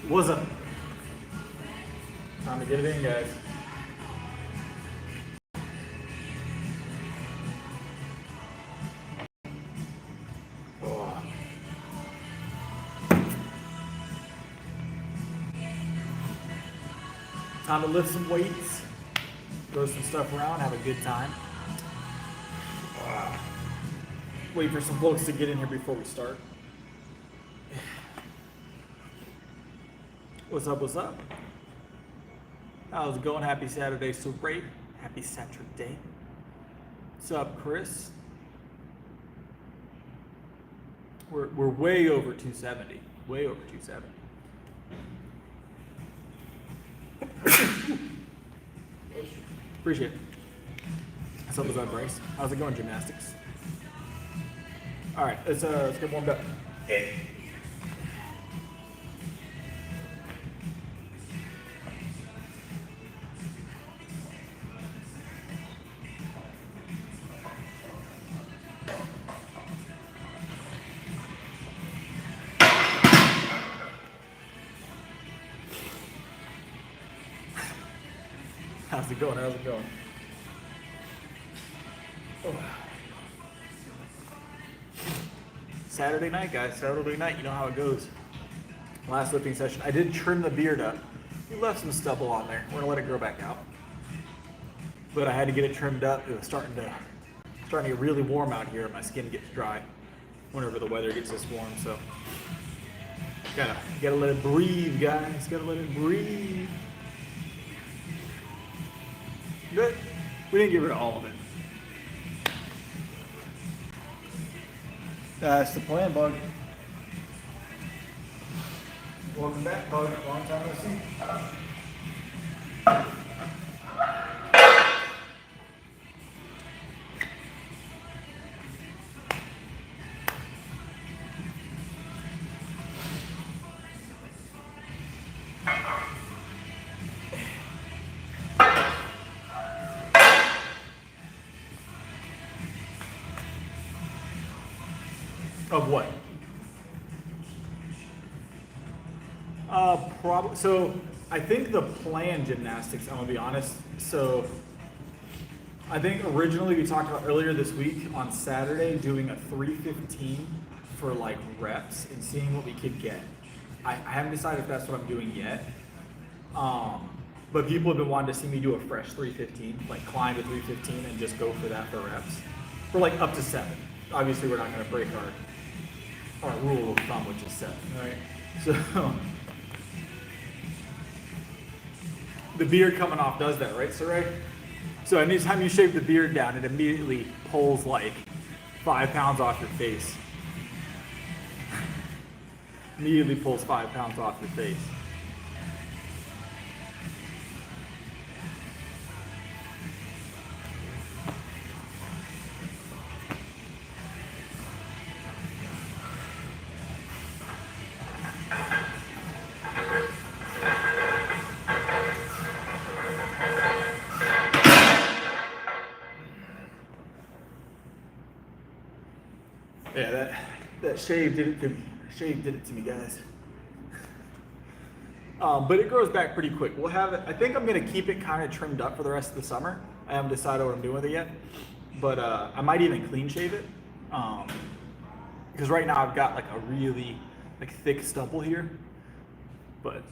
What's up? Time to get it in, guys. Oh. Time to lift some weights, throw some stuff around, have a good time. Wait for some folks to get in here before we start. What's up, what's up? How's it going? Happy Saturday, so great. Happy Saturday. What's up, Chris? We're way over 270. Way over 270. Appreciate it. What's up, what's up, Bryce? How's it going, gymnastics? All right, let's get warmed up. How's it going? How's it going? Oh. Saturday night, guys. Saturday night. You know how it goes. Last lifting session. I did trim the beard up. We left some stubble on there. We're gonna let it grow back out. But I had to get it trimmed up. It was starting to get really warm out here. My skin gets dry whenever the weather gets this warm. So gotta let it breathe, guys. Gotta let it breathe. Good. We didn't get rid of all of it. That's the plan, Bug. Welcome back, Bug. Long time no see. Of what? Probably. So I think the plan gymnastics, I'm gonna be honest. So I think originally we talked about earlier this week on Saturday doing a 315 for like reps and seeing what we could get. I haven't decided if that's what I'm doing yet. But people have been wanting to see me do a fresh 315, like climb to 315 and just go for that for reps. For like up to 7. Obviously we're not gonna break our rule of thumb, which is 7, right? So the beard coming off does that, right, Saray? So anytime you shave the beard down, it immediately pulls like 5 pounds off your face. Immediately pulls 5 pounds off your face. Yeah, that shave did it to me. Shave did it to me, guys. But it grows back pretty quick. We'll have it. I think I'm gonna keep it kind of trimmed up for the rest of the summer. I haven't decided what I'm doing with it yet, but I might even clean shave it. Because right now I've got like a really like thick stubble here. But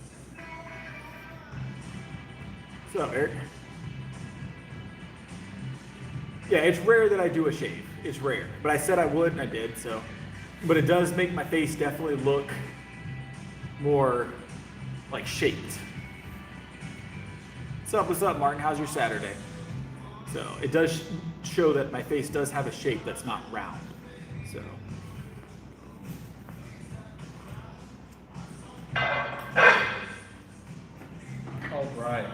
what's up, Eric? Yeah, it's rare that I do a shave. It's rare, but I said I would and I did, so. But it does make my face definitely look more like shaped. What's up, Martin? How's your Saturday? So it does show that my face does have a shape that's not round, so. All right.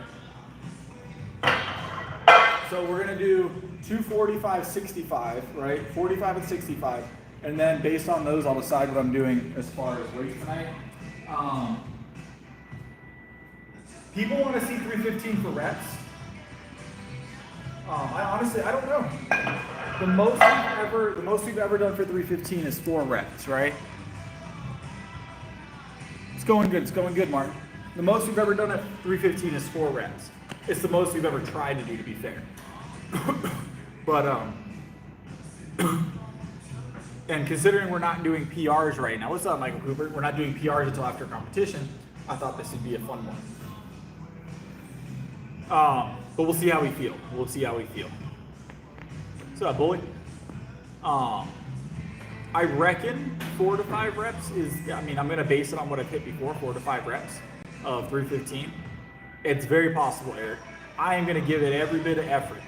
So we're gonna do 245, 65, right? 45 and 65. And then based on those, I'll decide what I'm doing as far as weight tonight. People want to see 315 for reps. I don't know. The most we've ever done for 315 is 4 reps, right? It's going good, Mark. The most we've ever done at 315 is 4 reps. It's the most we've ever tried to do, to be fair. But, and considering we're not doing PRs right now, what's up, Michael Cooper? We're not doing PRs until after competition. I thought this would be a fun one. But we'll see how we feel. What's up, bully? I reckon 4 to 5 reps is, I'm going to base it on what I've hit before, 4 to 5 reps of 315. It's very possible, Eric. I am going to give it every bit of effort.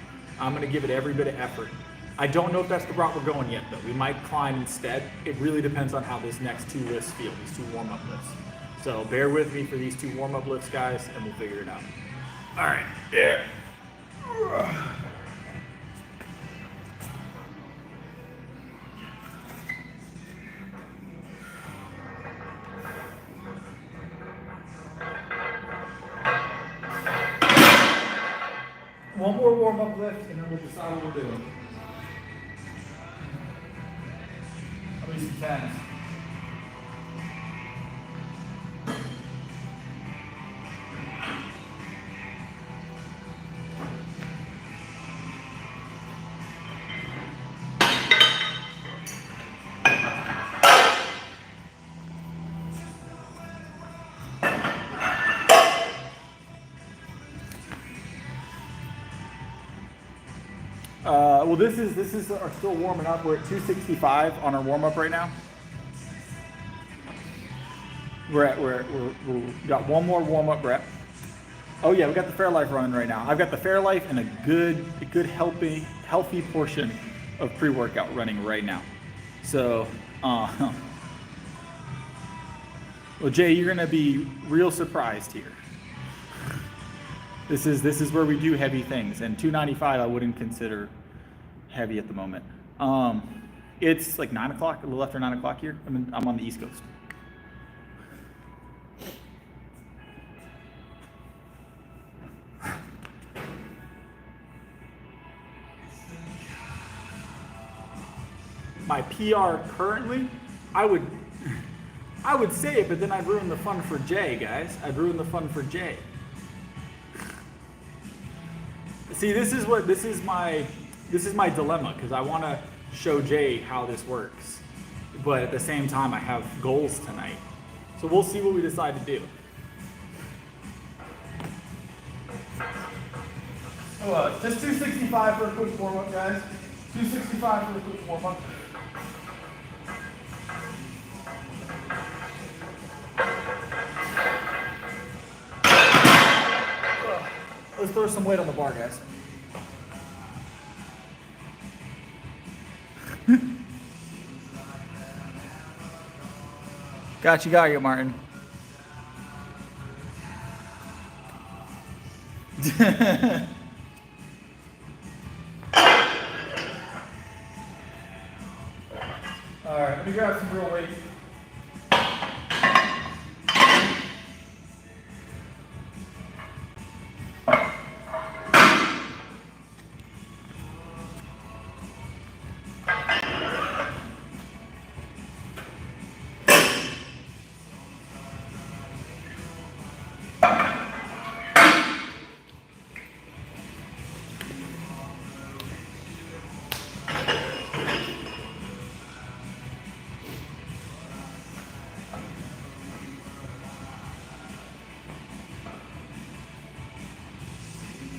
I don't know if that's the route we're going yet, though. We might climb instead. It really depends on how this next 2 lifts feel, these 2 warm-up lifts. So bear with me for these 2 warm-up lifts, guys, and we'll figure it out. All right, yeah. One more warm-up lift, and then we'll decide what we're doing. I'll do some 10s. Well, this is our still warming up. We're at 265 on our warm up right now. We got one more warm up rep. Oh yeah, we got the Fairlife running right now. I've got the Fairlife and a good healthy portion of pre-workout running right now. So, well, Jay, you're gonna be real surprised here. This is where we do heavy things, and 295 I wouldn't consider heavy at the moment. It's like 9 o'clock, a little after 9 o'clock here. I'm on the East Coast. My PR currently, I would say it, but then I'd ruin the fun for Jay, guys. I'd ruin the fun for Jay. See, this is my dilemma, because I want to show Jay how this works, but at the same time I have goals tonight, so we'll see what we decide to do. Just 265 for a quick warm up, guys. 265 for a quick warm up. Let's throw some weight on the bar, guys. Got you, Martin. All right, let me grab some real weight.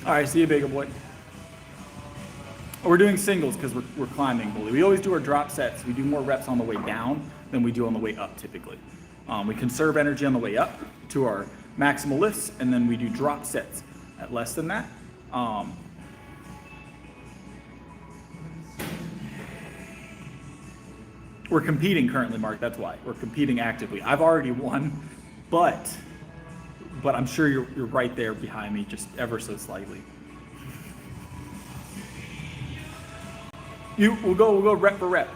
All right, see you, bigger boy. We're doing singles because we're climbing, bully. We always do our drop sets. We do more reps on the way down than we do on the way up, typically. We conserve energy on the way up to our maximal lifts, and then we do drop sets at less than that. We're competing currently, Mark. That's why we're competing actively. I've already won, but I'm sure you're right there behind me, just ever so slightly. We'll go rep for rep.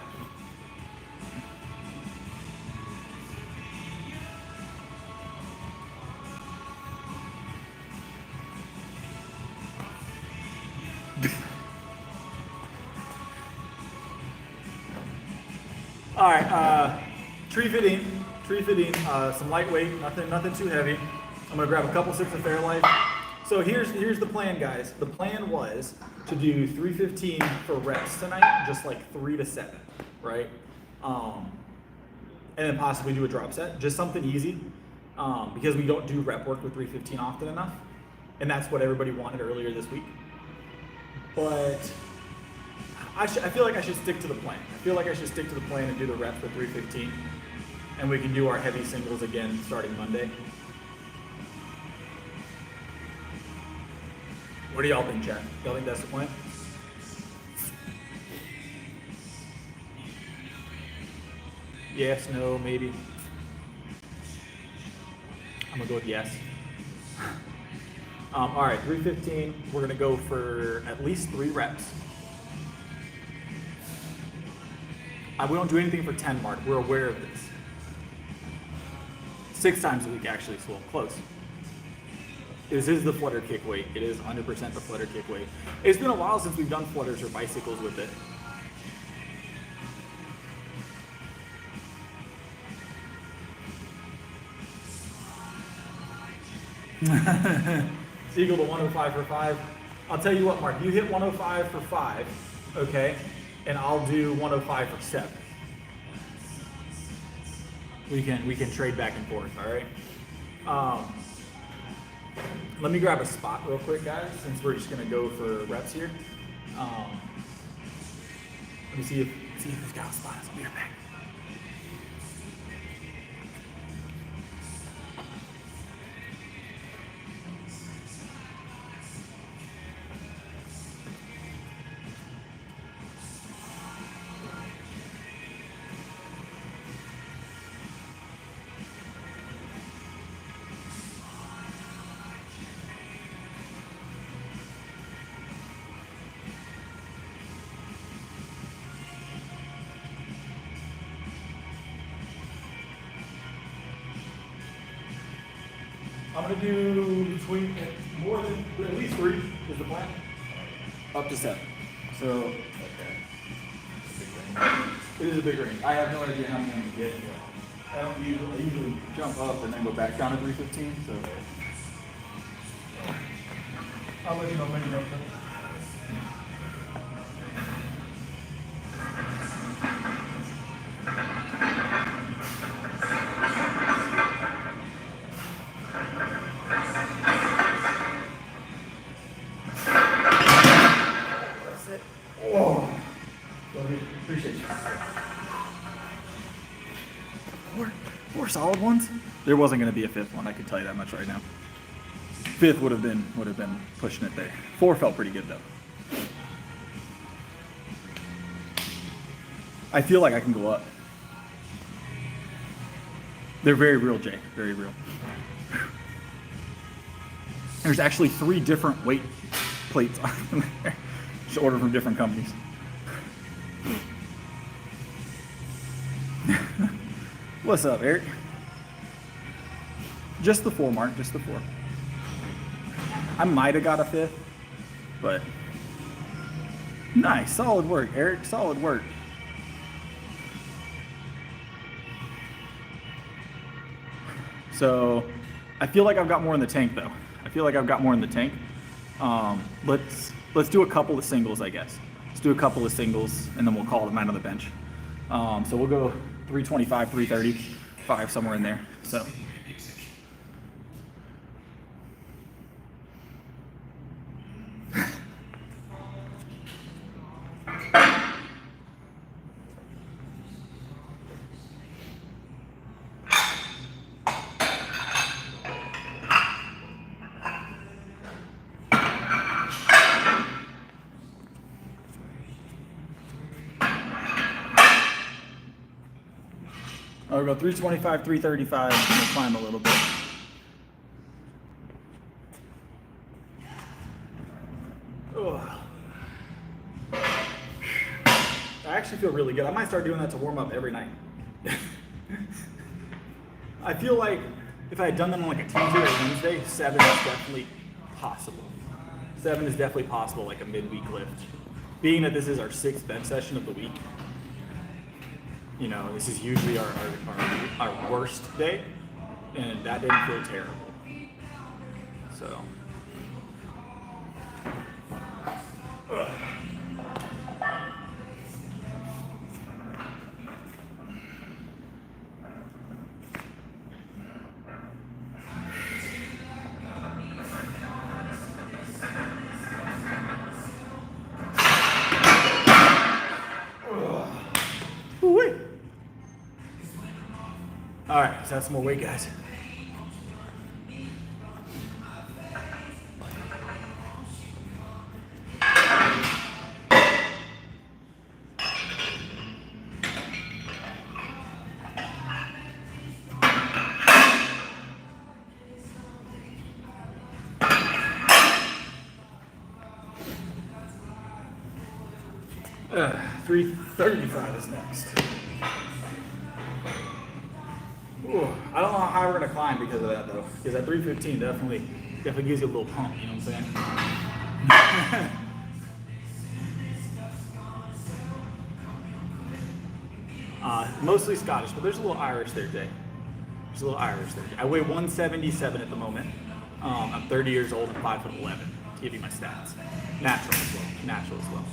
All right, tree Tree fitting, some lightweight, nothing too heavy. I'm gonna grab a couple sips of Fairlife. So here's the plan, guys. The plan was to do 315 for reps tonight, just like 3 to 7, right? And then possibly do a drop set, just something easy, because we don't do rep work with 315 often enough, and that's what everybody wanted earlier this week. But I feel like I should stick to the plan. I feel like I should stick to the plan and do the reps with 315, and we can do our heavy singles again starting Monday. What do y'all think, chat? Y'all think that's the plan? Yes, no, maybe. I'm gonna go with yes. All right, 315. We're gonna go for at least 3 reps. We don't do anything for 10, Mark. We're aware of this. 6 times a week, actually, so I'm close. This is the flutter kick weight. It is 100% the flutter kick weight. It's been a while since we've done flutters or bicycles with it. Eagle to 105 for 5. I'll tell you what, Mark, you hit 105 for 5, okay? And I'll do 105 for 7. We can trade back and forth, all right? Let me grab a spot real quick, guys, since we're just gonna go for reps here. Let me see who's got a spot. I'll be right back. I'm gonna do between at least 3 is the plan. Up to 7. So okay. It is a big range. I have no idea how many I'm gonna get. I usually jump up and then go back down to 315. So I'll let you know when you jump up. Solid ones. There wasn't going to be a 5th one. I can tell you that much right now. 5th would have been pushing it there. 4 felt pretty good though. I feel like I can go up. They're very real, Jay. Very real. There's actually 3 different weight plates on there. Just ordered from different companies. What's up, Eric? Just the 4, Mark, just the 4. I might have got a 5th, but nice, solid work, Eric, solid work. So I feel like I've got more in the tank though. I feel like I've got more in the tank. Let's do a couple of singles, I guess. Let's do a couple of singles and then we'll call them out on the bench. So we'll go 325, 330, 5 somewhere in there. So. I'll go 325, 335, and we'll climb a little bit. I actually feel really good. I might start doing that to warm up every night. I feel like if I had done them on like a Tuesday or Wednesday, 7 is definitely possible. 7 is definitely possible, like a midweek lift. Being that this is our 6th bench session of the week. you know, this is usually our worst day, and that didn't feel terrible. So. Ugh. 'cause that's some more weight, guys. Uh, 335 is next. Ooh, I don't know how we're gonna climb because of that though. Because that 315 definitely gives you a little pump, you know what I'm saying? Mostly Scottish, but there's a little Irish there, Jay. There's a little Irish there. I weigh 177 at the moment. I'm 30 years old and 5'11", to give you my stats. Natural as well.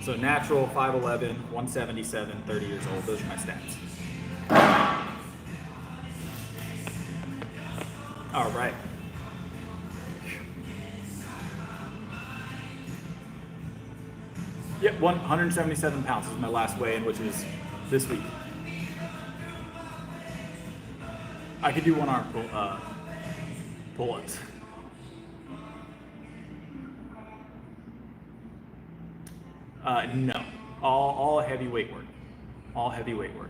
So natural, 5'11", 177, 30 years old. Those are my stats. All right. Yep, 177 pounds is my last weigh-in, which is this week. I could do one arm pull-ups. No, all heavyweight work. All heavyweight work.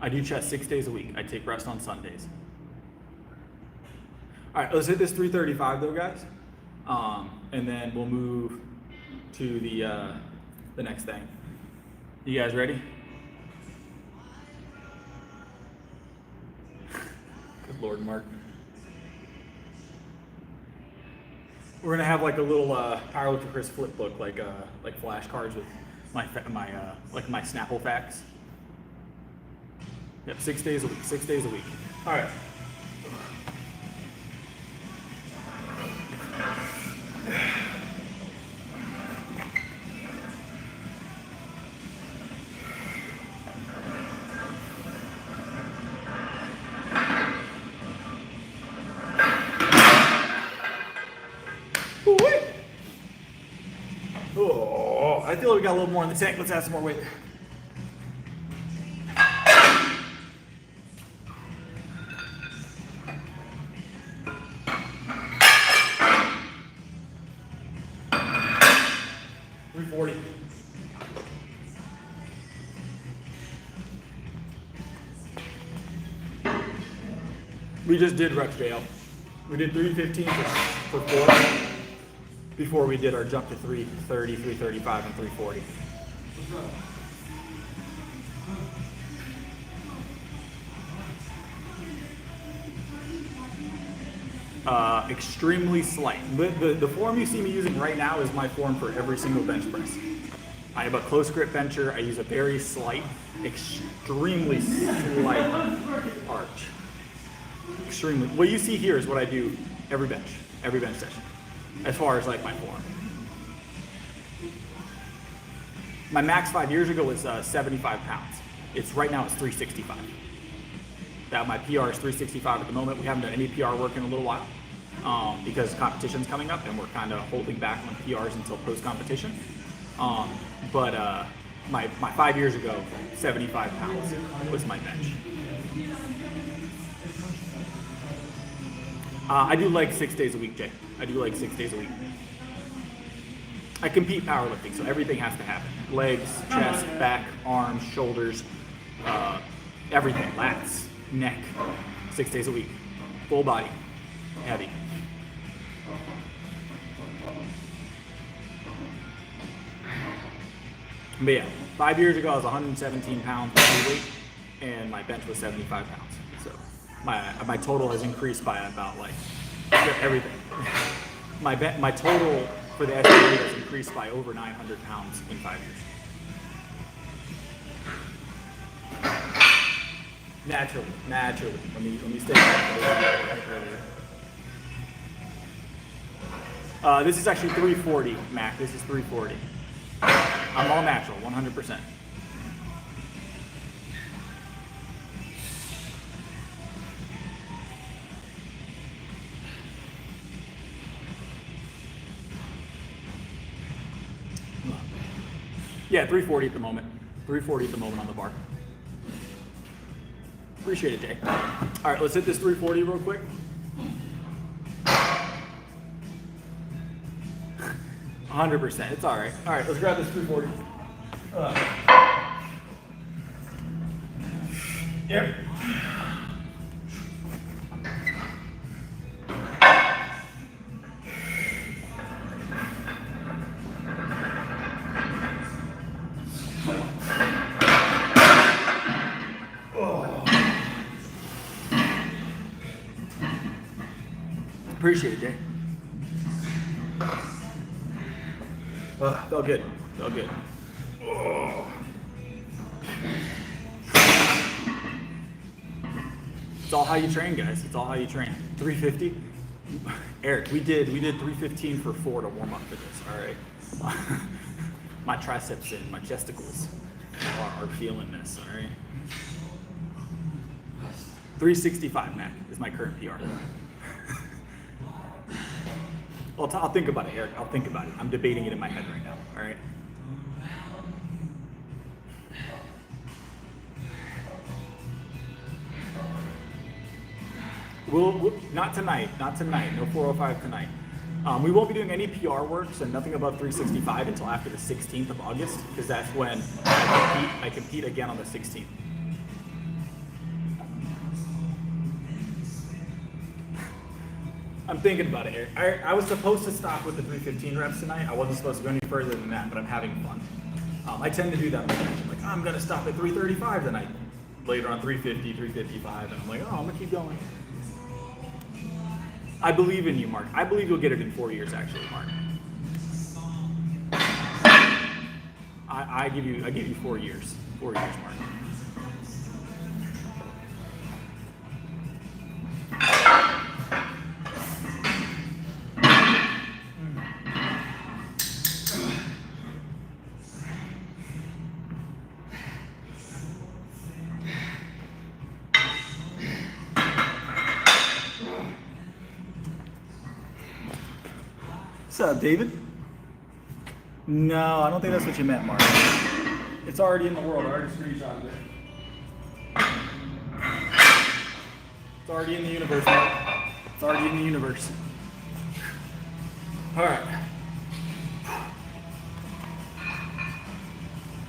I do chest 6 days a week. I take rest on Sundays. All right, let's hit this 335 though, guys, and then we'll move to the next thing. You guys ready? Good Lord, Mark. We're gonna have like a little Powerlifting Chris flip book, like flashcards with my Snapple facts. Yep, 6 days a week. 6 days a week. All right. Oh, I feel like we got a little more in the tank. Let's add some more weight. We just did reps, JL. We did 315 for 4 before we did our jump to 330, 335, and 340. Extremely slight. The form you see me using right now is my form for every single bench press. I have a close grip bencher. I use a very slight, extremely slight arch. Extremely. What you see here is what I do every bench session, as far as like my form. My max 5 years ago was 75 pounds. Right now it's 365. My PR is 365 at the moment. We haven't done any PR work in a little while because competition's coming up and we're kind of holding back on PRs until post-competition. But my 5 years ago, 75 pounds was my bench. I do like 6 days a week, Jay. I do like 6 days a week. I compete powerlifting, so everything has to happen. Legs, chest, back, arms, shoulders, everything. Lats, neck, 6 days a week. Full body, heavy. But yeah, 5 years ago I was 117 pounds body weight, and my bench was 75 pounds. So my total has increased by about like everything. My total for the SBA has increased by over 900 pounds in 5 years. Naturally. Let me stay back. This is actually 340, Mac. This is 340. I'm all natural, 100%. Yeah, 340 at the moment. 340 at the moment on the bar. Appreciate it, Jay. All right, let's hit this 340 real quick. 100%. It's all right. All right, let's grab this 340. Yep. Appreciate it, Jay. Felt good. Felt good. Oh. It's all how you train, guys. It's all how you train. 350. Eric, we did 315 for 4 to warm up for this. All right. My triceps and my chesticles are feeling this. All right. 365, Mac, is my current PR. I'll think about it, Eric. I'll think about it. I'm debating it in my head right now. All right. We'll not tonight. Not tonight. No 405 tonight. We won't be doing any PR work, so nothing above 365 until after the 16th of August, because that's when I compete again on the 16th. I'm thinking about it, Eric. I was supposed to stop with the 315 reps tonight. I wasn't supposed to go any further than that, but I'm having fun. I tend to do that. Like, I'm going to stop at 335 tonight. Later on 350, 355, and I'm like, oh, I'm going to keep going. I believe in you, Mark. I believe you'll get it in 4 years, actually, Mark. I give you 4 years. 4 years, Mark. What's up, David? No, I don't think that's what you meant, Mark. It's already in the world. I already screenshotted it. It's already in the universe, Mark. It's already in the universe. All right.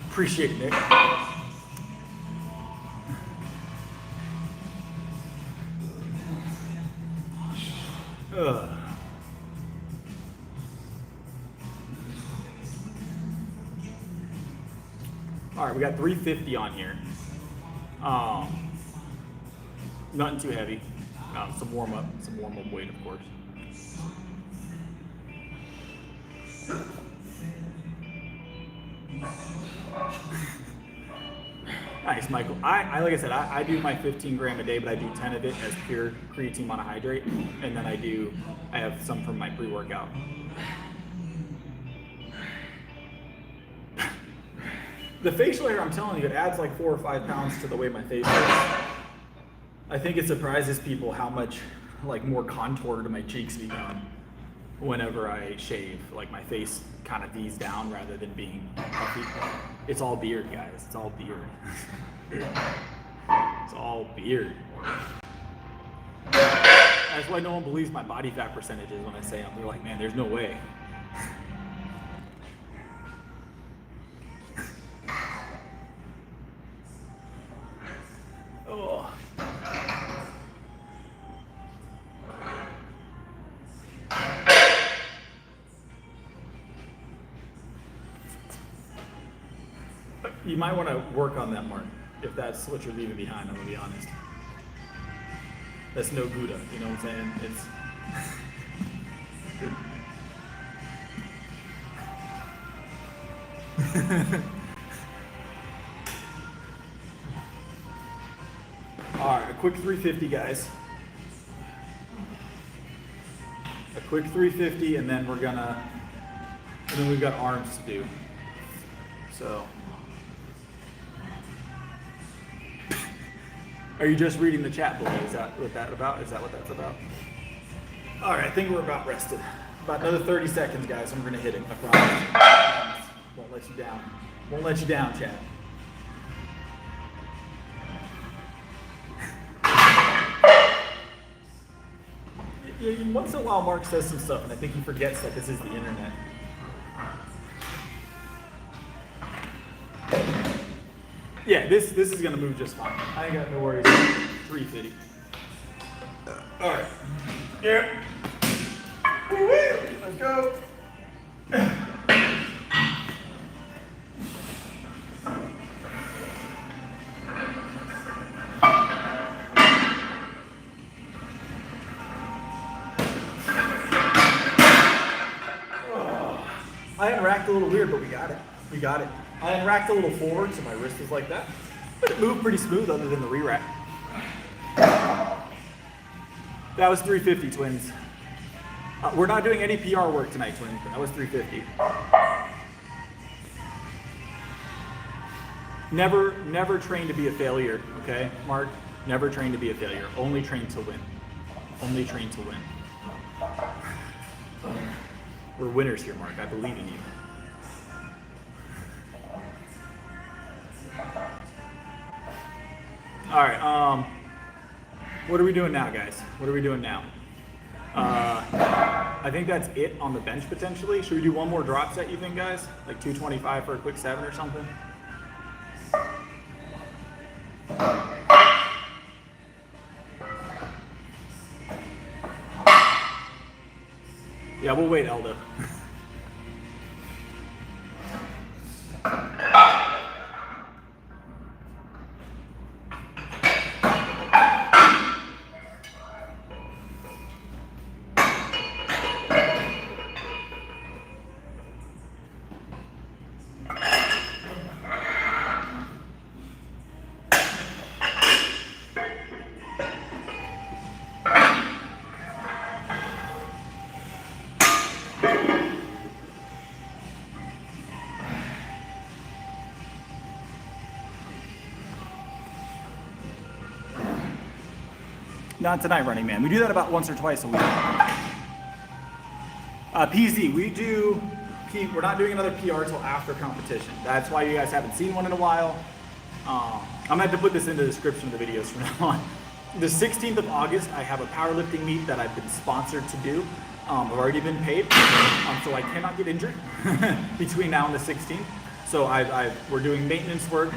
Appreciate it, Nick. Ugh. All right, we got 350 on here. Nothing too heavy. Some warm up weight, of course. Nice, Michael. I like I said, I do my 15 gram a day, but I do 10 of it as pure creatine monohydrate, and then I have some from my pre-workout. The facial hair, I'm telling you, it adds like 4 or 5 pounds to the way my face is. I think it surprises people how much like more contoured my cheeks become whenever I shave. Like my face kind of V's down rather than being puffy. It's all beard, guys. It's all beard. It's all beard. That's why no one believes my body fat percentages when I say them. They're like, man, there's no way. Oh. You might want to work on that, Mark, if that's what you're leaving behind, I'm going to be honest. That's no Gouda, you know what I'm saying? It's... All right, a quick 350, guys. A quick 350, and then we've got arms to do. So, are you just reading the chat below? Is that what that's about? All right, I think we're about rested. About another 30 seconds, guys, and we're gonna hit it, I promise. Won't let you down. Won't let you down, chat. Once in a while, Mark says some stuff, and I think he forgets that this is the internet. Yeah, this is gonna move just fine. I ain't got no worries. 350. All right. Yeah. Let's go. I unracked a little weird, but we got it. We got it. I unracked a little forward, so my wrist is like that. But it moved pretty smooth other than the re-rack. That was 350, twins. We're not doing any PR work tonight, twins, but that was 350. Never train to be a failure, okay, Mark? Never train to be a failure. Only train to win. Only train to win. We're winners here, Mark. I believe in you. All right. What are we doing now, guys? What are we doing now? I think that's it on the bench potentially. Should we do one more drop set, you think, guys? Like 225 for a quick 7 or something? Yeah, we'll wait, Elda. Not tonight, Running Man. We do that about once or twice a week. PZ, we're not doing another PR till after competition. That's why you guys haven't seen one in a while. I'm gonna have to put this in the description of the videos from now on. The 16th of August, I have a powerlifting meet that I've been sponsored to do. I've already been paid, so I cannot get injured between now and the 16th. So we're doing maintenance work.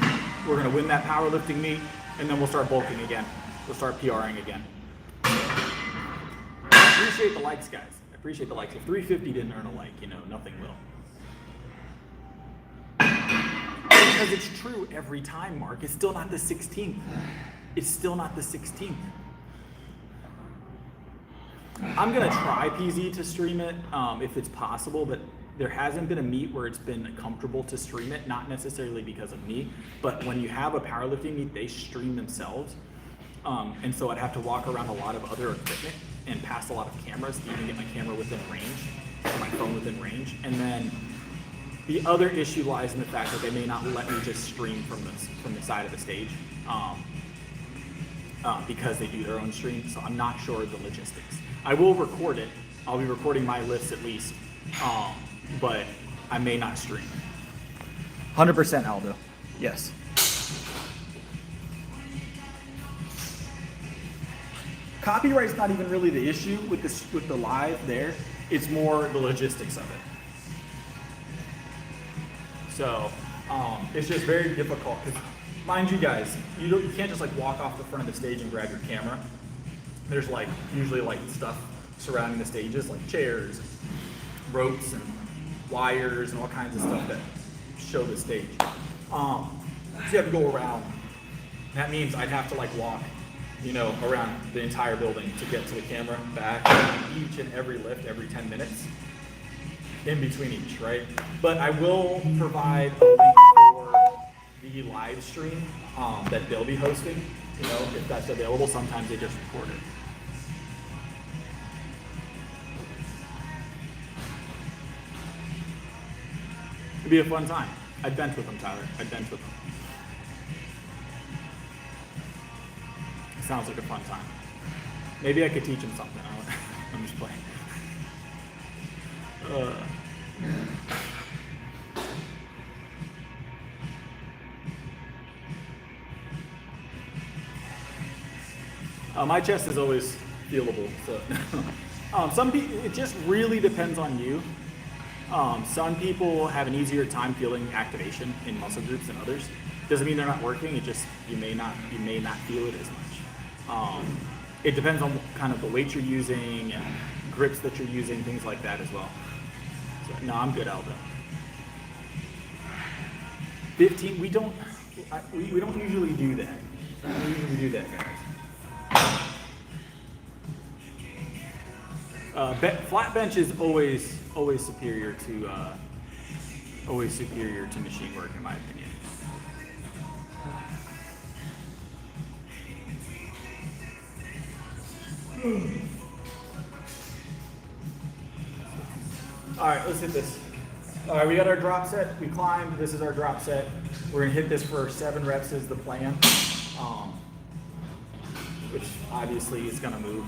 We're gonna win that powerlifting meet, and then we'll start bulking again. We'll start PRing again. I appreciate the likes, guys. I appreciate the likes. If 350 didn't earn a like, nothing will. Because it's true every time, Mark. It's still not the 16th. It's still not the 16th. I'm gonna try PZ to stream it if it's possible, but there hasn't been a meet where it's been comfortable to stream it, not necessarily because of me, but when you have a powerlifting meet, they stream themselves. And so I'd have to walk around a lot of other equipment and pass a lot of cameras to even get my camera within range, or my phone within range. And then the other issue lies in the fact that they may not let me just stream from the side of the stage because they do their own stream. So I'm not sure of the logistics. I will record it. I'll be recording my lifts at least, but I may not stream. 100% Aldo. Yes. Copyright's not even really the issue with the live there. It's more the logistics of it. So it's just very difficult because, mind you guys, you can't just like walk off the front of the stage and grab your camera. There's like usually like stuff surrounding the stages, like chairs, ropes, and wires, and all kinds of stuff that show the stage. So you have to go around. That means I'd have to like walk, around the entire building to get to the camera, back, each and every lift every 10 minutes, in between each, right? But I will provide a link for the live stream that they'll be hosting, you know, if that's available. Sometimes they just record it. It'd be a fun time. I'd bench with them, Tyler. I'd bench with them. It sounds like a fun time. Maybe I could teach him something. I'm just playing. My chest is always feelable, so some people, it just really depends on you. Some people have an easier time feeling activation in muscle groups than others. Doesn't mean they're not working. It just you may not feel it as much. It depends on kind of the weight you're using and grips that you're using, things like that as well. So, no, I'm good, Aldo. 15. We don't usually do that. We don't usually do that, guys. Flat bench is always superior to machine work, in my opinion. All right, let's hit this. All right, we got our drop set. We climbed. This is our drop set. We're gonna hit this for 7 reps is the plan, which obviously is gonna move.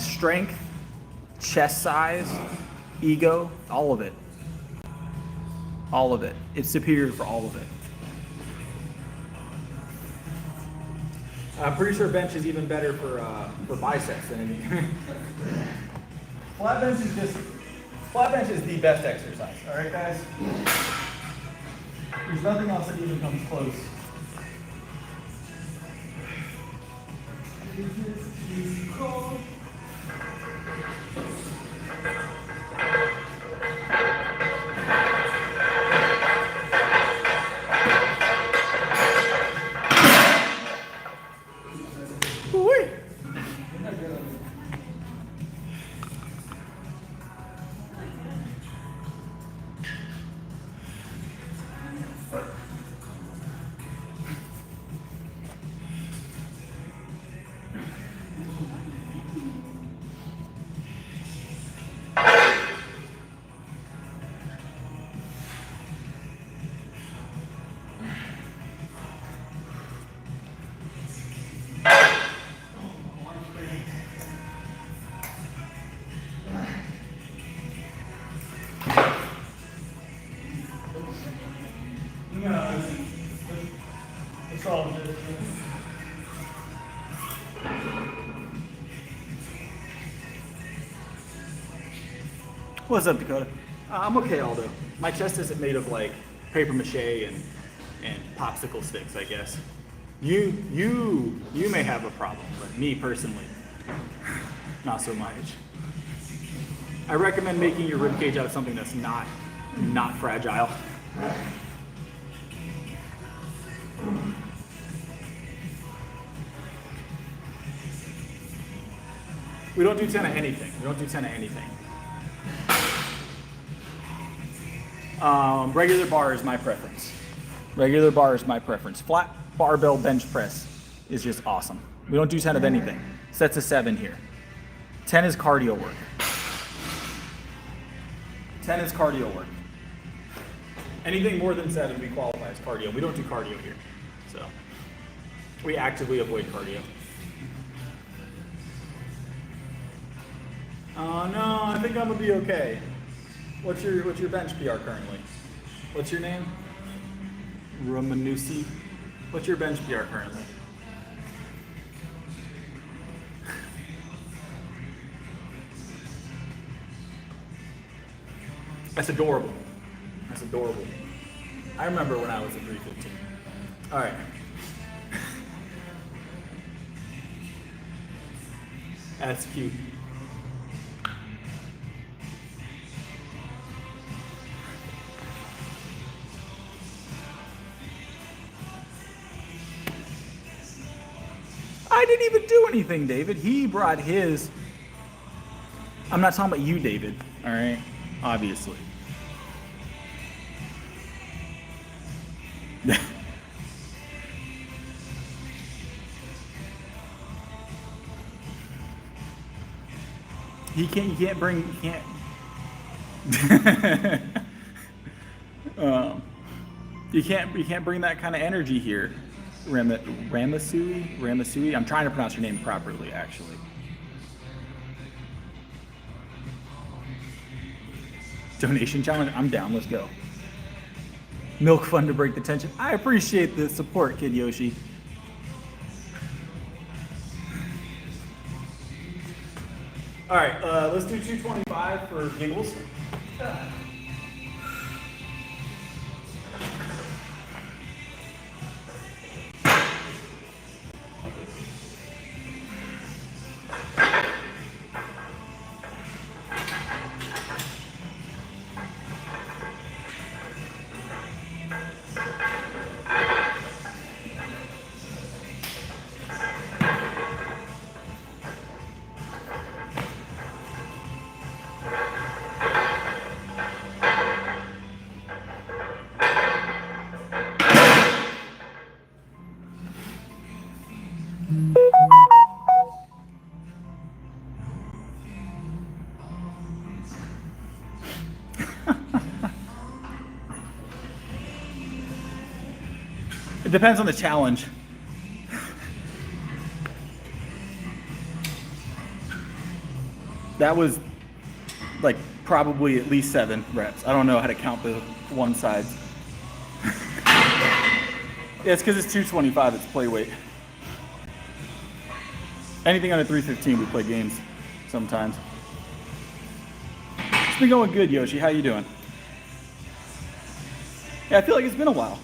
Strength, chest size, ego, all of it. All of it. It's superior for all of it. I'm pretty sure bench is even better for biceps than anything. Flat bench is the best exercise. All right, guys. There's nothing else that even comes close. What's up, Dakota? I'm okay, Aldo. My chest isn't made of like paper mache and popsicle sticks, I guess. You may have a problem, but me personally, not so much. I recommend making your rib cage out of something that's not fragile. We don't do 10 of anything. We don't do 10 of anything. Regular bar is my preference. Regular bar is my preference. Flat barbell bench press is just awesome. We don't do 10 of anything. Sets of 7 here. 10 is cardio work. 10 is cardio work. Anything more than 7 we qualify as cardio. We don't do cardio here. So we actively avoid cardio. No, I think I'm gonna be okay. What's your bench PR currently? What's your name? Romanusi. What's your bench PR currently? That's adorable. That's adorable. I remember when I was at 315. All right. That's cute. I didn't even do anything, David. He brought his. I'm not talking about you, David. All right, obviously. You can't bring, you can't bring that kind of energy here. Ramasui? I'm trying to pronounce your name properly, actually. Donation challenge? I'm down, let's go. Milk fun to break the tension. I appreciate the support, Kid Yoshi. All right, let's do 225 for giggles. It depends on the challenge. That was like probably at least 7 reps. I don't know how to count the one sides. Yeah, it's because it's 225, it's play weight. Anything under 315, we play games sometimes. It's been going good, Yoshi. How you doing? Yeah, I feel like it's been a while.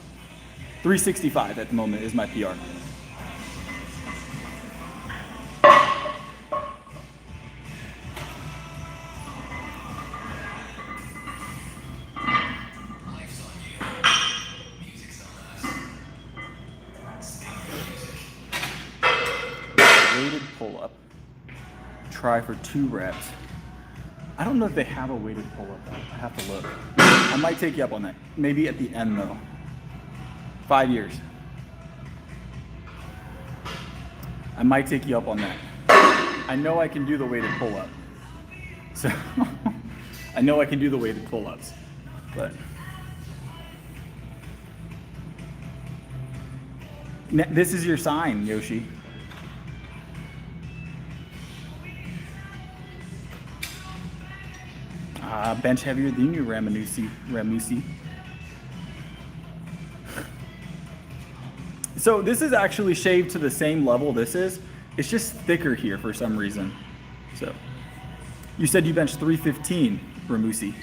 365 at the moment is my PR. Weighted pull-up. Try for 2 reps. I don't know if they have a weighted pull-up though. I have to look. I might take you up on that. Maybe at the end though. 5 years. I might take you up on that. I know I can do the weighted pull-up. So I know I can do the weighted pull-ups. But this is your sign, Yoshi. Bench heavier than you, Ramusi. So this is actually shaved to the same level this is. It's just thicker here for some reason. So you said you benched 315, Ramusi,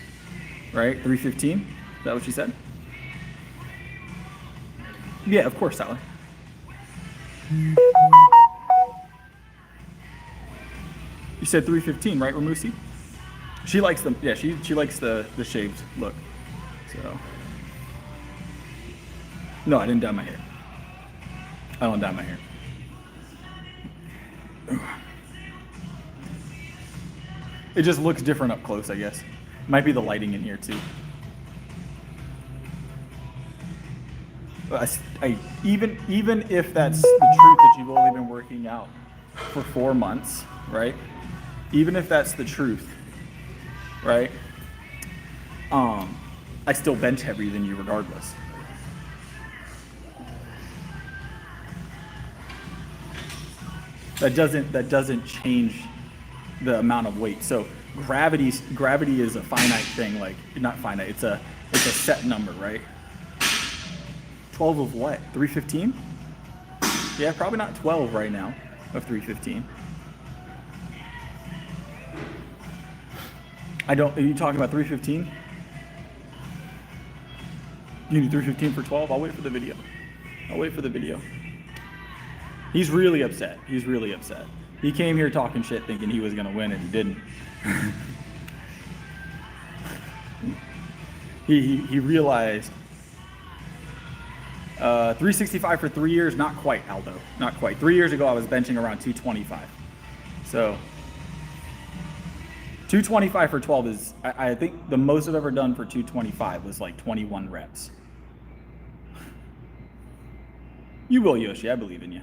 right? 315? Is that what you said? Yeah, of course, Tyler. You said 315, right, Ramusi? She likes them. Yeah, she likes the shaved look. So no, I didn't dye my hair. I don't dye my hair. It just looks different up close, I guess. Might be the lighting in here too. Even if that's the truth that you've only been working out for 4 months, right? Even if that's the truth, right? I still bench heavier than you regardless. That doesn't change the amount of weight. So gravity is a finite thing, like not finite. It's a set number, right? 12 of what? 315? Yeah, probably not 12 right now of 315. Are you talking about 315? You need 315 for 12? I'll wait for the video. He's really upset. He came here talking shit thinking he was going to win and he didn't. he realized 365 for 3 years, not quite, Aldo. Not quite. 3 years ago I was benching around 225. So 225 for 12 is, I think the most I've ever done for 225 was like 21 reps. You will, Yoshi. I believe in you.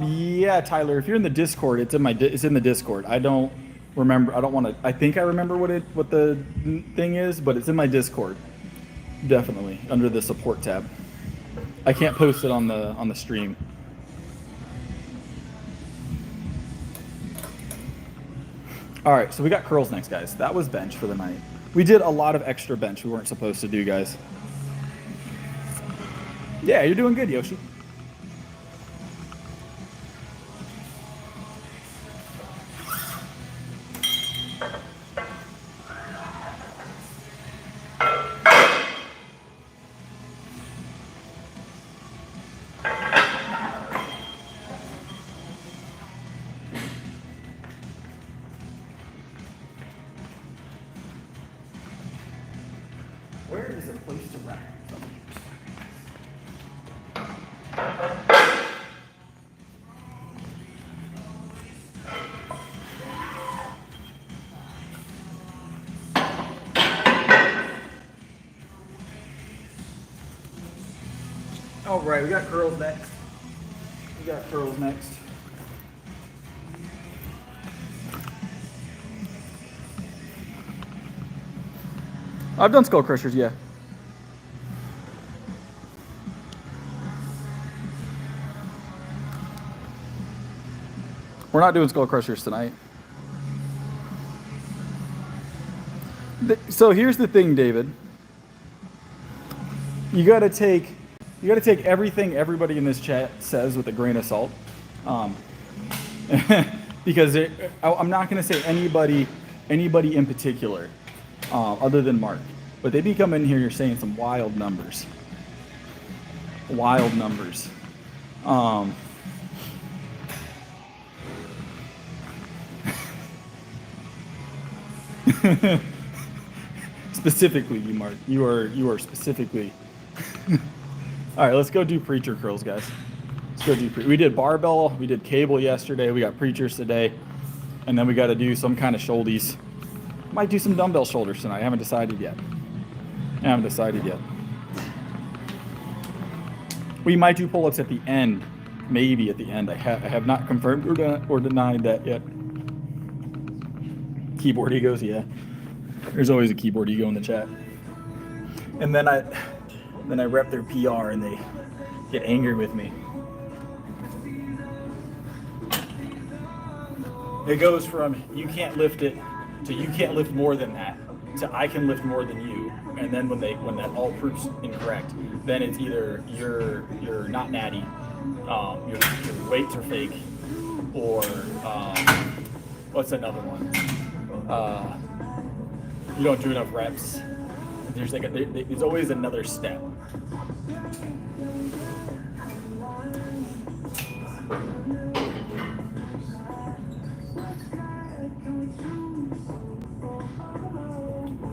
Yeah, Tyler, if you're in the Discord, it's in the Discord. I don't remember. I don't want to. I think I remember what the thing is, but it's in my Discord. Definitely under the support tab. I can't post it on the stream. All right, so we got curls next, guys. That was bench for the night. We did a lot of extra bench we weren't supposed to do, guys. Yeah, you're doing good, Yoshi. Where is a place to wrap? All right, we got curls next. I've done skull crushers, yeah. We're not doing skull crushers tonight. So here's the thing, David. You gotta take everything everybody in this chat says with a grain of salt, because I'm not gonna say anybody in particular, other than Mark, but they be coming in here. You're saying some wild numbers. Specifically, you, Mark. You are specifically. All right, let's go do preacher curls, guys. Let's go do. We did barbell, we did cable yesterday. We got preachers today, and then we got to do some kind of shouldies. Might do some dumbbell shoulders tonight. I haven't decided yet. We might do pull-ups at the end, maybe at the end. I have not confirmed or denied that yet. Keyboard egos, yeah. There's always a keyboard ego in the chat. And then I rep their PR and they get angry with me. It goes from you can't lift it to you can't lift more than that to I can lift more than you. And then when that all proves incorrect, then it's either you're not natty, your weights are fake, or what's another one? You don't do enough reps. There's there's always another step.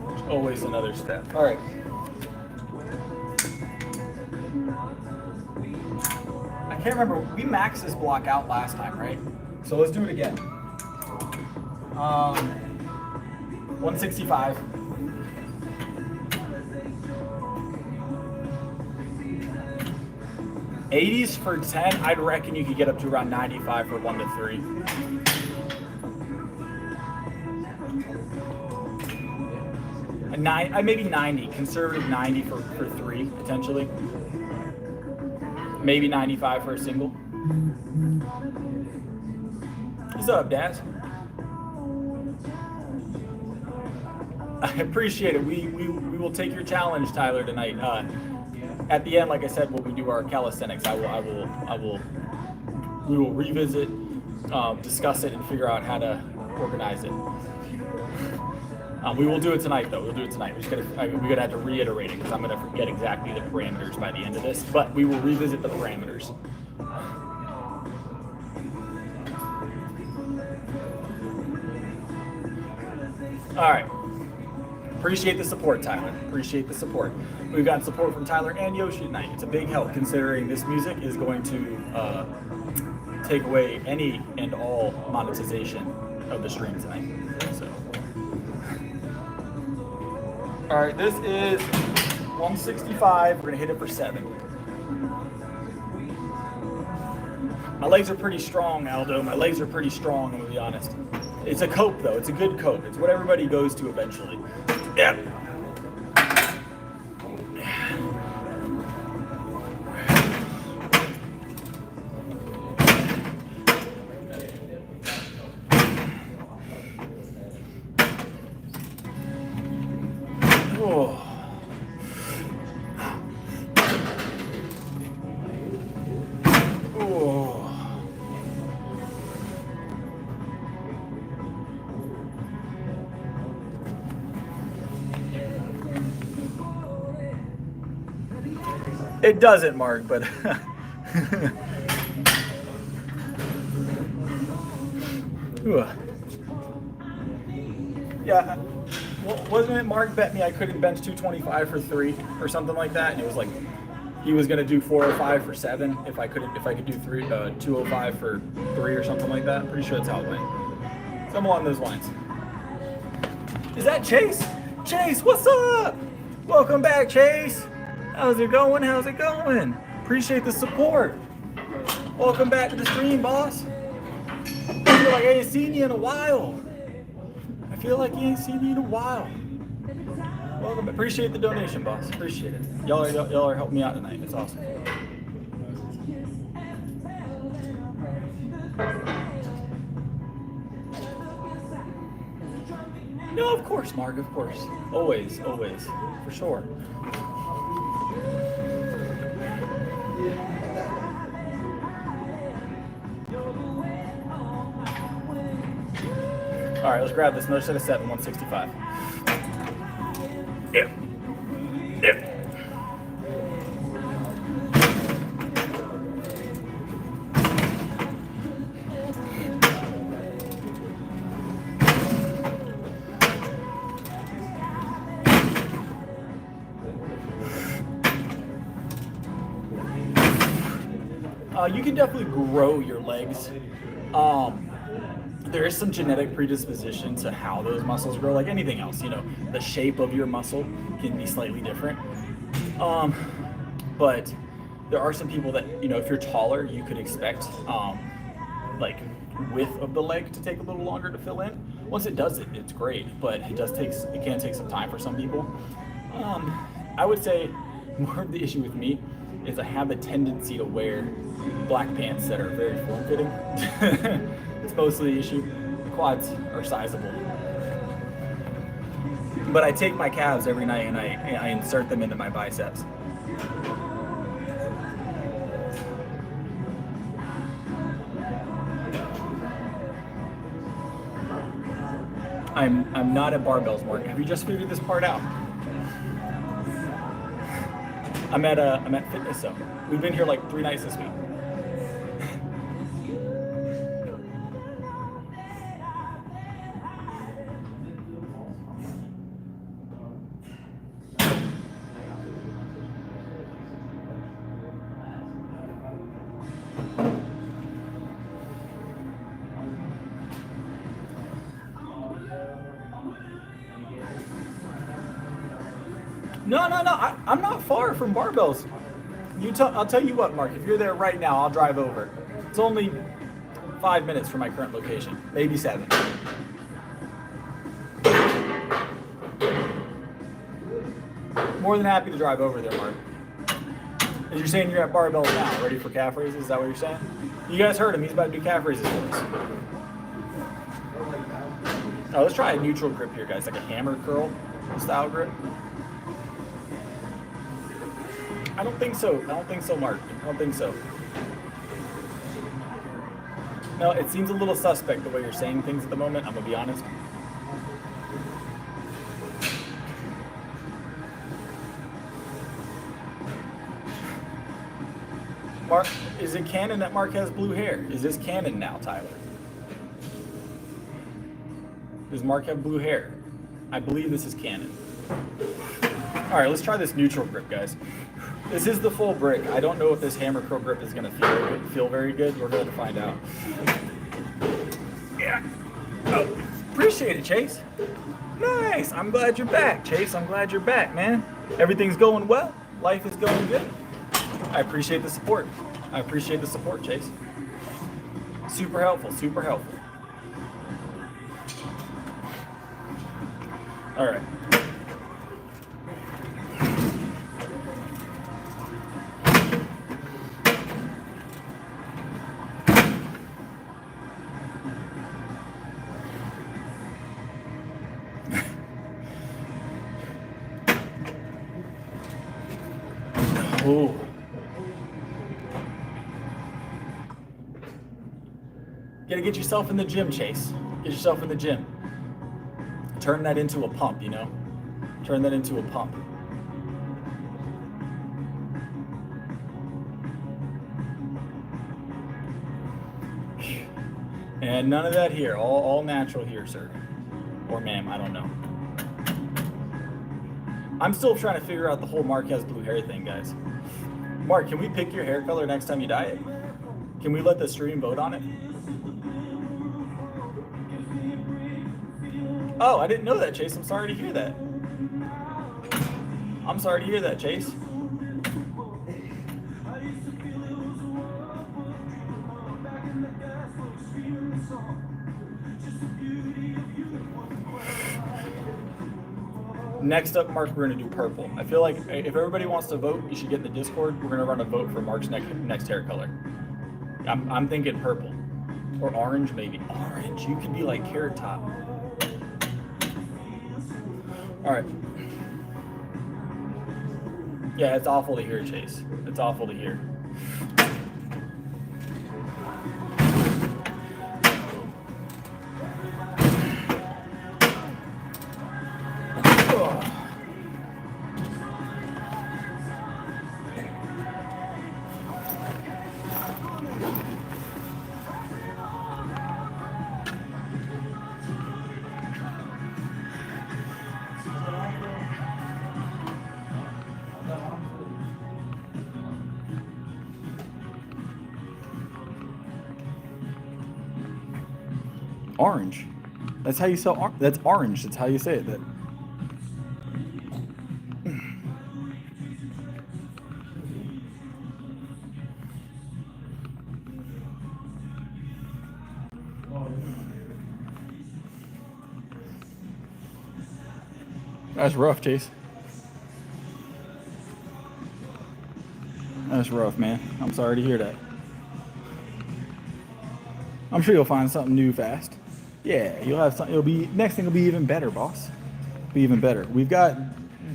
There's always another step. All right. I can't remember. We maxed this block out last time, right? So let's do it again. 165. '80s for 10, I'd reckon you could get up to around 95 for 1 to 3. Maybe 90, conservative 90 for 3, potentially. Maybe 95 for a single. What's up, Daz? I appreciate it. We will take your challenge, Tyler, tonight. At the end, like I said, when we do our calisthenics, we will revisit, discuss it, and figure out how to organize it. We will do it tonight, though. We'll do it tonight. We're gonna have to reiterate it because I'm gonna forget exactly the parameters by the end of this. But we will revisit the parameters. All right. Appreciate the support, Tyler. Appreciate the support. We've got support from Tyler and Yoshi tonight. It's a big help considering this music is going to take away any and all monetization of the stream tonight. So, all right, this is 165. We're gonna hit it for 7. My legs are pretty strong, Aldo. My legs are pretty strong, I'm gonna be honest. It's a cope though, it's a good cope. It's what everybody goes to eventually. Yep. It doesn't, Mark, but yeah. Well, wasn't it Mark bet me I couldn't bench 225 for 3 or something like that? And it was like he was gonna do 405 for 7 if I could do 205 for 3 or something like that. I'm pretty sure that's how it went. Something along those lines. Is that Chase? Chase, what's up? Welcome back, Chase. How's it going? How's it going? Appreciate the support. Welcome back to the stream, boss. I feel like I ain't seen you in a while. Welcome. Appreciate the donation, boss. Appreciate it. Y'all are helping me out tonight. It's awesome. No, of course, Mark. Of course. Always, for sure. All right, let's grab this. Another set of 7, 165. Yeah. You can definitely grow your legs. There is some genetic predisposition to how those muscles grow, like anything else. You know, the shape of your muscle can be slightly different. But there are some people that, you know, if you're taller, you could expect like width of the leg to take a little longer to fill in. Once it does it, it's great, but it can take some time for some people. I would say more of the issue with me is I have a tendency to wear black pants that are very form-fitting. It's mostly the issue. The quads are sizable. But I take my calves every night and I insert them into my biceps. I'm not at barbells, Mark. Have you just figured this part out? I'm at Fitness Zone. We've been here like 3 nights this week. No. I'm not far from barbells. I'll tell you what, Mark. If you're there right now, I'll drive over. It's only 5 minutes from my current location, maybe 7. More than happy to drive over there, Mark. As you're saying, you're at barbells now, ready for calf raises. Is that what you're saying? You guys heard him. He's about to do calf raises for us. Oh, let's try a neutral grip here, guys, like a hammer curl style grip. I don't think so, Mark. I don't think so. No, it seems a little suspect the way you're saying things at the moment, I'm gonna be honest. Mark, is it canon that Mark has blue hair? Is this canon now, Tyler? Does Mark have blue hair? I believe this is canon. All right, let's try this neutral grip, guys. This is the full brick. I don't know if this hammer curl grip is gonna feel very good. We're going to find out. Yeah. Appreciate it, Chase. Nice. I'm glad you're back, Chase. I'm glad you're back, man. Everything's going well. Life is going good. I appreciate the support. I appreciate the support, Chase. Super helpful, super helpful. All right. Ooh. Gotta get yourself in the gym, Chase. Get yourself in the gym. Turn that into a pump, you know? Turn that into a pump. And none of that here. All natural here, sir. Or ma'am, I don't know. I'm still trying to figure out the whole Mark has blue hair thing, guys. Mark, can we pick your hair color next time you dye it? Can we let the stream vote on it? Oh, I didn't know that, Chase. I'm sorry to hear that. I'm sorry to hear that, Chase. Next up, Mark, we're gonna do purple. I feel like if everybody wants to vote, you should get in the Discord. We're gonna run a vote for Mark's next hair color. I'm thinking purple. Or orange, maybe. Orange, you could be like Carrot Top. All right. Yeah, it's awful to hear, Chase. It's awful to hear. Orange. That's how you sell. That's orange. That's how you say it. That. That's rough, Chase. That's rough, man. I'm sorry to hear that. I'm sure you'll find something new fast. Yeah, you'll have something. It'll be next thing will be even better, boss. Be even better. We've got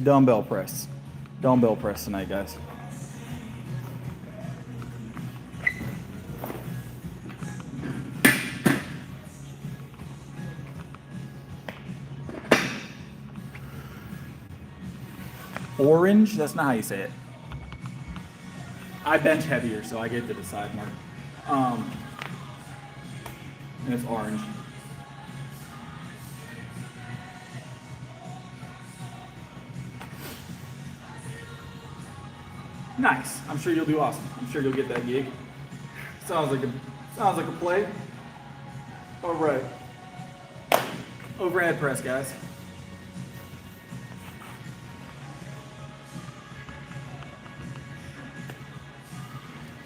dumbbell press tonight, guys. Orange? That's not how you say it. I bench heavier, so I get to decide, Mark. And it's orange. Nice. I'm sure you'll do awesome. I'm sure you'll get that gig. Sounds like a play. All right. Overhead press, guys.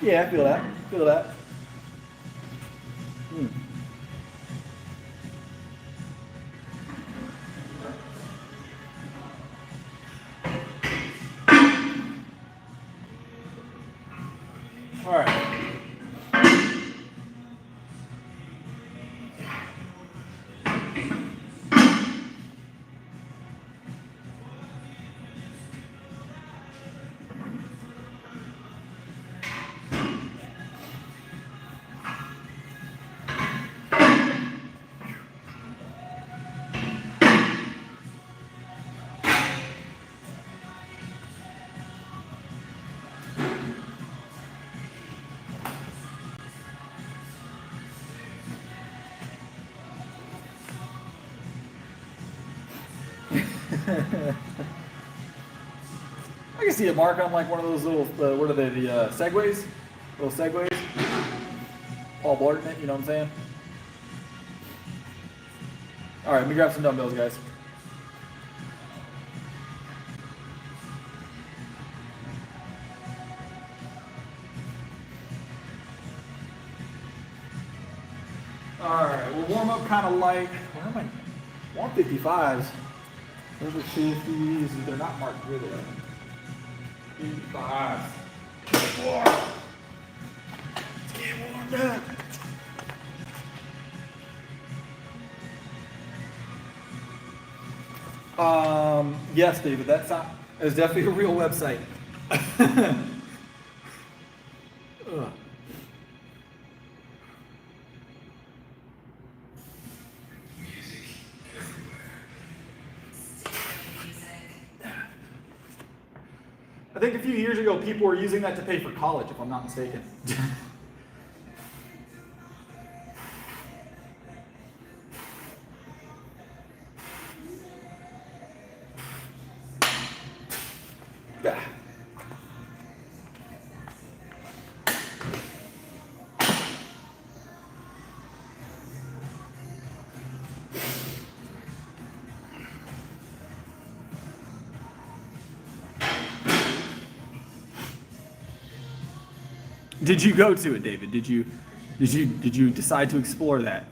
Yeah, I feel that. Feel that. All right. I can see a mark on like one of those little, what are they, the segways? Little segways? Paul Blart in it, you know what I'm saying? All right, let me grab some dumbbells, guys. All right, we'll warm up kind of light. Where am I? 155s. Those are 50s. They're not marked here, though. 55s. Let's get warmed up. Yes, David, that's definitely a real website. Ugh. I think a few years ago, people were using that to pay for college, if I'm not mistaken. Did you go to it, David? Did you decide to explore that?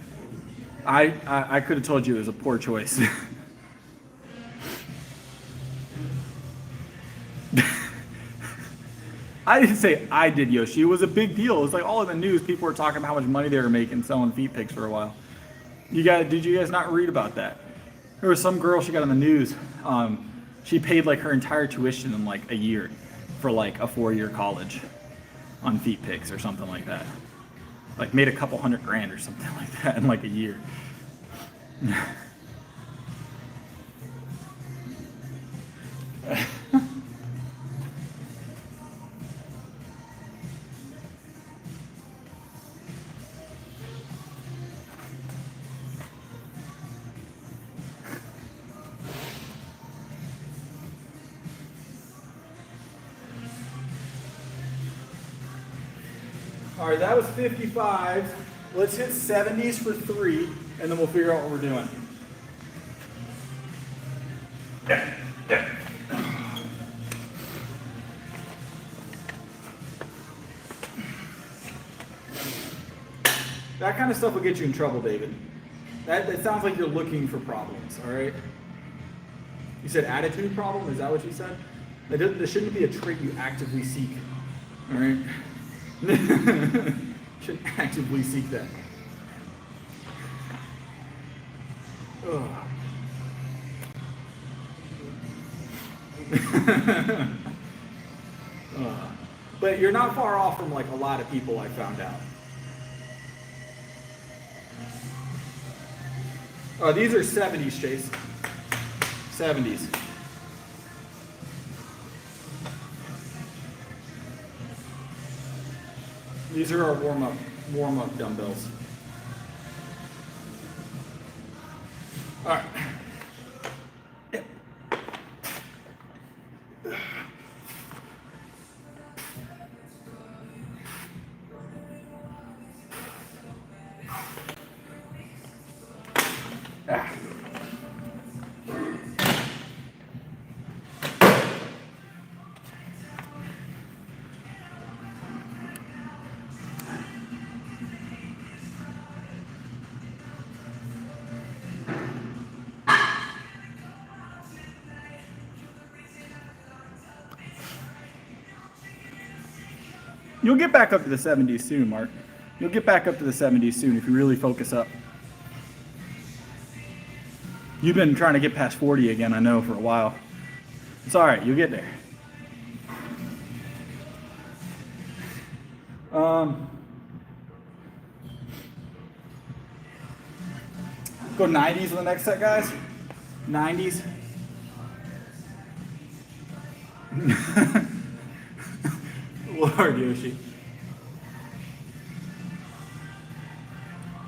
I could have told you it was a poor choice. I didn't say I did, Yoshi. It was a big deal. It was like all in the news. People were talking about how much money they were making selling feet pics for a while. Did you guys not read about that? There was some girl, she got on the news. She paid like her entire tuition in like a year for like a 4-year college on feet pics or something like that. Like made a couple $100,000 or something like that in like a year. All right, that was 55. Let's hit 70s for 3, and then we'll figure out what we're doing. That kind of stuff will get you in trouble, David. That sounds like you're looking for problems, all right? You said attitude problem? Is that what you said? There shouldn't be a trait you actively seek, all right? Should actively seek that. But you're not far off from like a lot of people I found out. These are 70s, Chase. 70s. These are our warm-up dumbbells. All right. Yep. You'll get back up to the 70s soon, Mark. You'll get back up to the 70s soon if you really focus up. You've been trying to get past 40 again, I know, for a while. It's all right, you'll get there. Go 90s on the next set, guys. 90s. Lord, Yoshi.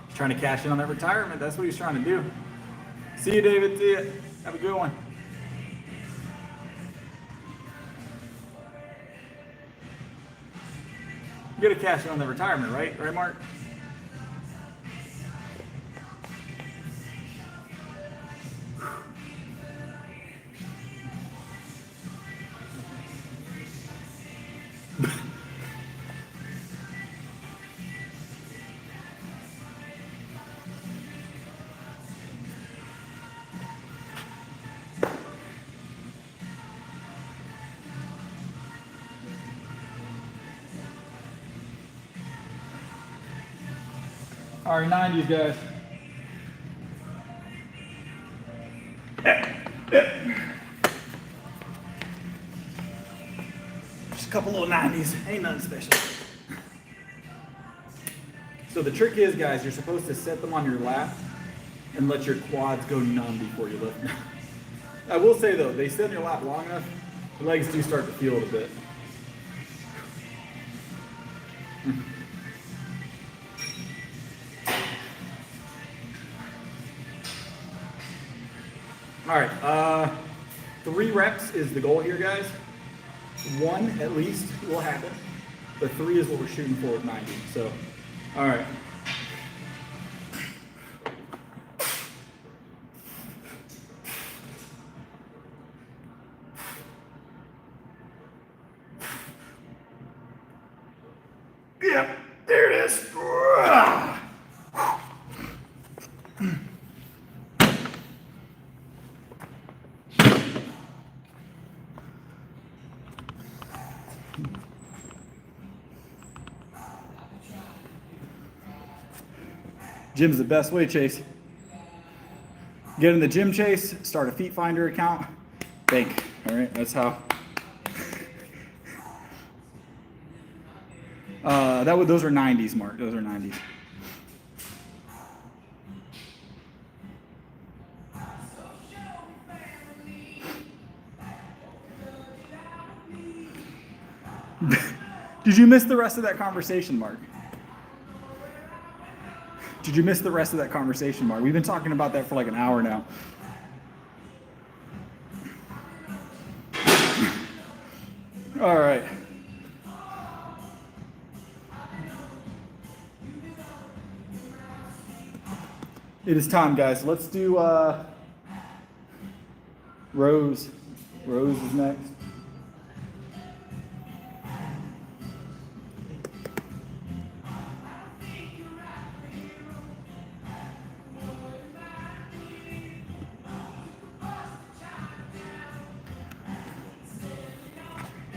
He's trying to cash in on that retirement. That's what he's trying to do. See you, David. See you. Have a good one. You got to cash in on the retirement, right? Right, Mark? All right, 90s, guys. Just a couple little 90s, ain't nothing special. So the trick is, guys, you're supposed to set them on your lap and let your quads go numb before you lift them. I will say though, they sit on your lap long enough, the legs do start to feel it a bit. All right, 3 reps is the goal here, guys. 1 at least will happen, but 3 is what we're shooting for with 90. So, all right. Yeah, there it is. Gym's the best way, Chase. Get in the gym, Chase, start a Feet Finder account, bank. All right, that's how. Those are 90s, Mark. Those are 90s. Did you miss the rest of that conversation, Mark? Did you miss the rest of that conversation, Mark? We've been talking about that for like an hour now. All right. It is time, guys. Let's do rows. Rows is next.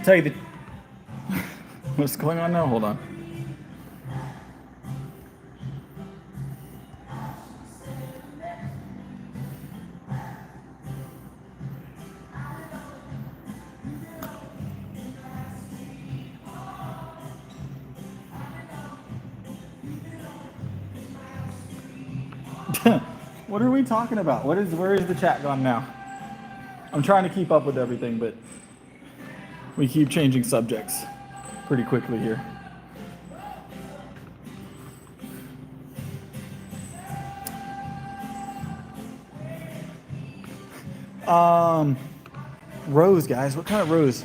Tell you the what's going on now? Hold on. What are we talking about? Where is the chat gone now? I'm trying to keep up with everything, but we keep changing subjects pretty quickly here. Rows, guys. What kind of rows?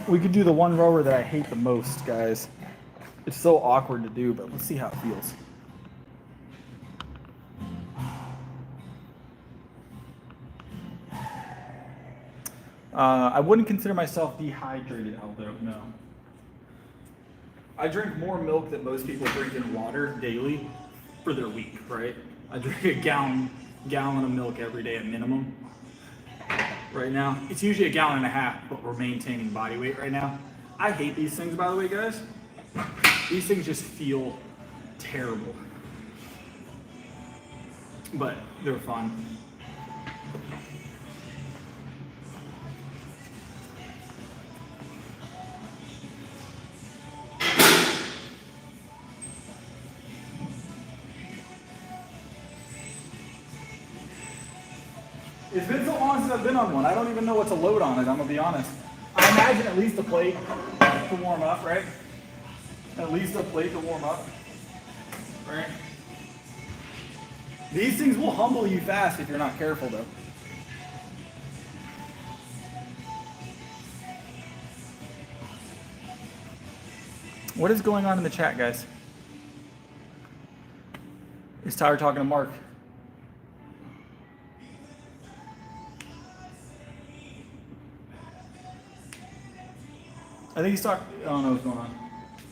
We could do the one rower that I hate the most, guys. It's so awkward to do, but let's see how it feels. I wouldn't consider myself dehydrated, Aldo, no. I drink more milk than most people drink in water daily for their week, right? I drink a gallon of milk every day at minimum. Right now, it's usually 1.5 gallons, but we're maintaining body weight right now. I hate these things, by the way, guys. These things just feel terrible, but they're fun. It's been so long since I've been on one. I don't even know what to load on it, I'm gonna be honest. I imagine at least a plate to warm up, right? At least a plate to warm up, right? These things will humble you fast if you're not careful, though. What is going on in the chat, guys? Is Tyler talking to Mark? I think he's talking. I don't know what's going on.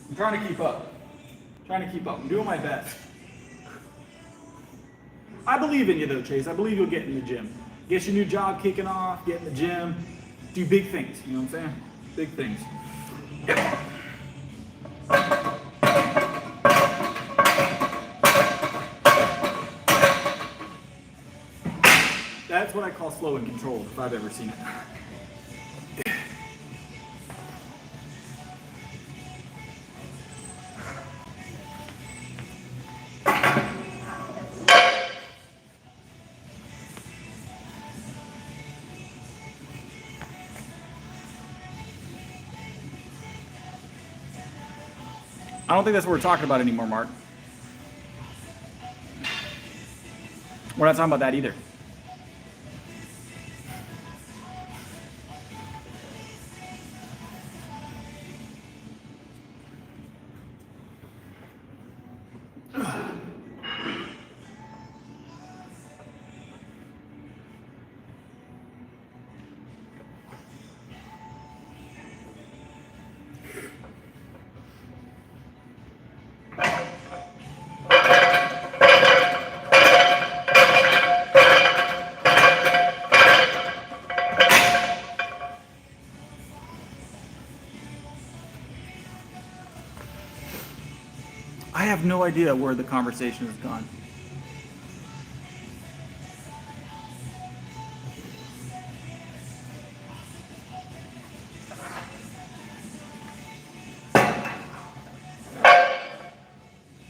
I'm trying to keep up. I'm doing my best. I believe in you though, Chase. I believe you'll get in the gym. Get your new job kicking off, get in the gym, do big things, you know what I'm saying? Big things. That's what I call slow and controlled, if I've ever seen it. I don't think that's what we're talking about anymore, Mark. We're not talking about that either. I have no idea where the conversation has gone.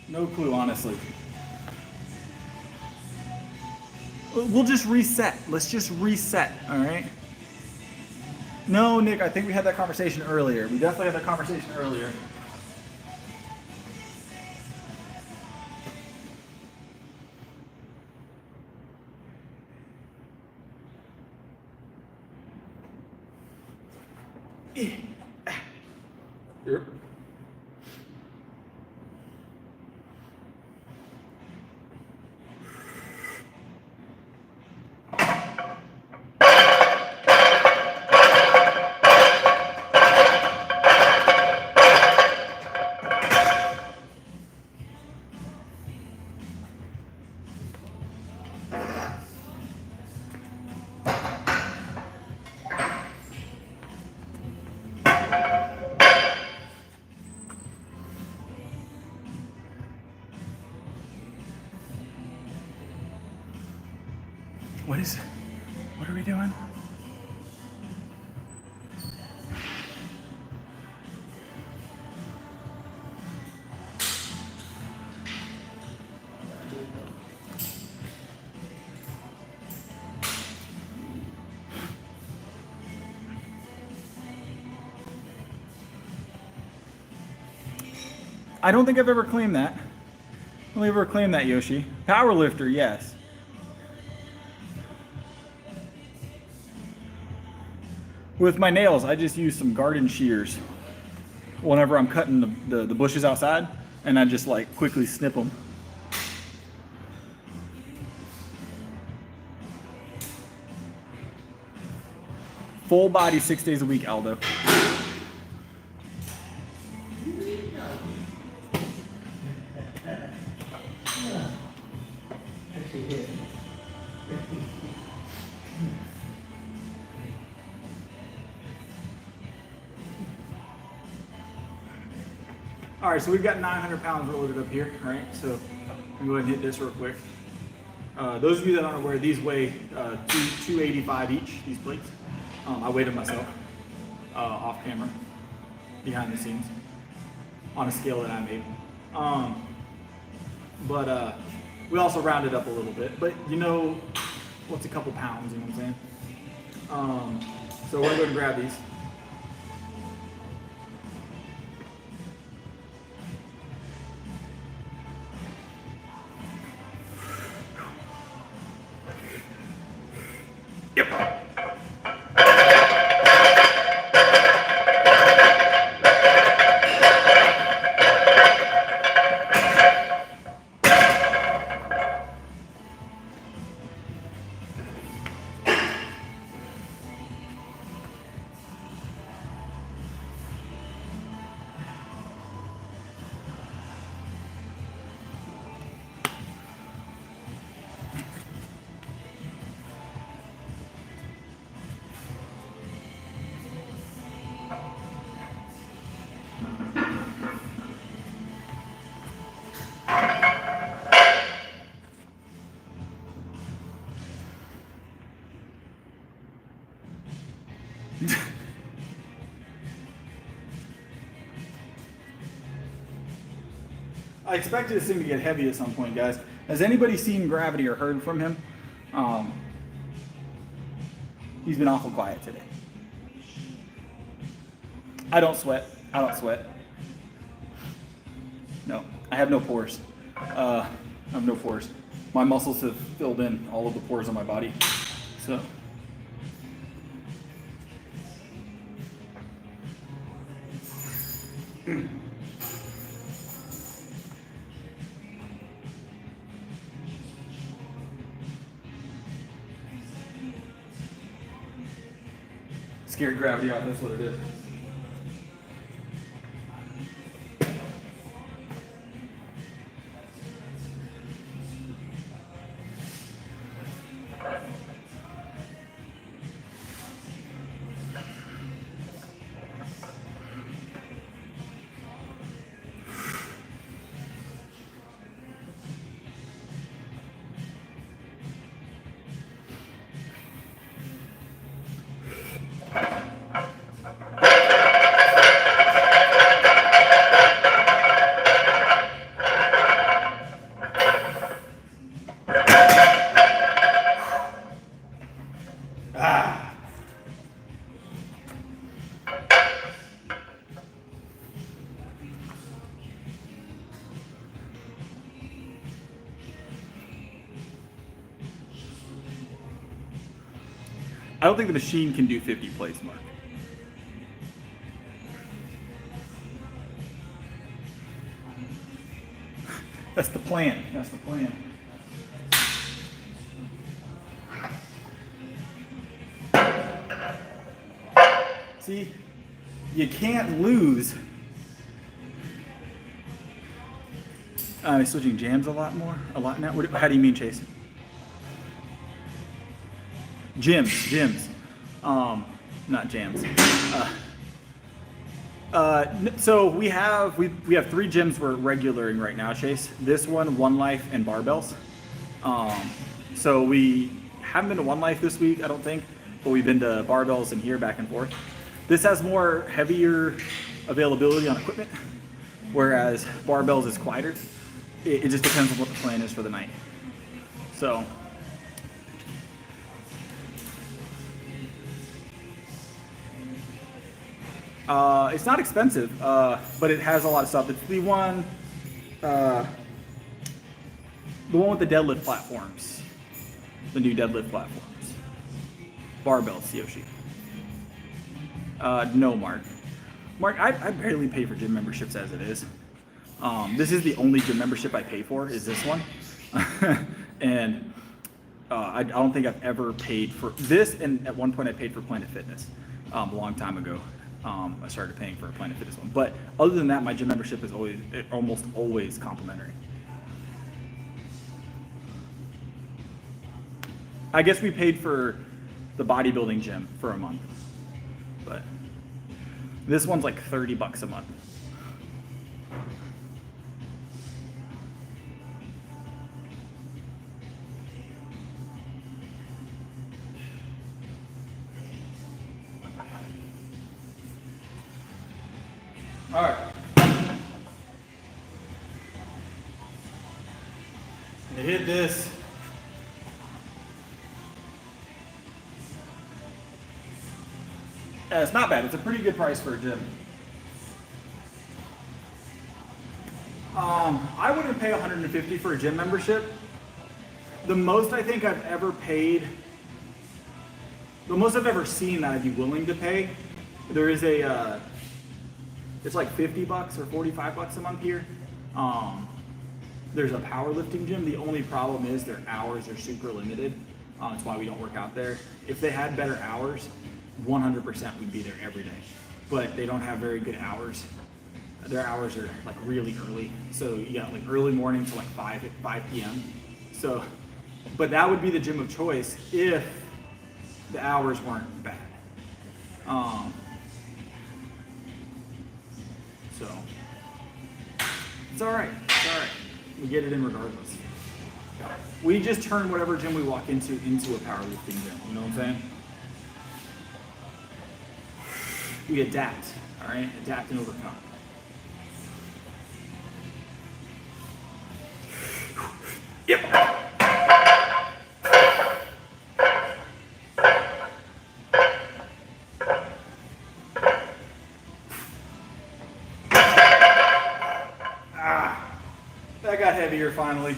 No clue, honestly. We'll just reset. Let's just reset, all right? No, Nick, I think we had that conversation earlier. We definitely had that conversation earlier. Yep. What is it? What are we doing? I don't think I've ever claimed that. I don't think I've ever claimed that, Yoshi. Powerlifter, yes. With my nails, I just use some garden shears whenever I'm cutting the bushes outside, and I just like quickly snip them. Full body 6 days a week, Aldo. All right, so we've got 900 pounds loaded up here, all right? So I'm going to go ahead and hit this real quick. Those of you that aren't aware, these weigh 285 each, these plates. I weighed them myself, off camera, behind the scenes, on a scale that I made. But we also rounded up a little bit, but you know, what's a couple pounds, you know what I'm saying? So we're going to grab these. Yep. I expected this thing to get heavy at some point, guys. Has anybody seen Gravity or heard from him? He's been awful quiet today. I don't sweat. I don't sweat. No, I have no pores. I have no pores. My muscles have filled in all of the pores on my body. So. Scared Gravity off, that's what it is. I don't think the machine can do 50 plates, Mark. That's the plan. That's the plan. See, you can't lose. I'm switching jams a lot now. How do you mean, Chase? Gyms, not jams. So we have 3 gyms we're regularing right now, Chase. This one, One Life, and barbells. So we haven't been to One Life this week, I don't think, but we've been to barbells and here back and forth. This has more heavier availability on equipment, whereas barbells is quieter. It just depends on what the plan is for the night. So. It's not expensive, but it has a lot of stuff. It's the one with the deadlift platforms, the new deadlift platforms. Barbells, Yoshi. No, Mark. Mark, I barely pay for gym memberships as it is. This is the only gym membership I pay for, is this one. And I don't think I've ever paid for this, and at one point I paid for Planet Fitness a long time ago. I started paying for a Planet Fitness one. But other than that, my gym membership is almost always complimentary. I guess we paid for the bodybuilding gym for a month. But this one's like $30 a month. All right. To hit this. It's not bad. It's a pretty good price for a gym. I wouldn't pay $150 for a gym membership. The most I think I've ever paid, the most I've ever seen that I'd be willing to pay, there is a it's like $50 or $45 a month here. There's a powerlifting gym. The only problem is their hours are super limited. That's why we don't work out there. If they had better hours, 100% we'd be there every day. But they don't have very good hours. Their hours are like really early. So you got like early morning to like 5 p.m. So, but that would be the gym of choice if the hours weren't bad. So it's all right. It's all right. We get it in regardless. We just turn whatever gym we walk into a powerlifting gym. You know what I'm saying? We adapt. All right, adapt and overcome. Yep. That got heavier finally.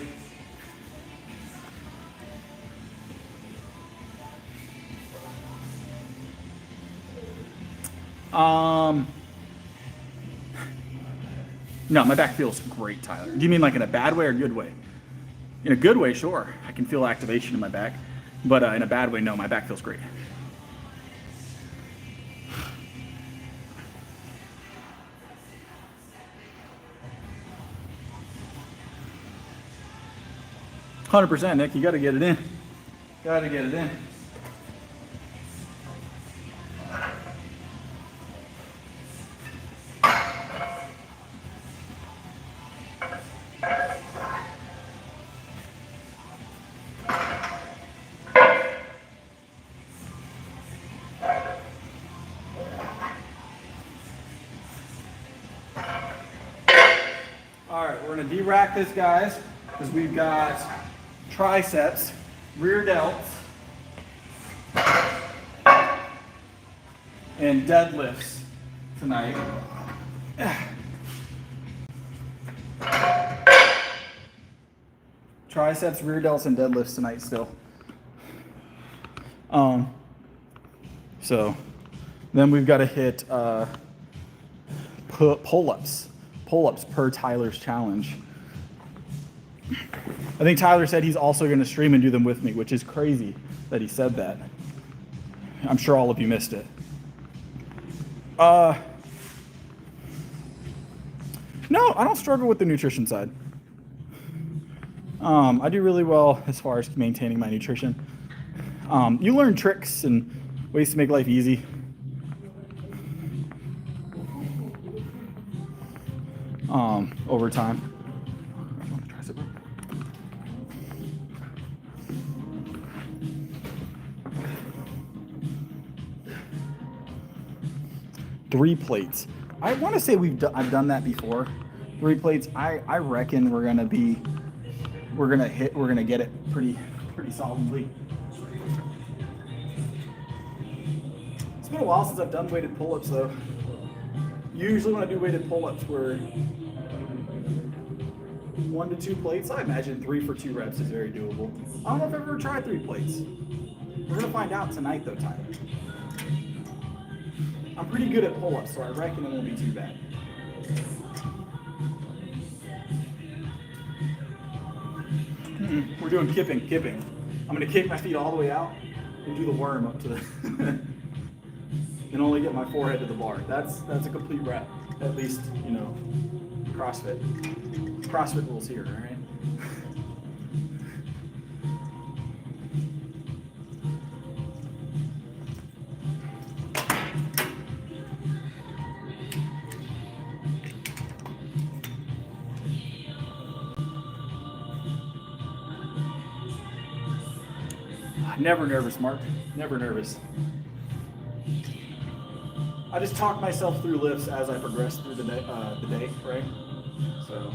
No, my back feels great, Tyler. Do you mean like in a bad way or a good way? In a good way, sure. I can feel activation in my back. But in a bad way, no, my back feels great. %, Nick. You got to get it in. Got to get it in. All right, we're going to de-rack this, guys, because we've got triceps, rear delts, and deadlifts tonight. Triceps, rear delts, and deadlifts tonight still. So then we've got to hit pull-ups per Tyler's challenge. I think Tyler said he's also going to stream and do them with me, which is crazy that he said that. I'm sure all of you missed it. No, I don't struggle with the nutrition side. I do really well as far as maintaining my nutrition. You learn tricks and ways to make life easy. Over time. Three plates. I want to say I've done that before. 3 plates. I reckon we're gonna get it pretty solidly. It's been a while since I've done weighted pull-ups though. Usually when I do weighted pull-ups, we're 1 to 2 plates. I imagine 3 for 2 reps is very doable. I don't know if I've ever tried 3 plates. We're gonna find out tonight though, Tyler. I'm pretty good at pull-ups, so I reckon it won't be too bad. We're doing kipping. I'm gonna kick my feet all the way out and do the worm up to the and only get my forehead to the bar. That's a complete rep. At least, you know, CrossFit. CrossFit rules here, all right? Never nervous, Mark. Never nervous. I just talk myself through lifts as I progress through the day, right? So.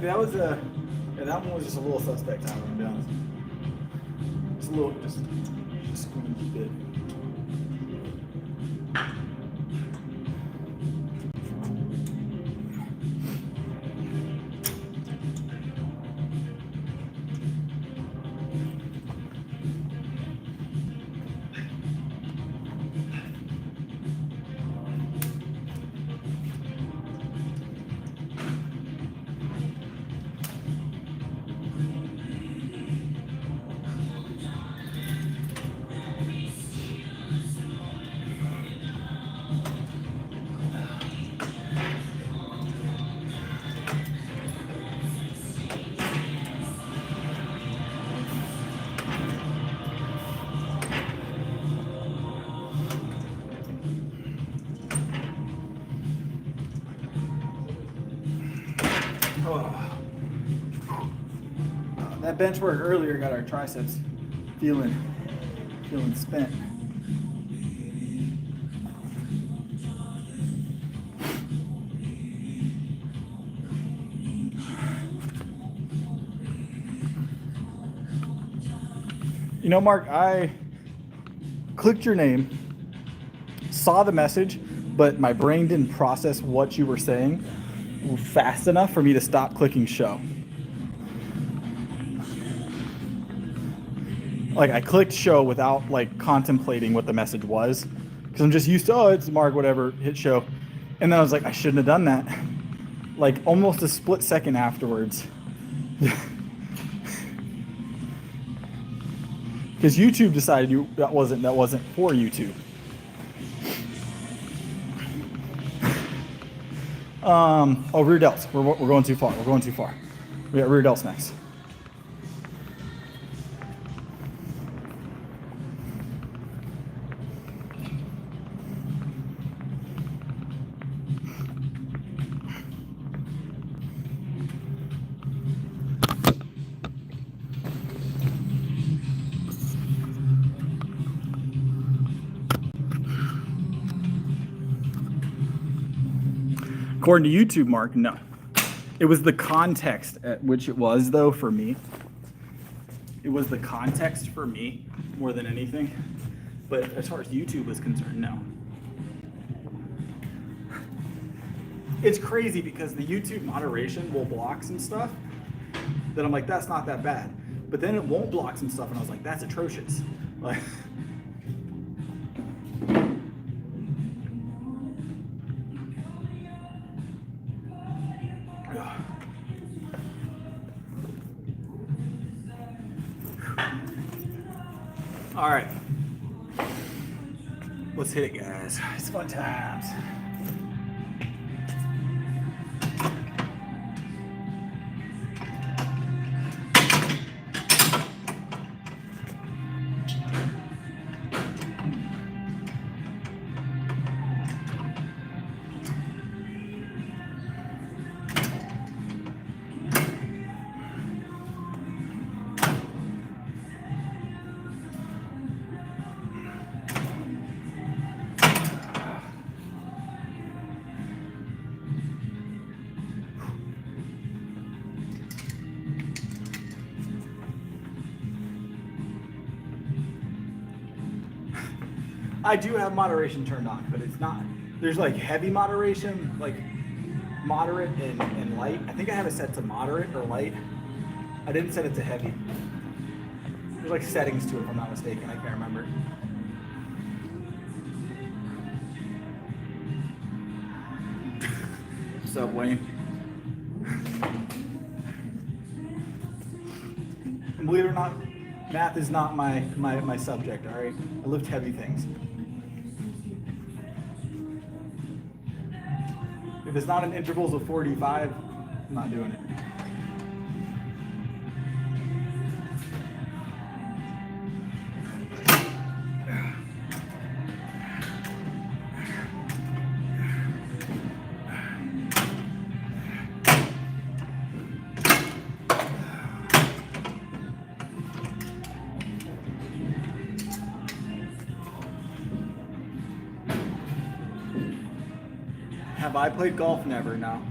That was that one was just a little suspect time, to be honest. Just a little, just squeaky bit. Oh. That bench work earlier got our triceps feeling spent. You know, Mark, I clicked your name, saw the message, but my brain didn't process what you were saying fast enough for me to stop clicking show. Like, I clicked show without like contemplating what the message was, because I'm just used to, oh, it's Mark, whatever, hit show. And then I was like, I shouldn't have done that. Like almost a split second afterwards. Because YouTube decided that wasn't for YouTube. Oh, rear delts. We're going too far. We're going too far. We got rear delts next. According to YouTube, Mark, no. It was the context at which it was, though, for me. It was the context for me more than anything. But as far as YouTube is concerned, no. It's crazy because the YouTube moderation will block some stuff that I'm like, that's not that bad. But then it won't block some stuff, and I was like, that's atrocious. Like. All right, let's hit it, guys. It's fun times. I do have moderation turned on, but it's not, there's like heavy moderation, like moderate and light. I think I have it set to moderate or light. I didn't set it to heavy. There's like settings to it if I'm not mistaken, I can't remember. What's up, Wayne? And believe it or not, math is not my subject, all right? I lift heavy things. If it's not in intervals of 45, I'm not doing it. Have I played golf? Never, no.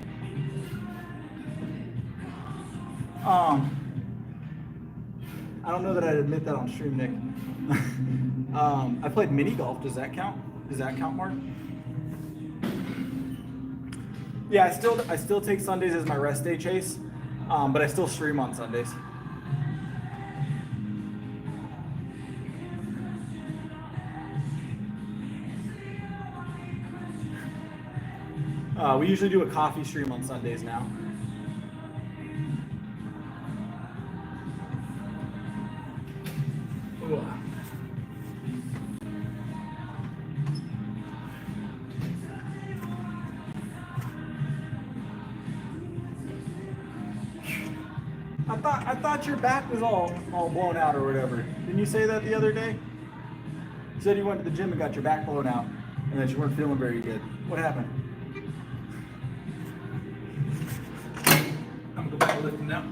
I don't know that I'd admit that on stream, Nick. I played mini golf. Does that count? Does that count, Mark? Yeah, I still take Sundays as my rest day, Chase, but I still stream on Sundays. We usually do a coffee stream on Sundays now. Ooh. I thought your back was all blown out or whatever. Didn't you say that the other day? You said you went to the gym and got your back blown out and that you weren't feeling very good. What happened? Go back to lifting now.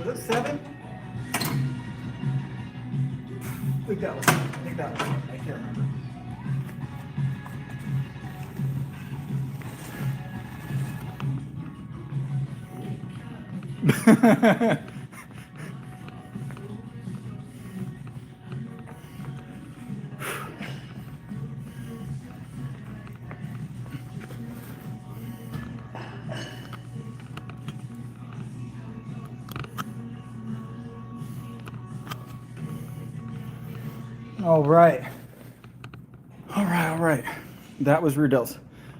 Was it 7? I think that was it. I can't remember. All right. That was rear delts.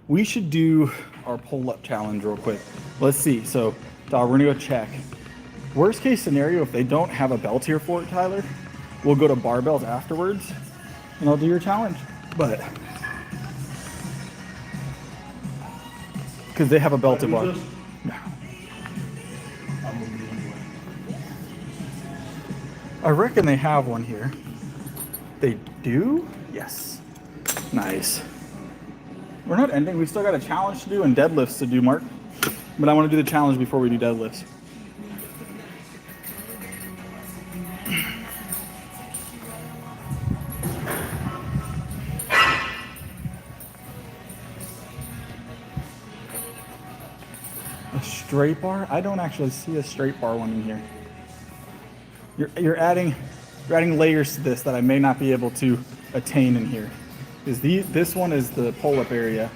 We should do our pull-up challenge real quick. Let's see. So, dog, we're gonna go check. Worst case scenario, if they don't have a belt here for it, Tyler, we'll go to barbells afterwards, and I'll do your challenge. But because they have a belted bar. No. I reckon they have one here. They do? Yes. Nice. We're not ending. We still got a challenge to do and deadlifts to do, Mark. But I want to do the challenge before we do deadlifts. A straight bar? I don't actually see a straight bar one in here. You're adding layers to this that I may not be able to attain in here. This one is the pull-up area.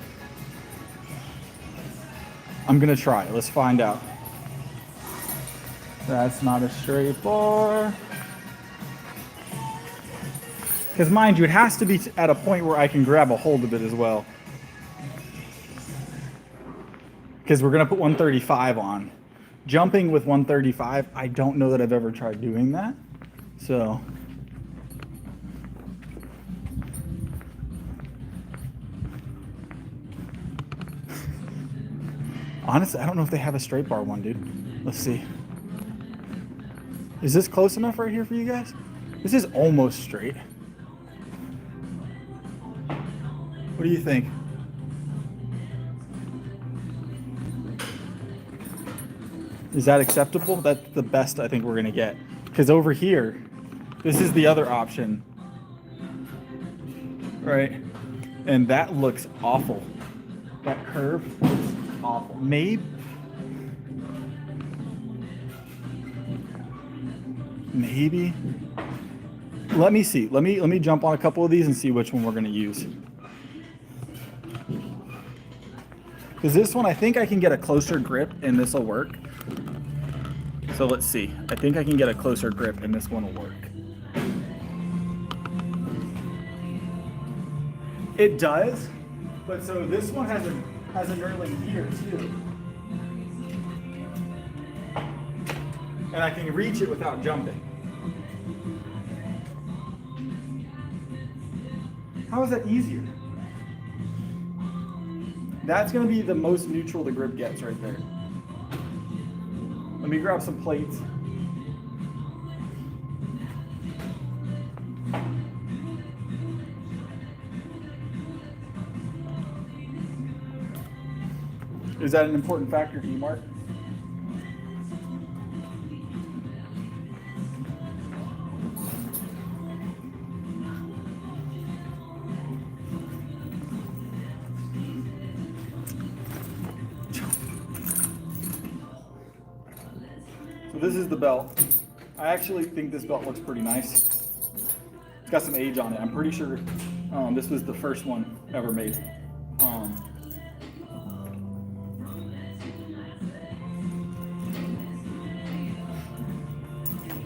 I'm gonna try it. Let's find out. That's not a straight bar. Because mind you, it has to be at a point where I can grab a hold of it as well. Because we're gonna put 135 on. Jumping with 135, I don't know that I've ever tried doing that. So. Honestly, I don't know if they have a straight bar one, dude. Let's see. Is this close enough right here for you guys? This is almost straight. What do you think? Is that acceptable? That's the best I think we're gonna get. Because over here, this is the other option. Right? And that looks awful. That curve looks awful. Maybe. Let me see. Let me jump on a couple of these and see which one we're gonna use. Because this one, I think I can get a closer grip and this will work. So let's see. I think I can get a closer grip and this one will work. It does, but so this one has a knurling here too. And I can reach it without jumping. How is that easier? That's gonna be the most neutral the grip gets right there. Let me grab some plates. Is that an important factor to you, Mark? So this is the belt. I actually think this belt looks pretty nice. It's got some age on it. I'm pretty sure this was the first one ever made.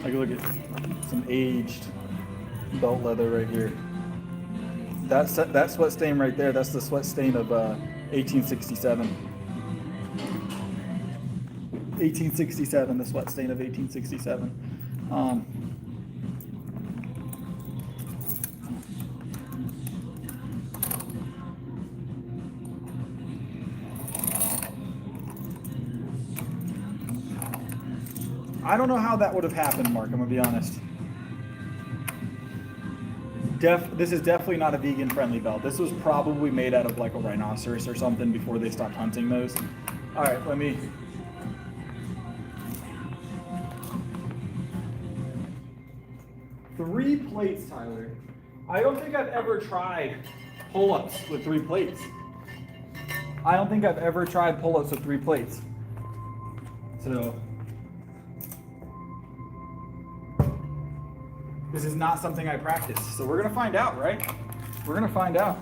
Like look at some aged belt leather right here. That sweat stain right there, that's the sweat stain of 1867. 1867, the sweat stain of 1867. I don't know how that would have happened, Mark, I'm gonna be honest. This is definitely not a vegan friendly belt. This was probably made out of like a rhinoceros or something before they stopped hunting those. All right, let me. 3 plates, Tyler. I don't think I've ever tried pull-ups with 3 plates. I don't think I've ever tried pull-ups with 3 plates. So this is not something I practice. So we're gonna find out, right? We're gonna find out.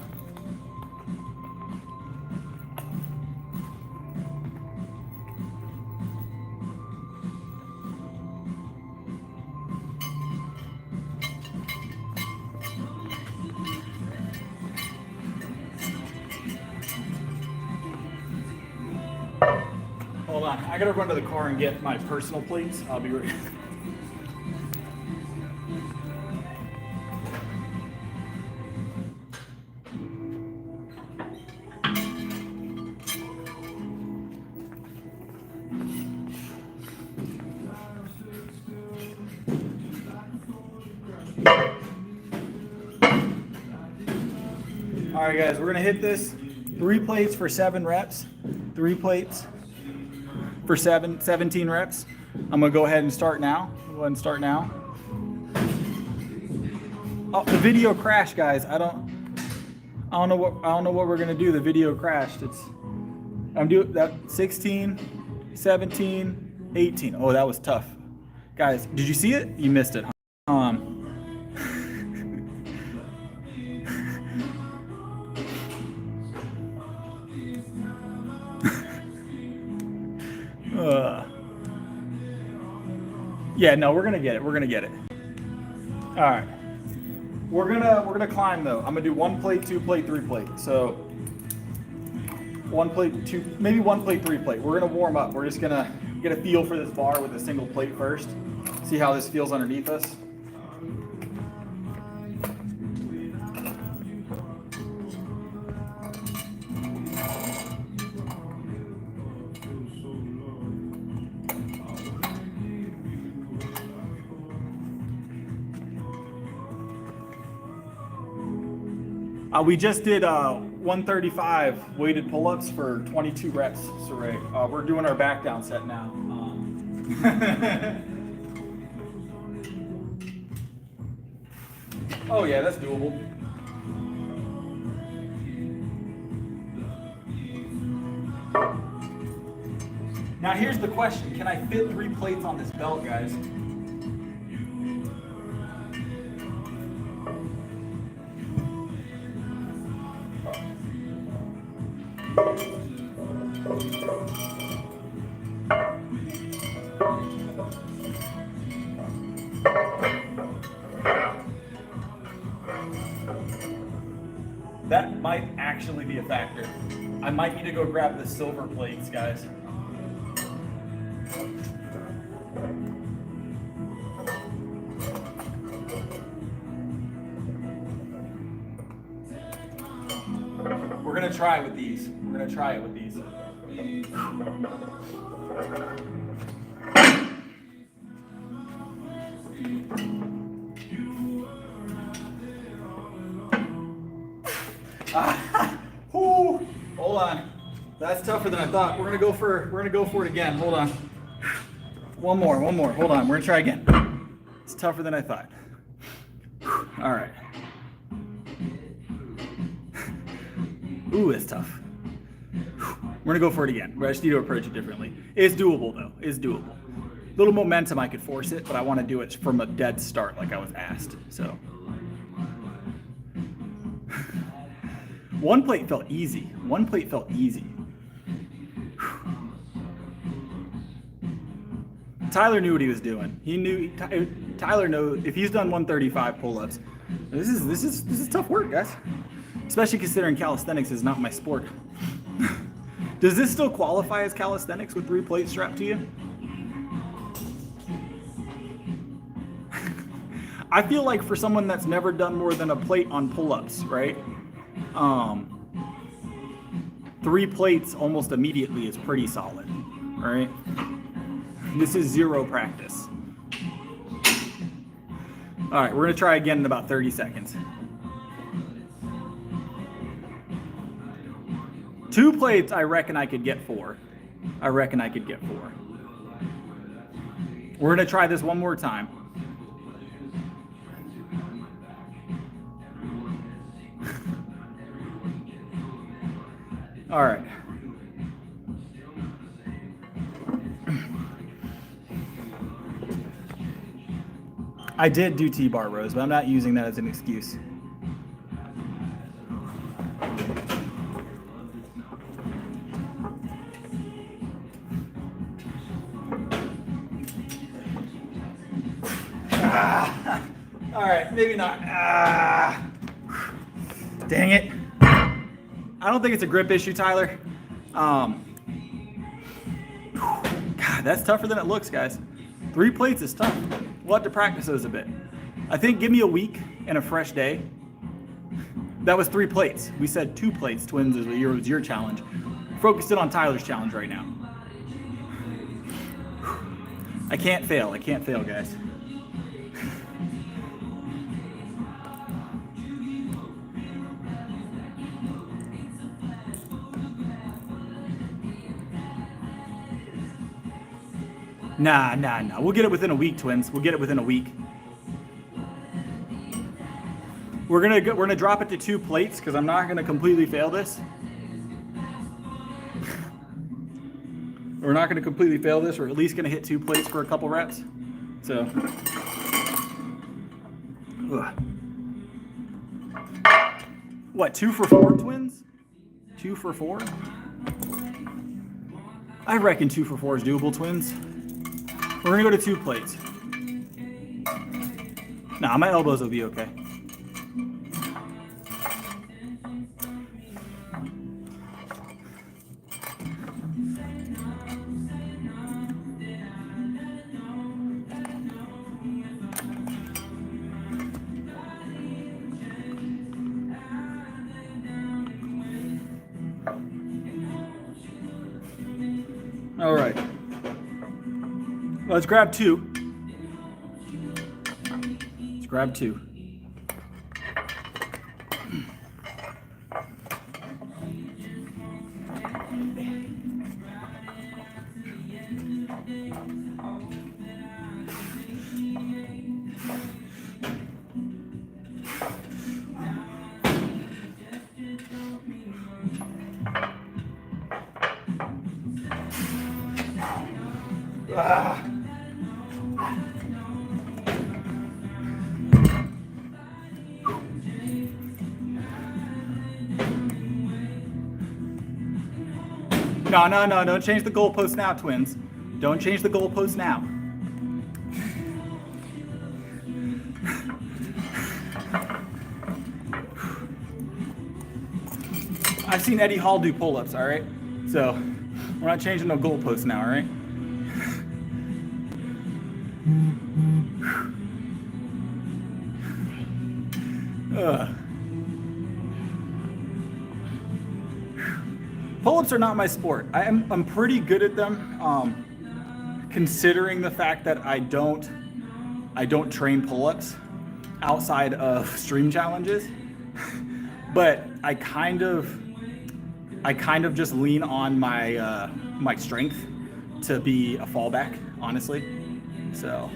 Hold on, I gotta run to the car and get my personal plates. I'll be right. All right, guys, we're gonna hit this 3 plates for 7 reps. 3 plates for 17 reps. I'm gonna go ahead and start now. Oh, the video crashed, guys. I don't know what we're gonna do. The video crashed. I'm doing that 16, 17, 18. Oh, that was tough, guys. Did you see it? You missed it. Yeah, no, we're gonna get it. We're gonna get it. All right, we're gonna climb though. I'm gonna do 1 plate, 2 plate, 3 plate. So 1 plate, 2, maybe 1 plate, 3 plate. We're gonna warm up. We're just gonna get a feel for this bar with a single plate first. See how this feels underneath us. We just did 135 weighted pull-ups for 22 reps, Saray. We're doing our back down set now. Oh yeah, that's doable. Now here's the question, can I fit 3 plates on this belt, guys? That might actually be a factor. I might need to go grab the silver plates, guys. We're gonna try it with these. We're gonna try it with these. Hold on. That's tougher than I thought. We're gonna go for it again. Hold on. One more. Hold on. We're gonna try again. It's tougher than I thought. All right. Ooh, it's tough. We're gonna go for it again. I just need to approach it differently. It's doable though. It's doable. Little momentum, I could force it, but I want to do it from a dead start, like I was asked. So. 1 plate felt easy. 1 plate felt easy. Tyler knew what he was doing. He knew. Tyler knows if he's done 135 pull-ups. This is tough work, guys. Especially considering calisthenics is not my sport. Does this still qualify as calisthenics with 3 plates strapped to you? I feel like for someone that's never done more than a plate on pull-ups, right? 3 plates almost immediately is pretty solid, right? This is 0 practice. All right, we're gonna try again in about 30 seconds. 2 plates, I reckon I could get 4. I reckon I could get 4. We're gonna try this one more time. All right. I did do T-bar rows, but I'm not using that as an excuse. All right, maybe not. Dang it. I don't think it's a grip issue, Tyler. God, that's tougher than it looks, guys. 3 plates is tough. We'll have to practice those a bit. I think give me a week and a fresh day. That was 3 plates. We said 2 plates, twins, was your challenge. Focused in on Tyler's challenge right now. I can't fail. I can't fail, guys. Nah. We'll get it within a week, twins. We'll get it within a week. We're gonna drop it to 2 plates because I'm not gonna completely fail this. We're not gonna completely fail this. We're at least gonna hit 2 plates for a couple reps. So. What, 2 for 4, twins? 2 for 4? I reckon 2 for 4 is doable, twins. We're gonna go to 2 plates. Nah, my elbows will be okay. All right. Let's grab 2. Let's grab 2. No, don't change the goalpost now, twins. Don't change the goalpost now. I've seen Eddie Hall do pull-ups, all right? So we're not changing no goalposts now, all right? Pull-ups are not my sport. I'm pretty good at them, considering the fact that I don't train pull-ups outside of stream challenges. But I kind of just lean on my my strength to be a fallback, honestly. So,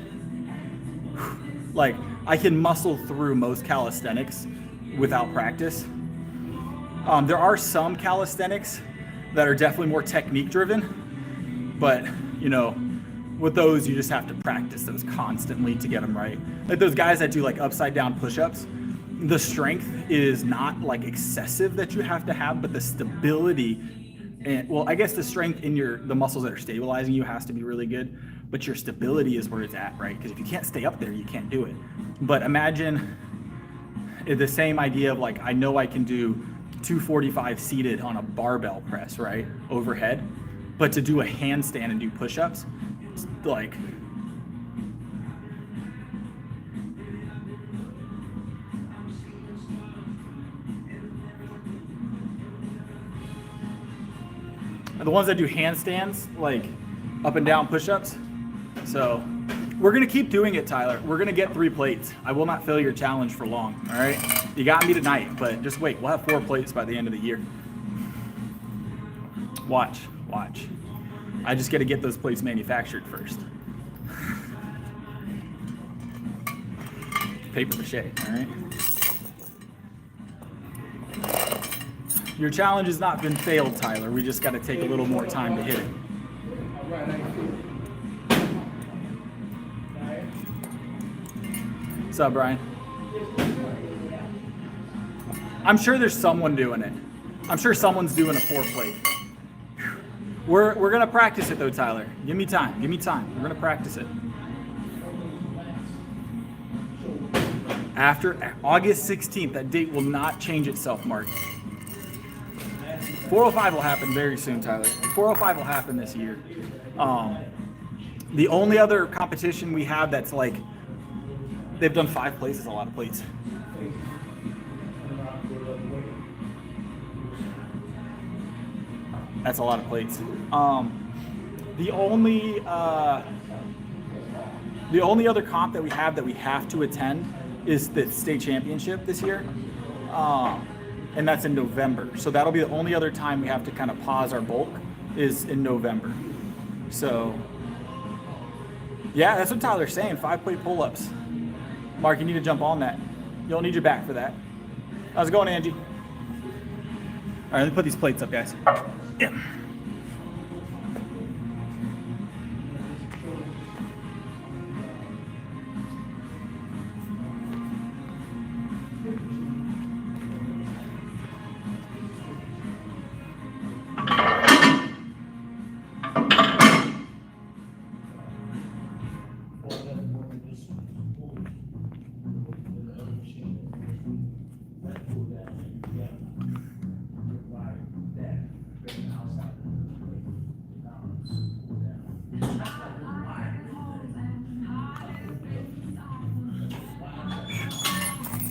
like, I can muscle through most calisthenics without practice. There are some calisthenics that are definitely more technique driven, but you know, with those you just have to practice those constantly to get them right. Like those guys that do like upside down push-ups, the strength is not like excessive that you have to have, but the stability and, well, I guess the strength in the muscles that are stabilizing you has to be really good, but your stability is where it's at, right? Because if you can't stay up there, you can't do it. But imagine the same idea of like, I know I can do 245 seated on a barbell press, right, overhead, but to do a handstand and do push-ups, like, are the ones that do handstands, like up and down push-ups. So we're gonna keep doing it, Tyler. We're gonna get 3 plates. I will not fail your challenge for long, all right? You got me tonight, but just wait. We'll have 4 plates by the end of the year. Watch. I just gotta get those plates manufactured first. Paper mache, all right? Your challenge has not been failed, Tyler. We just gotta take a little more time to hit it. What's up, Brian? I'm sure there's someone doing it. I'm sure someone's doing a 4 plate. We're gonna practice it though, Tyler. Give me time. We're gonna practice it. After August 16th, that date will not change itself, Mark. 405 will happen very soon, Tyler. 405 will happen this year. The only other competition we have that's like, they've done 5 plates is a lot of plates. That's a lot of plates. The only other comp that we have to attend is the state championship this year, and that's in November. So that'll be the only other time we have to kind of pause our bulk is in November. So yeah, that's what Tyler's saying. 5 plate pull-ups. Mark, you need to jump on that. You don't need your back for that. How's it going, Angie? All right, let me put these plates up, guys. Yeah.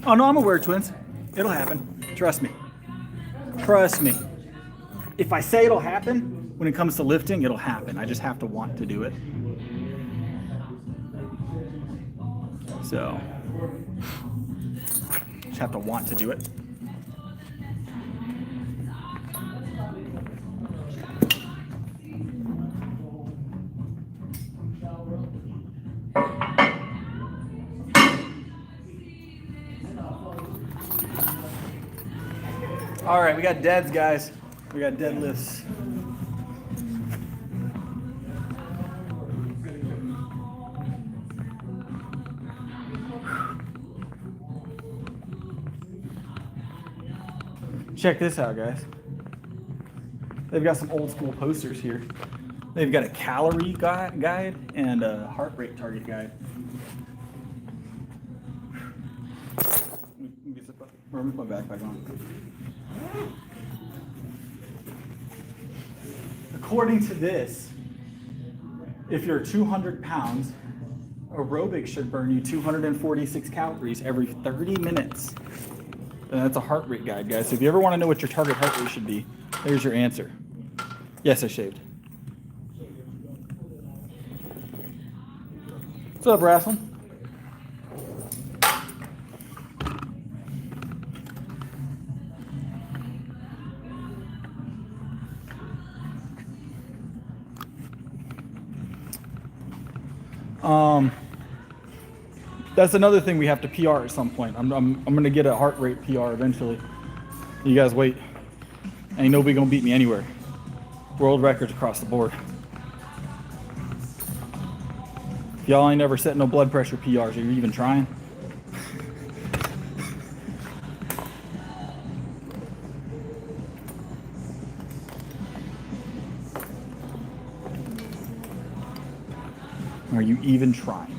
Oh no, I'm aware, twins. It'll happen. Trust me. Trust me. If I say it'll happen, when it comes to lifting, it'll happen. I just have to want to do it. So, just have to want to do it. All right, we got deads, guys. We got deadlifts. Check this out, guys. They've got some old school posters here. They've got a calorie guide and a heart rate target guide. Let me put my backpack on. According to this, if you're 200 pounds, aerobics should burn you 246 calories every 30 minutes. And that's a heart rate guide, guys. So if you ever want to know what your target heart rate should be, there's your answer. Yes, I shaved. What's up, Wrestling? That's another thing we have to PR at some point. I'm gonna get a heart rate PR eventually. You guys wait. Ain't nobody gonna beat me anywhere. World records across the board. Y'all ain't never set no blood pressure PRs. Are you even trying? Are you even trying?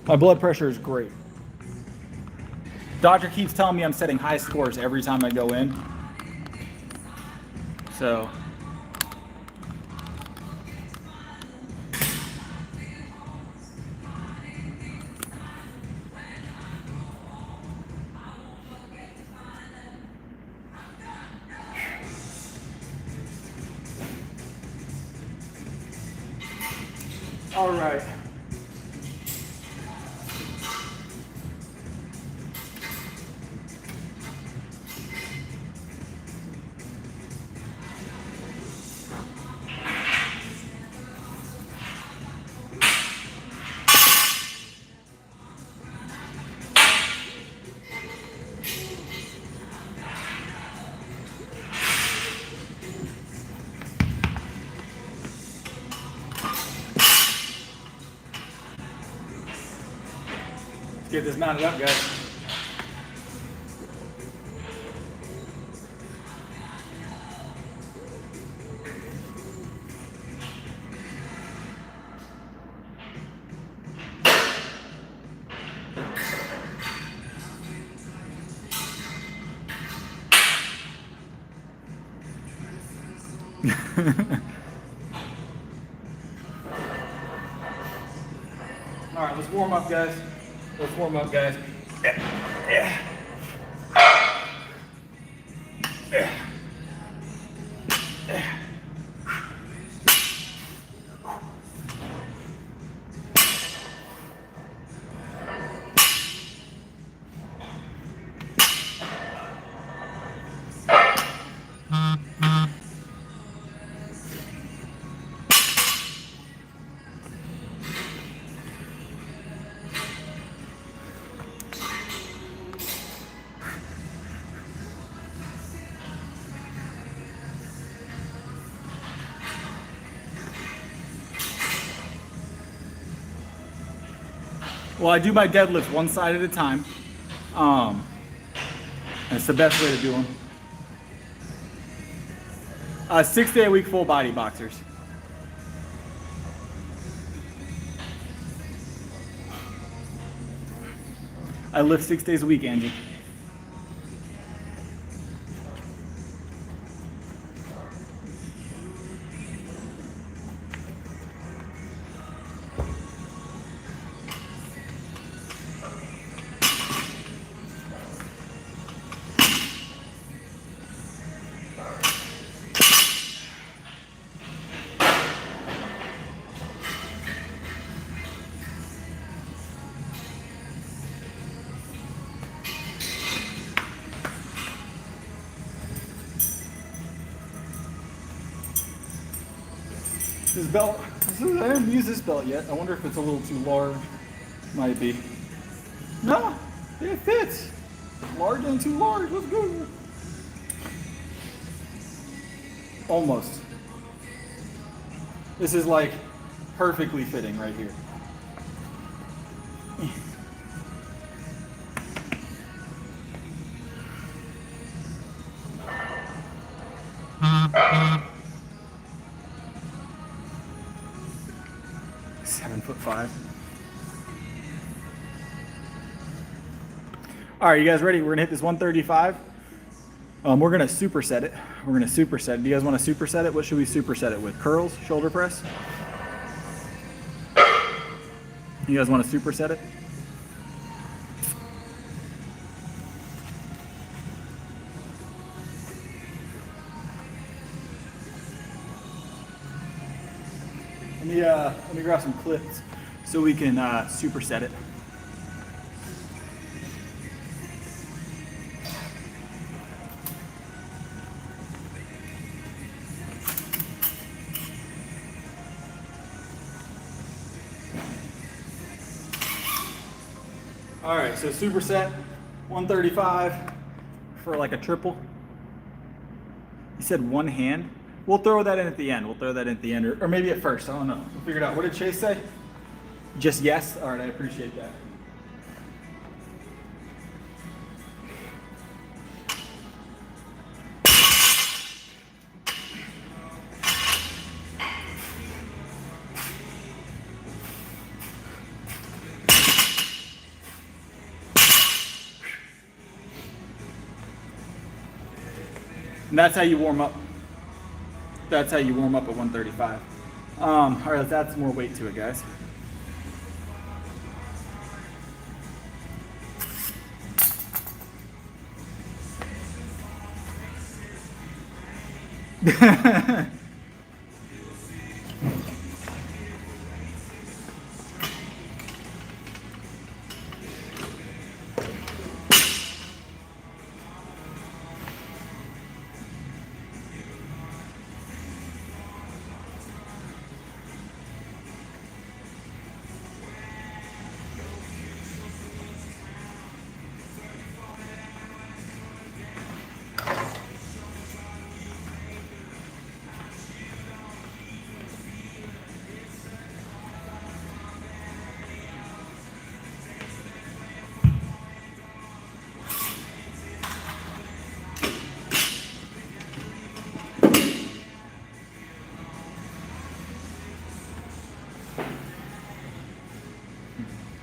My blood pressure is great. Doctor keeps telling me I'm setting high scores every time I go in. So All right. Get this mounted up, guys. All right, let's warm up, guys. Let's warm up, guys. Yeah. Well, I do my deadlifts one side at a time. And it's the best way to do them. 6 day a week full body boxers. I lift 6 days a week, Angie. This belt, I haven't used this belt yet. I wonder if it's a little too large. Might be. No, it fits. Large and too large, let's go. Almost. This is like perfectly fitting right here. 7'5". All right, you guys ready? We're gonna hit this 135. We're gonna superset it. We're gonna superset it. Do you guys want to superset it? What should we superset it with? Curls, shoulder press? You guys want to superset it? Let me grab some clips so we can superset it. All right, so superset 135 for like a triple. You said one hand? We'll throw that in at the end. We'll throw that in at the end, or maybe at first. I don't know. We'll figure it out. What did Chase say? Just yes? All right, I appreciate that. And that's how you warm up. That's how you warm up at 135. All right, let's add some more weight to it, guys.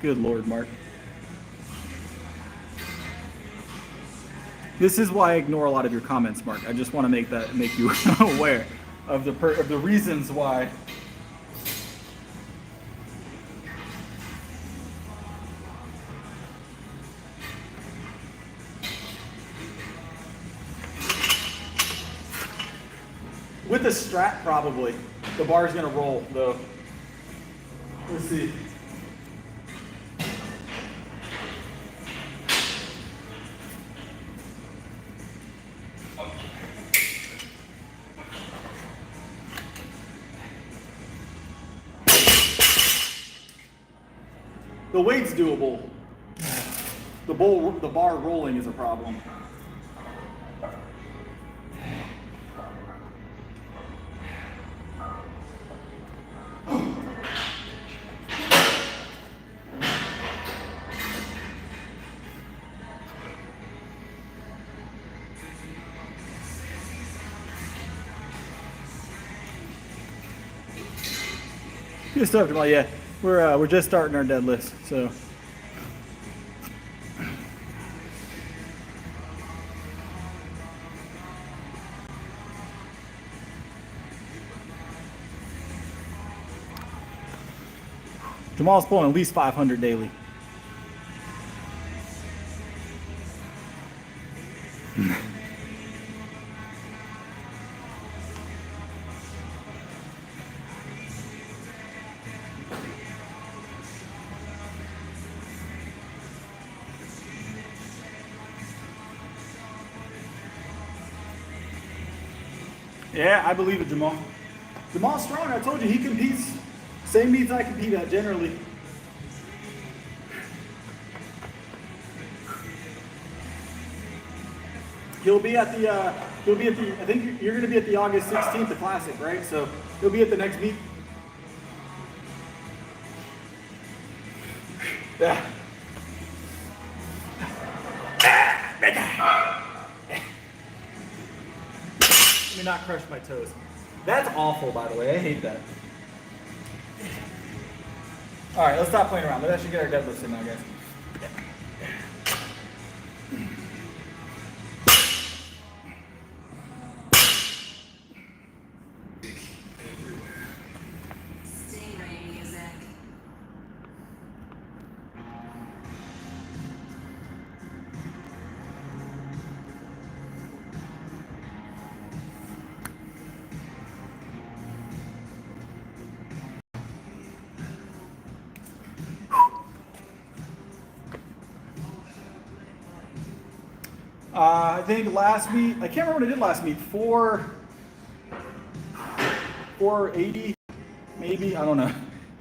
Good Lord, Mark. This is why I ignore a lot of your comments, Mark. I just want to make you aware of the reasons why. With the strap, probably the bar is going to roll, though. Let's see. The weight's doable. The bar rolling is a problem. Good stuff, Jamal. Yeah, we're just starting our deadlifts, so. Jamal's pulling at least 500 daily. Yeah, I believe it, Jamal. Jamal's strong. I told you he competes. Same meets I compete at generally. He'll be at the. I think you're going to be at the August 16th, the Classic, right? So he'll be at the next meet. Yeah. Let me not crush my toes. That's awful, by the way. I hate that. All right, let's stop playing around. Let's actually get our deadlifts in now, guys. I think last meet, I can't remember what I did last meet, 480, maybe, I don't know.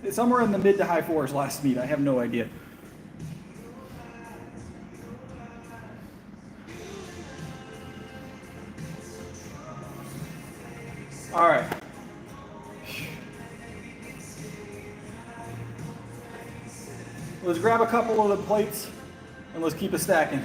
It's somewhere in the mid to high fours last meet, I have no idea. All right. Let's grab a couple of the plates and let's keep it stacking.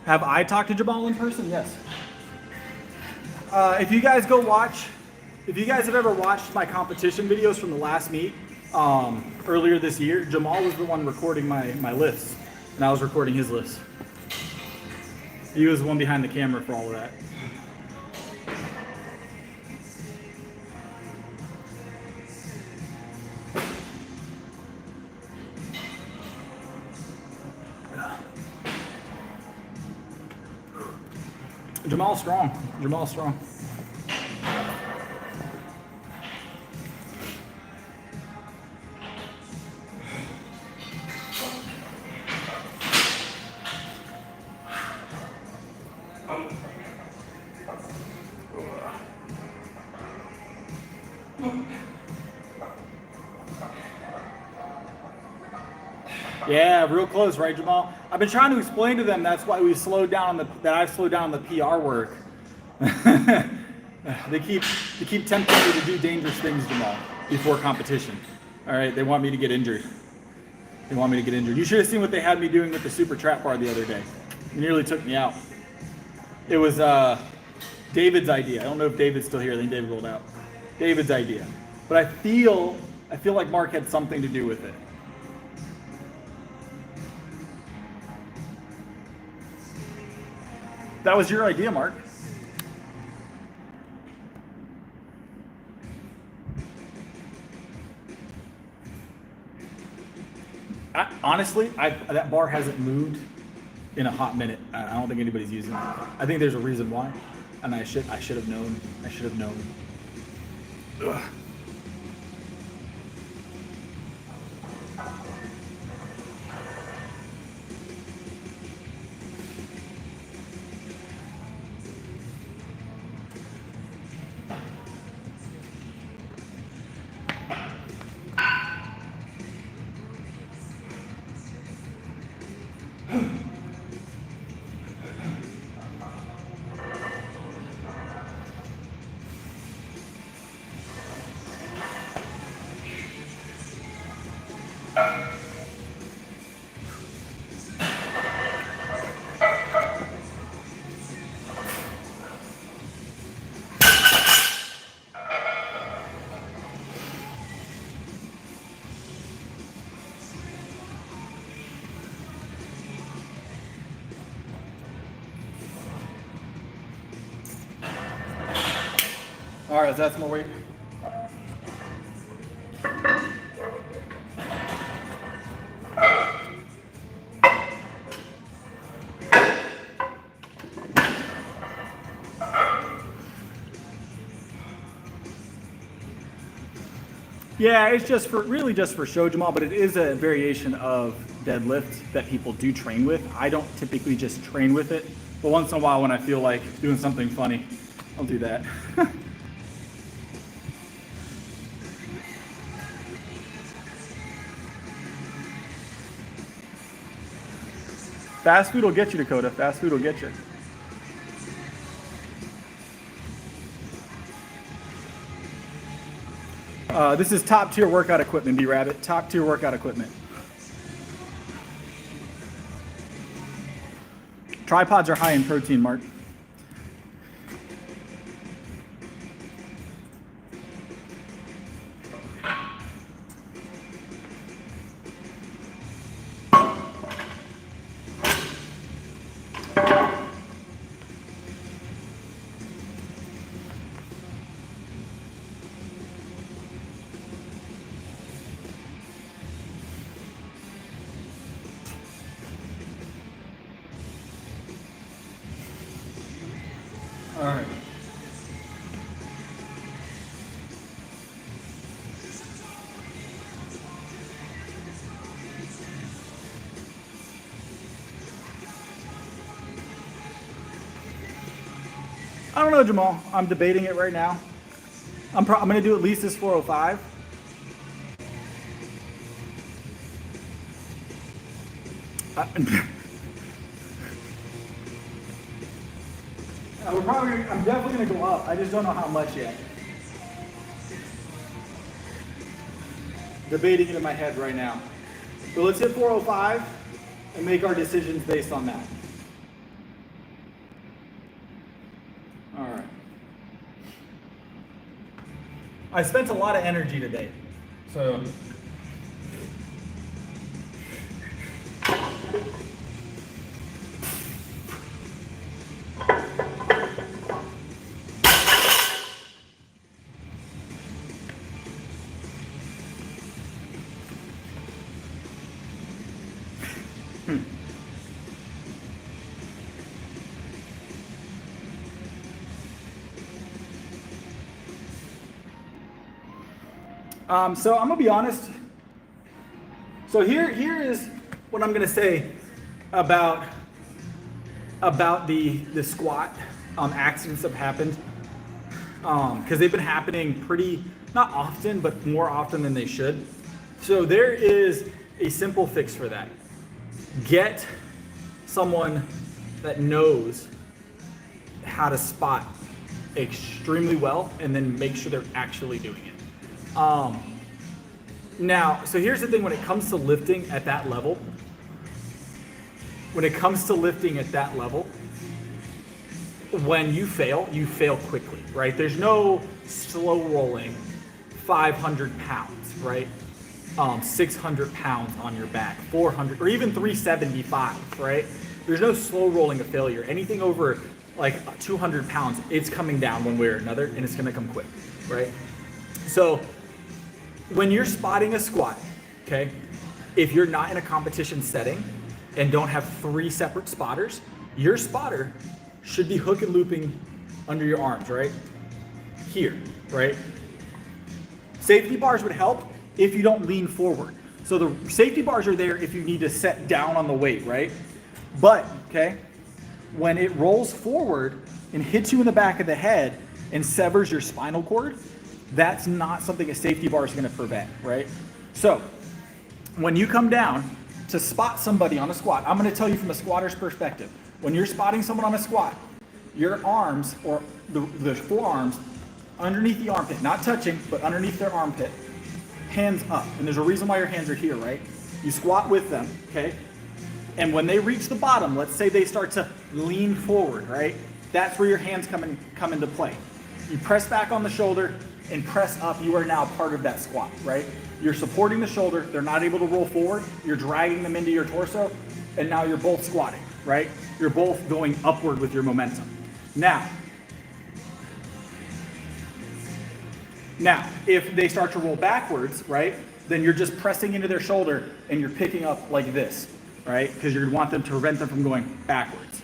Have I talked to Jamal in person? Yes. If you guys go watch, if you guys have ever watched my competition videos from the last meet earlier this year, Jamal was the one recording my lifts, and I was recording his lifts. He was the one behind the camera for all of that. Jamal's strong. Jamal's strong. Yeah, real close, right, Jamal? I've been trying to explain to them that's why we slowed down that I've slowed down the PR work. they keep tempting me to do dangerous things, Jamal, before competition. All right, they want me to get injured. They want me to get injured. You should have seen what they had me doing with the super trap bar the other day. It nearly took me out. It was David's idea. I don't know if David's still here. I think David rolled out. David's idea. But I feel like Mark had something to do with it. That was your idea, Mark. Honestly, that bar hasn't moved in a hot minute. I don't think anybody's using it. I think there's a reason why, and I should have known. I should have known. Ugh. All right, that's more weight. Yeah, it's just really just for show, Jamal, but it is a variation of deadlift that people do train with. I don't typically just train with it, but once in a while when I feel like doing something funny, I'll do that. Fast food will get you, Dakota. Fast food will get you. This is top tier workout equipment, B-Rabbit. Top tier workout equipment. Tripods are high in protein, Mark. All right. I don't know, Jamal. I'm debating it right now. I'm going to do at least this 405. I'm definitely going to go up. I just don't know how much yet. Debating it in my head right now. So let's hit 405 and make our decisions based on that. All right. I spent a lot of energy today. So so I'm gonna be honest. So here is what I'm gonna say about the squat accidents that have happened, because they've been happening pretty, not often, but more often than they should. So there is a simple fix for that. Get someone that knows how to spot extremely well, and then make sure they're actually doing it. Now, so here's the thing when it comes to lifting at that level. When you fail quickly, right? There's no slow rolling 500 pounds, right? 600 pounds on your back, 400, or even 375, right? There's no slow rolling a failure. Anything over like 200 pounds, it's coming down one way or another, and it's gonna come quick, right? So when you're spotting a squat, okay, if you're not in a competition setting and don't have 3 separate spotters, your spotter should be hook and looping under your arms, right? Here, right? Safety bars would help if you don't lean forward. So the safety bars are there if you need to set down on the weight, right? But, okay, when it rolls forward and hits you in the back of the head and severs your spinal cord, that's not something a safety bar is gonna prevent, right? So when you come down to spot somebody on a squat, I'm gonna tell you from a squatter's perspective. When you're spotting someone on a squat, your arms, or the forearms, underneath the armpit, not touching, but underneath their armpit, hands up. And there's a reason why your hands are here, right? You squat with them, okay? And when they reach the bottom, let's say they start to lean forward, right? That's where your hands come into play. You press back on the shoulder and press up. You are now part of that squat, right? You're supporting the shoulder. They're not able to roll forward. You're dragging them into your torso, and now you're both squatting, right? You're both going upward with your momentum. Now, if they start to roll backwards, right, then you're just pressing into their shoulder and you're picking up like this, right? Because you want them to prevent them from going backwards.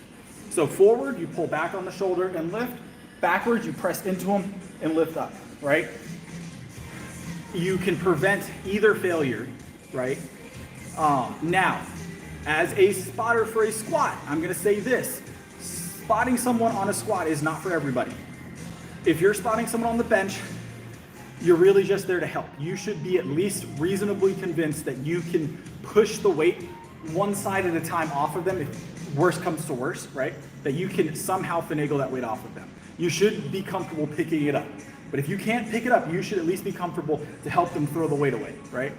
So forward, you pull back on the shoulder and lift. Backwards, you press into them and lift up, right? You can prevent either failure, right? Now, as a spotter for a squat, I'm gonna say this. Spotting someone on a squat is not for everybody. If you're spotting someone on the bench, you're really just there to help. You should be at least reasonably convinced that you can push the weight one side at a time off of them if worse comes to worse, right? That you can somehow finagle that weight off of them. You should be comfortable picking it up. But if you can't pick it up, you should at least be comfortable to help them throw the weight away, right?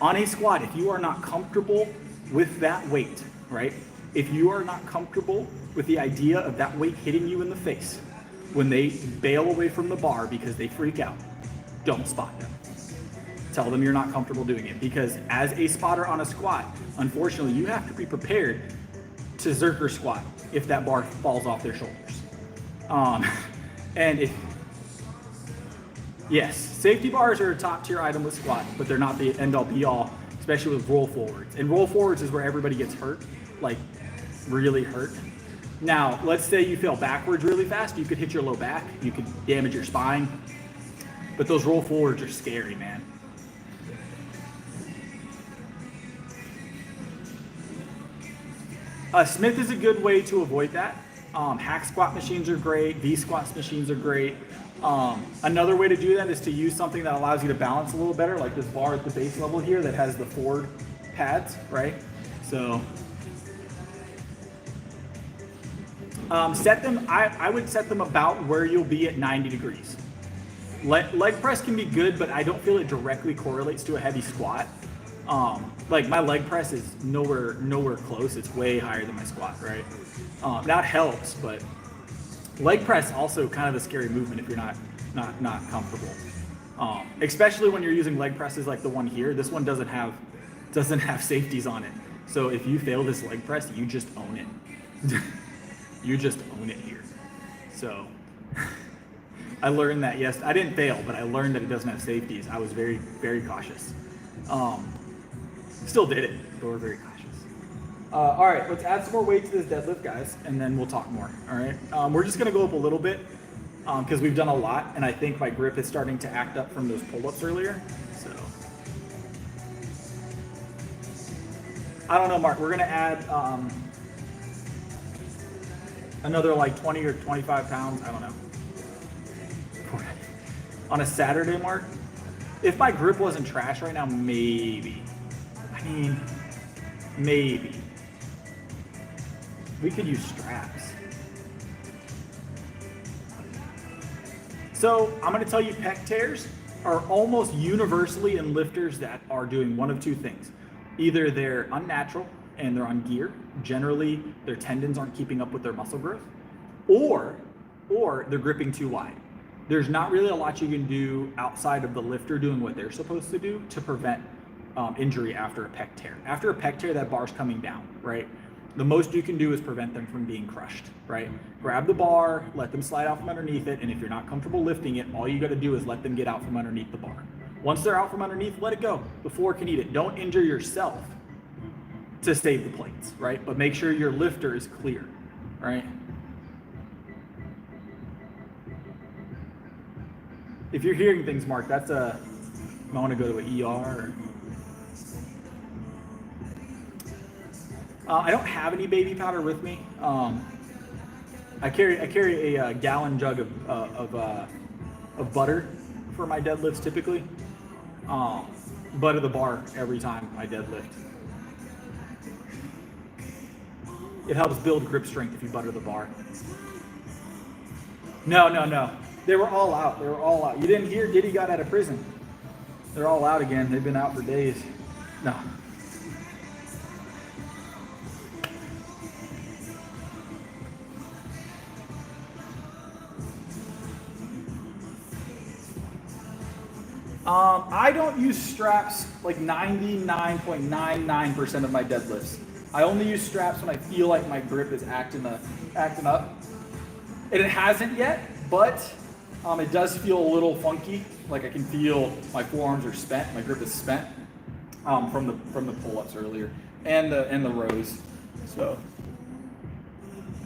On a squat, if you are not comfortable with that weight, right? If you are not comfortable with the idea of that weight hitting you in the face when they bail away from the bar because they freak out, don't spot them. Tell them you're not comfortable doing it, because as a spotter on a squat, unfortunately, you have to be prepared to zerker squat if that bar falls off their shoulders. Yes, safety bars are a top tier item with squat, but they're not the end all be all, especially with roll forwards. And roll forwards is where everybody gets hurt, like really hurt. Now, let's say you fail backwards really fast, you could hit your low back, you could damage your spine, but those roll forwards are scary, man. Smith is a good way to avoid that. Hack squat machines are great, V-squat machines are great. Another way to do that is to use something that allows you to balance a little better, like this bar at the base level here that has the forward pads, right? So set them, I would set them about where you'll be at 90 degrees. Leg press can be good, but I don't feel it directly correlates to a heavy squat. Like my leg press is nowhere close. It's way higher than my squat, right? That helps, but leg press also kind of a scary movement if you're not comfortable. Especially when you're using leg presses like the one here. This one doesn't have safeties on it. So if you fail this leg press, you just own it. You just own it here. So I learned that, yes, I didn't fail, but I learned that it doesn't have safeties. I was very, very cautious. Still did it, but we're very cautious. All right, let's add some more weight to this deadlift, guys, and then we'll talk more, all right? We're just gonna go up a little bit because we've done a lot, and I think my grip is starting to act up from those pull-ups earlier, so. I don't know, Mark, we're gonna add another like 20 or 25 pounds, I don't know. On a Saturday, Mark? If my grip wasn't trash right now, maybe. I mean, maybe. We could use straps. So I'm gonna tell you pec tears are almost universally in lifters that are doing one of two things. Either they're unnatural and they're on gear. Generally, their tendons aren't keeping up with their muscle growth, or they're gripping too wide. There's not really a lot you can do outside of the lifter doing what they're supposed to do to prevent injury after a pec tear. After a pec tear, that bar's coming down, right? The most you can do is prevent them from being crushed, right? Grab the bar, let them slide out from underneath it, and if you're not comfortable lifting it, all you gotta do is let them get out from underneath the bar. Once they're out from underneath, let it go. The floor can eat it. Don't injure yourself to save the plates, right? But make sure your lifter is clear, right? If you're hearing things, Mark, that's a, I want to go to an ER. I don't have any baby powder with me. I carry a gallon jug of butter for my deadlifts typically. Butter the bar every time I deadlift. It helps build grip strength if you butter the bar. No. They were all out. They were all out. You didn't hear Diddy got out of prison. They're all out again. They've been out for days. No. I don't use straps like 99.99% of my deadlifts. I only use straps when I feel like my grip is acting up. And it hasn't yet, but it does feel a little funky. Like I can feel my forearms are spent, my grip is spent from the pull-ups earlier and the rows. So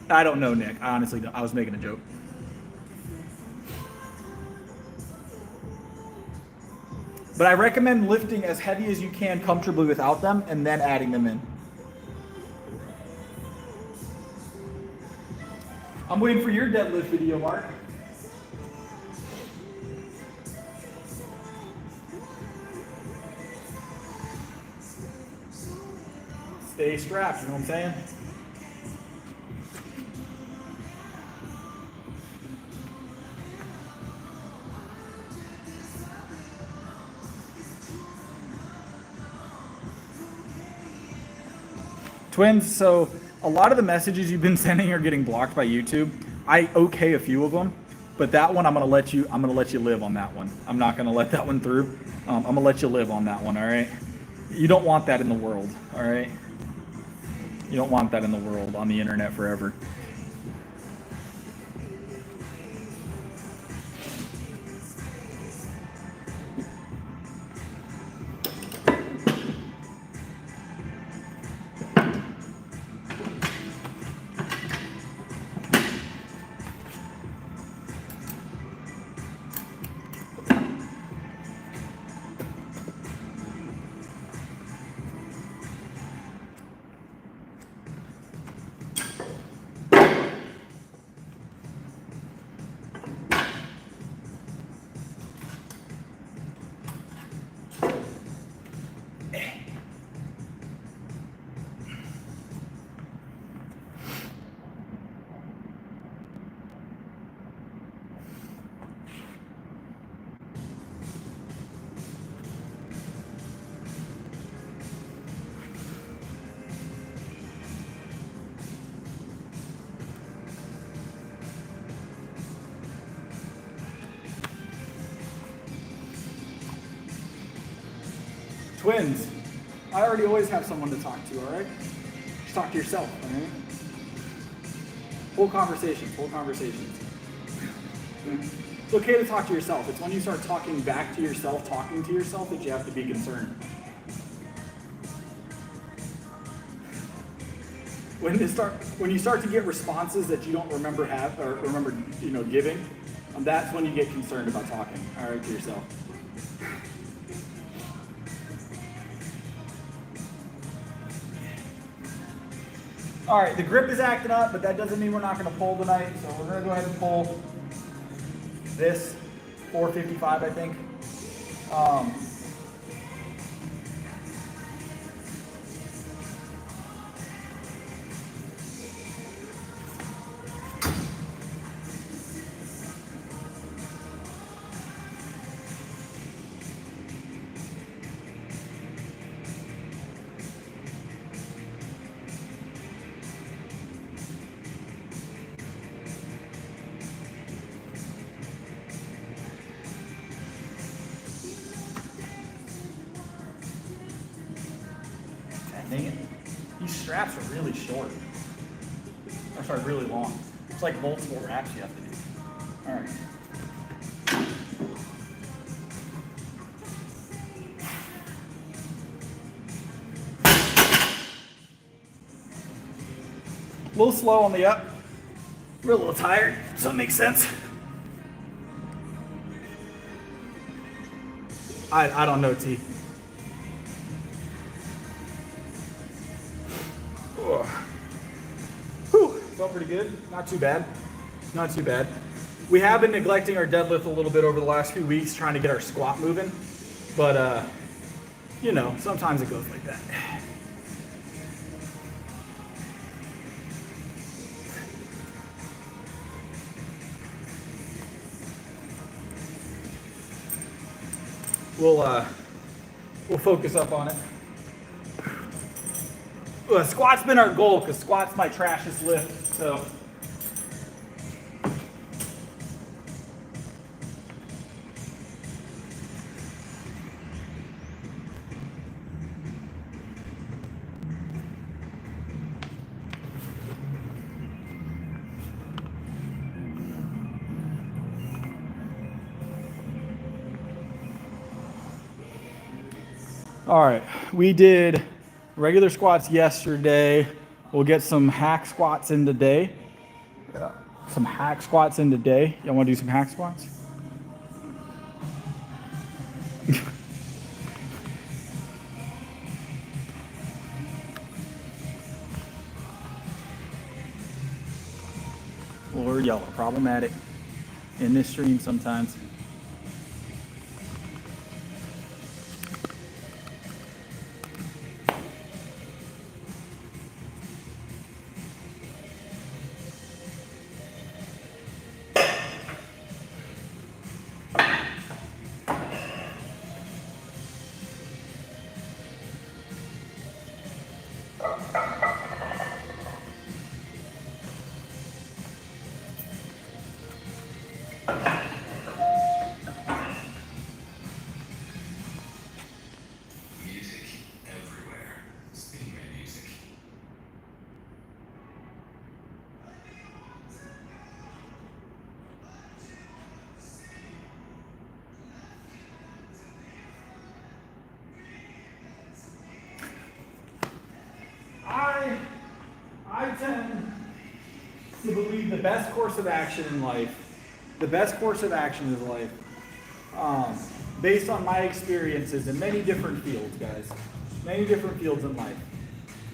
I don't know, Nick. I honestly don't. I was making a joke. But I recommend lifting as heavy as you can comfortably without them and then adding them in. I'm waiting for your deadlift video, Mark. Stay strapped, you know what I'm saying? Twins, so a lot of the messages you've been sending are getting blocked by YouTube. I okay a few of them, but that one I'm gonna let you live on that one. I'm not gonna let that one through. I'm gonna let you live on that one, all right? You don't want that in the world, all right? You don't want that in the world on the internet forever. Twins, I already always have someone to talk to, all right? Just talk to yourself, all right? Full conversations. It's okay to talk to yourself. It's when you start talking back to yourself, talking to yourself, that you have to be concerned. When you start to get responses that you don't remember giving, that's when you get concerned about talking, all right, to yourself. All right, the grip is acting up, but that doesn't mean we're not going to pull tonight. So we're going to go ahead and pull this 455, I think. straps are really short. Or sorry, really long. It's like multiple reps you have to do. All right. A little slow on the up. We're a little tired, so it makes sense. I don't know, T. Whew, felt pretty good. Not too bad. Not too bad. We have been neglecting our deadlift a little bit over the last few weeks, trying to get our squat moving. But, you know, sometimes it goes like that. We'll focus up on it. Squat's been our goal because squat's my trashiest lift. So. All right, we did regular squats yesterday. We'll get some hack squats in today. Y'all want to do some hack squats? Lord, y'all are problematic in this stream sometimes. I tend to believe the best course of action in life, based on my experiences in many different fields, guys, many different fields in life.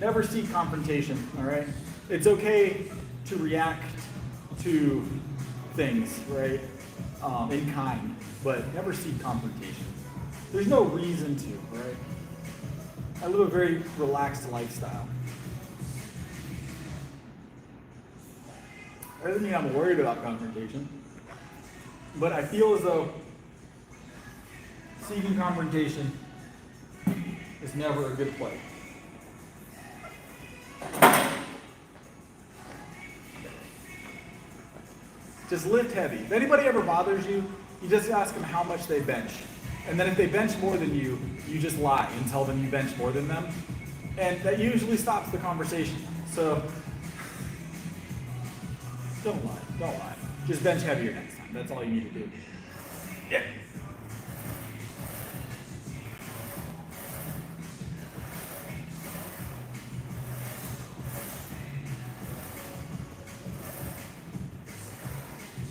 Never seek confrontation, all right? It's okay to react to things, right, in kind, but never seek confrontation. There's no reason to, right? I live a very relaxed lifestyle. That doesn't mean I'm worried about confrontation, but I feel as though seeking confrontation is never a good play. Just lift heavy. If anybody ever bothers you, you just ask them how much they bench. And then if they bench more than you, you just lie and tell them you bench more than them. And that usually stops the conversation. So don't lie. Just bench heavier next time. That's all you need to do. Yeah.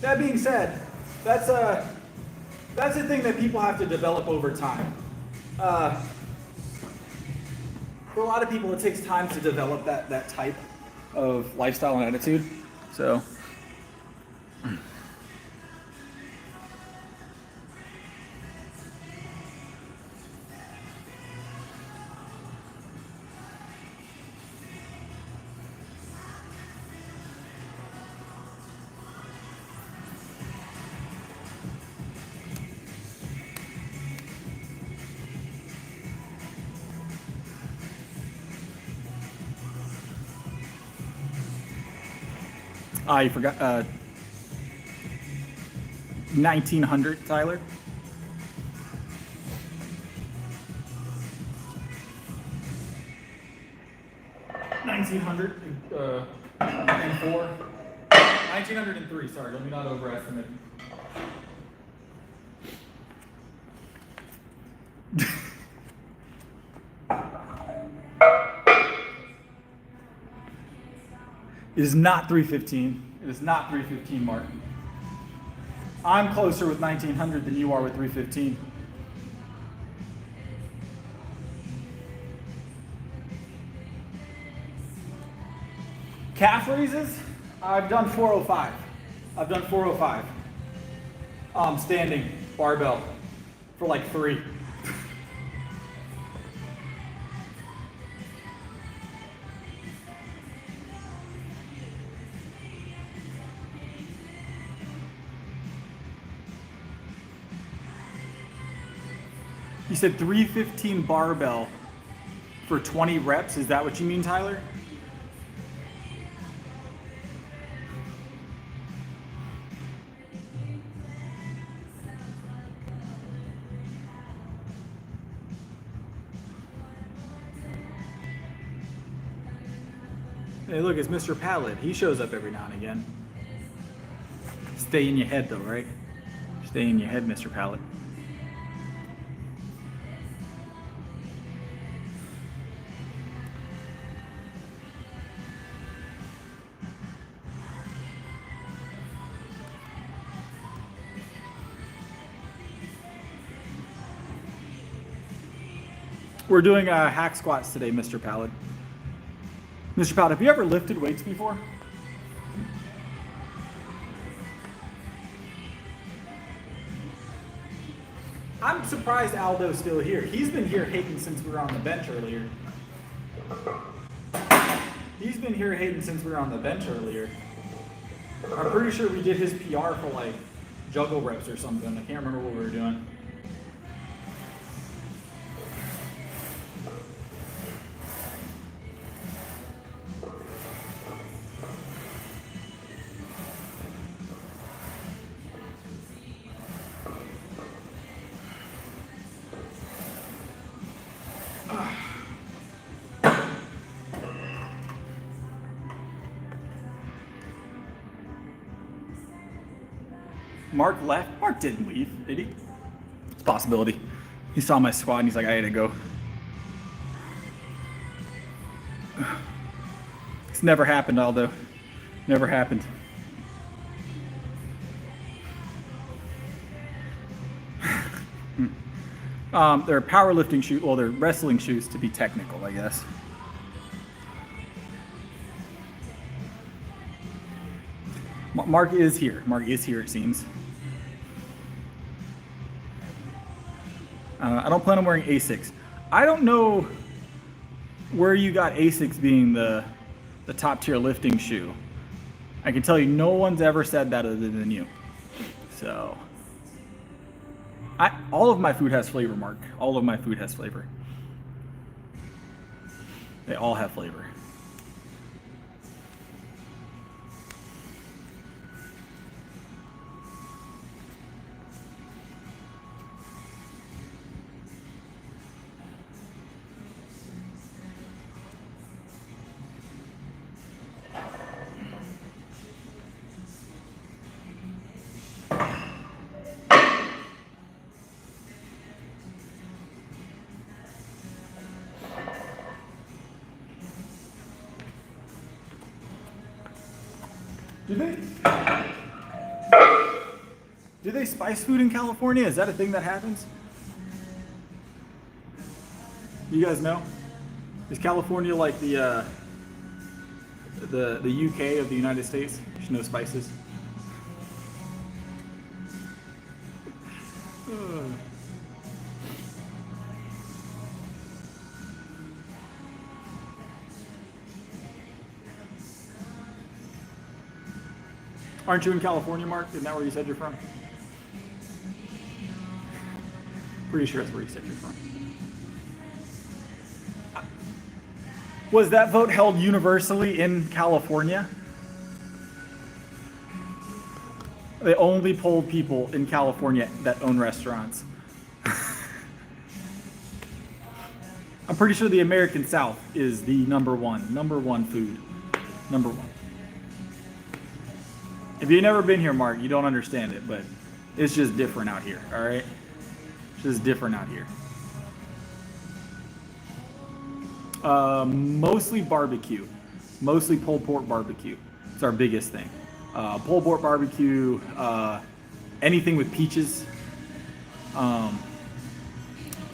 That being said, that's a thing that people have to develop over time. For a lot of people, it takes time to develop that type of lifestyle and attitude. So. You forgot 1900, Tyler. 1900 and 4. 1903, sorry, let me not overestimate. It is not 315. It is not 315, Mark. I'm closer with 1900 than you are with 315. Calf raises, I've done 405. I've done 405. Standing, barbell, for like 3. You said 315 barbell for 20 reps. Is that what you mean, Tyler? Hey, look, it's Mr. Pallet. He shows up every now and again. Stay in your head, though, right? Stay in your head, Mr. Pallet. We're doing hack squats today, Mr. Pallet. Mr. Pallet, have you ever lifted weights before? I'm surprised Aldo's still here. He's been here hating since we were on the bench earlier. He's been here hating since we were on the bench earlier. I'm pretty sure we did his PR for like juggle reps or something. I can't remember what we were doing. Mark left. Mark didn't leave, did he? It's a possibility. He saw my squat and he's like, I gotta go. It's never happened, Aldo. Never happened. They're powerlifting shoes. Well, they're wrestling shoes to be technical, I guess. Mark is here. Mark is here, it seems. I don't plan on wearing Asics. I don't know where you got Asics being the top tier lifting shoe. I can tell you no one's ever said that other than you. So, all of my food has flavor, Mark. All of my food has flavor. They all have flavor. Do they spice food in California? Is that a thing that happens? You guys know? Is California like the UK of the United States? There's no spices. Aren't you in California, Mark? Isn't that where you said you're from? Pretty sure that's where you said you're from. Was that vote held universally in California? They only polled people in California that own restaurants. I'm pretty sure the American South is the number one food. Number one. If you've never been here, Mark, you don't understand it, but it's just different out here, all right? It's just different out here. Mostly barbecue. Mostly pulled pork barbecue. It's our biggest thing. Pulled pork barbecue, anything with peaches,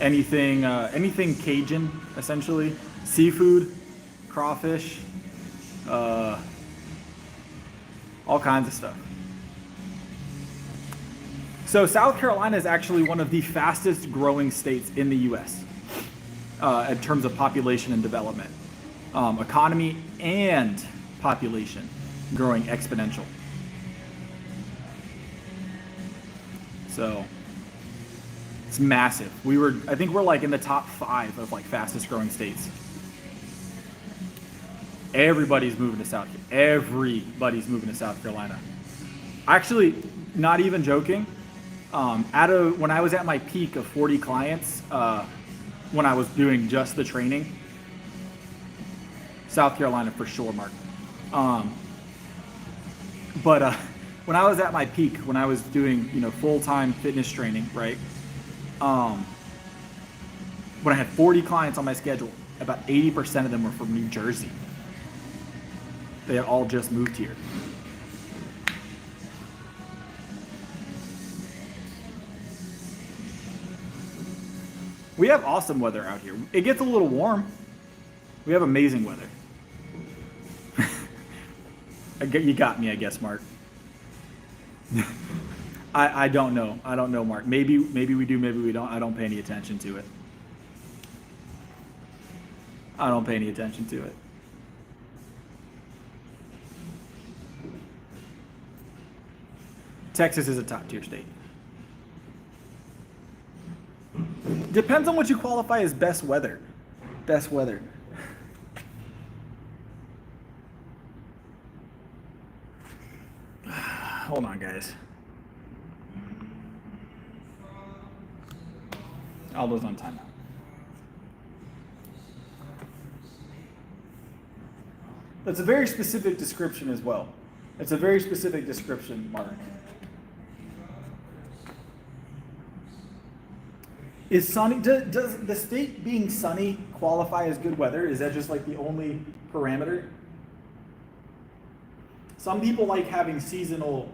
anything Cajun, essentially. Seafood, crawfish, all kinds of stuff. So South Carolina is actually one of the fastest growing states in the U.S. In terms of population and development. Economy and population growing exponential. So it's massive. I think we're like in the top 5 of like fastest growing states. Everybody's moving to South Carolina. Actually, not even joking. When I was at my peak of 40 clients, when I was doing just the training, South Carolina for sure, Mark. But when I was at my peak, when I was doing full-time fitness training, right? When I had 40 clients on my schedule, about 80% of them were from New Jersey. They had all just moved here. We have awesome weather out here. It gets a little warm. We have amazing weather. You got me, I guess, Mark. I don't know. I don't know, Mark. Maybe we do, maybe we don't. I don't pay any attention to it. I don't pay any attention to it. Texas is a top tier state. Depends on what you qualify as best weather. Best weather. Hold on, guys. Aldo's on timeout. That's a very specific description as well. It's a very specific description, Mark. Is sunny? Does the state being sunny qualify as good weather? Is that just like the only parameter? Some people like having seasonal,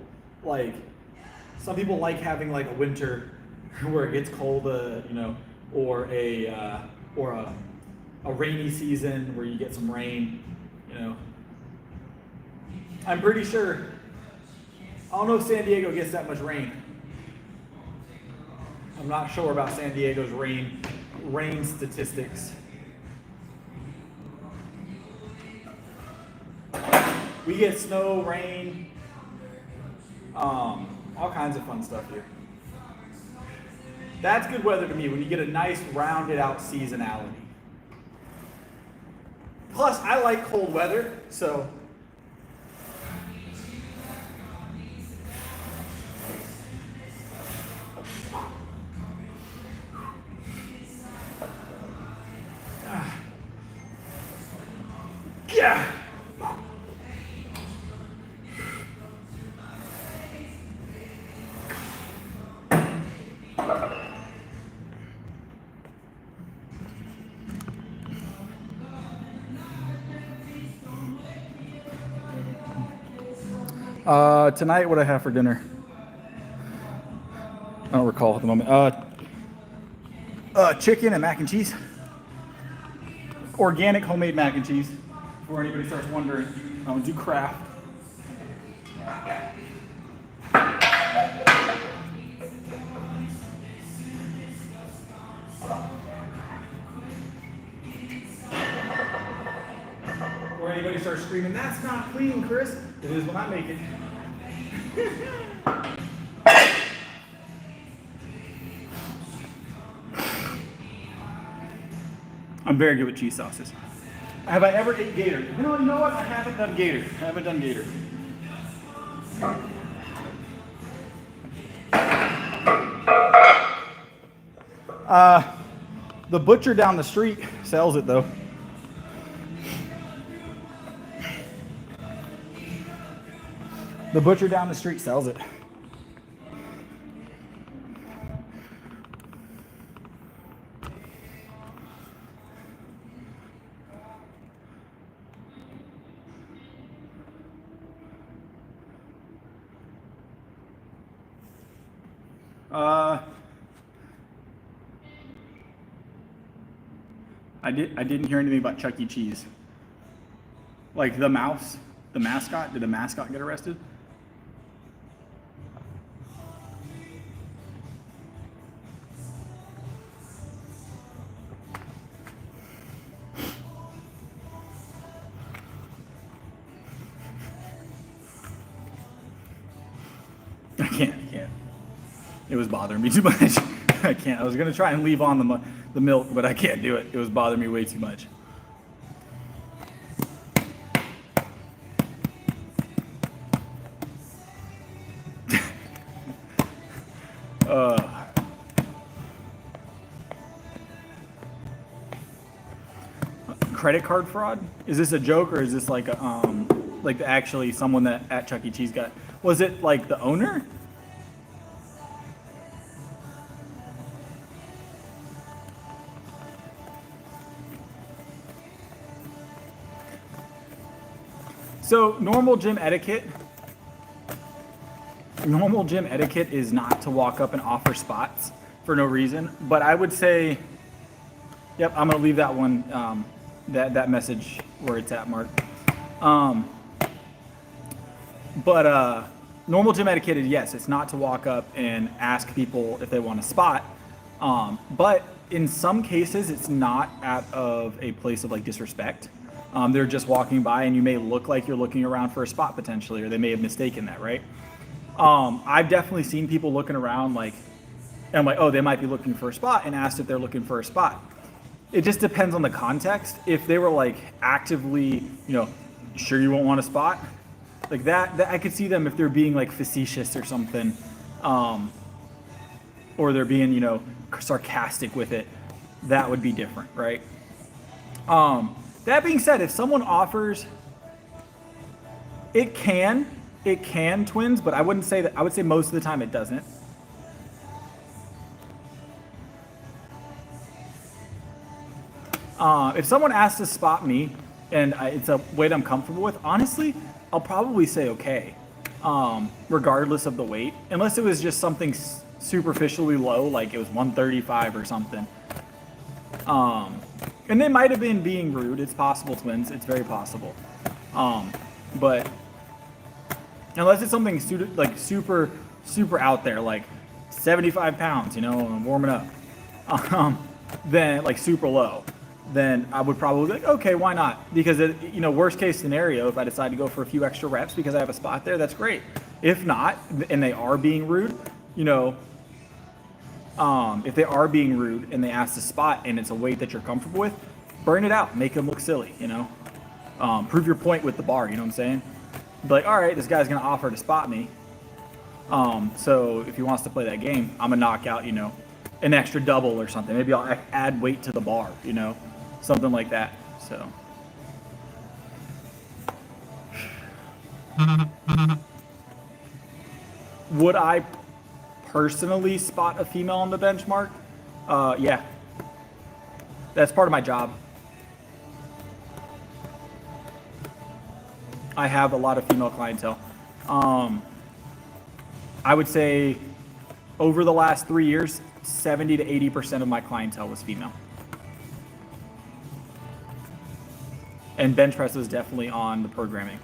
some people like having like a winter where it gets cold, or a rainy season where you get some rain, I'm pretty sure. I don't know if San Diego gets that much rain. I'm not sure about San Diego's rain statistics. We get snow, rain, all kinds of fun stuff here. That's good weather to me, when you get a nice rounded out seasonality. Plus, I like cold weather, so. Yeah. Tonight, what I have for dinner? I don't recall at the moment. Chicken and mac and cheese. Organic homemade mac and cheese. Before anybody starts wondering, I don't do craft. Before anybody starts screaming, "That's not clean, Chris." It is when I make it. I'm very good with cheese sauces. Have I ever ate gator? You know what? I haven't done gator. The butcher down the street sells it though. The butcher down the street sells it. I didn't hear anything about Chuck E. Cheese. Like the mouse, the mascot. Did the mascot get arrested? I can't. It was bothering me too much. I can't. I was gonna try and leave on the milk, but I can't do it. It was bothering me way too much. Credit card fraud? Is this a joke or is this like a, like actually someone that at Chuck E. Cheese got? Was it like the owner? So normal gym etiquette is not to walk up and offer spots for no reason. But I would say, yep, I'm gonna leave that one, that message where it's at, Mark. Normal gym etiquette is, yes, it's not to walk up and ask people if they want a spot. But in some cases, it's not out of a place of like disrespect. They're just walking by and you may look like you're looking around for a spot potentially, or they may have mistaken that, right? I've definitely seen people looking around like, and I'm like, oh, they might be looking for a spot, and asked if they're looking for a spot. It just depends on the context. If they were like actively, sure you won't want a spot, like that I could see them if they're being like facetious or something, or they're being, sarcastic with it. That would be different, right? That being said, if someone offers, it can twins, but I wouldn't say that. I would say most of the time it doesn't. If someone asks to spot me and it's a weight I'm comfortable with, honestly, I'll probably say okay, regardless of the weight, unless it was just something superficially low, like it was 135 or something. And they might have been being rude. It's possible, twins. It's very possible. But unless it's something super out there, like 75 pounds, and warming up, then like super low, then I would probably be like, okay, why not? Because worst case scenario, if I decide to go for a few extra reps because I have a spot there, that's great. If not, and they are being rude, if they are being rude and they ask to spot and it's a weight that you're comfortable with, burn it out, make them look silly, prove your point with the bar, you know what I'm saying? Be like, all right, this guy's gonna offer to spot me. So if he wants to play that game, I'm gonna knock out, an extra double or something. Maybe I'll add weight to the bar, something like that. So. Would I personally spot a female on the benchmark? Yeah. That's part of my job. I have a lot of female clientele. I would say over the last 3 years, 70 to 80% of my clientele was female. And bench press was definitely on the programming.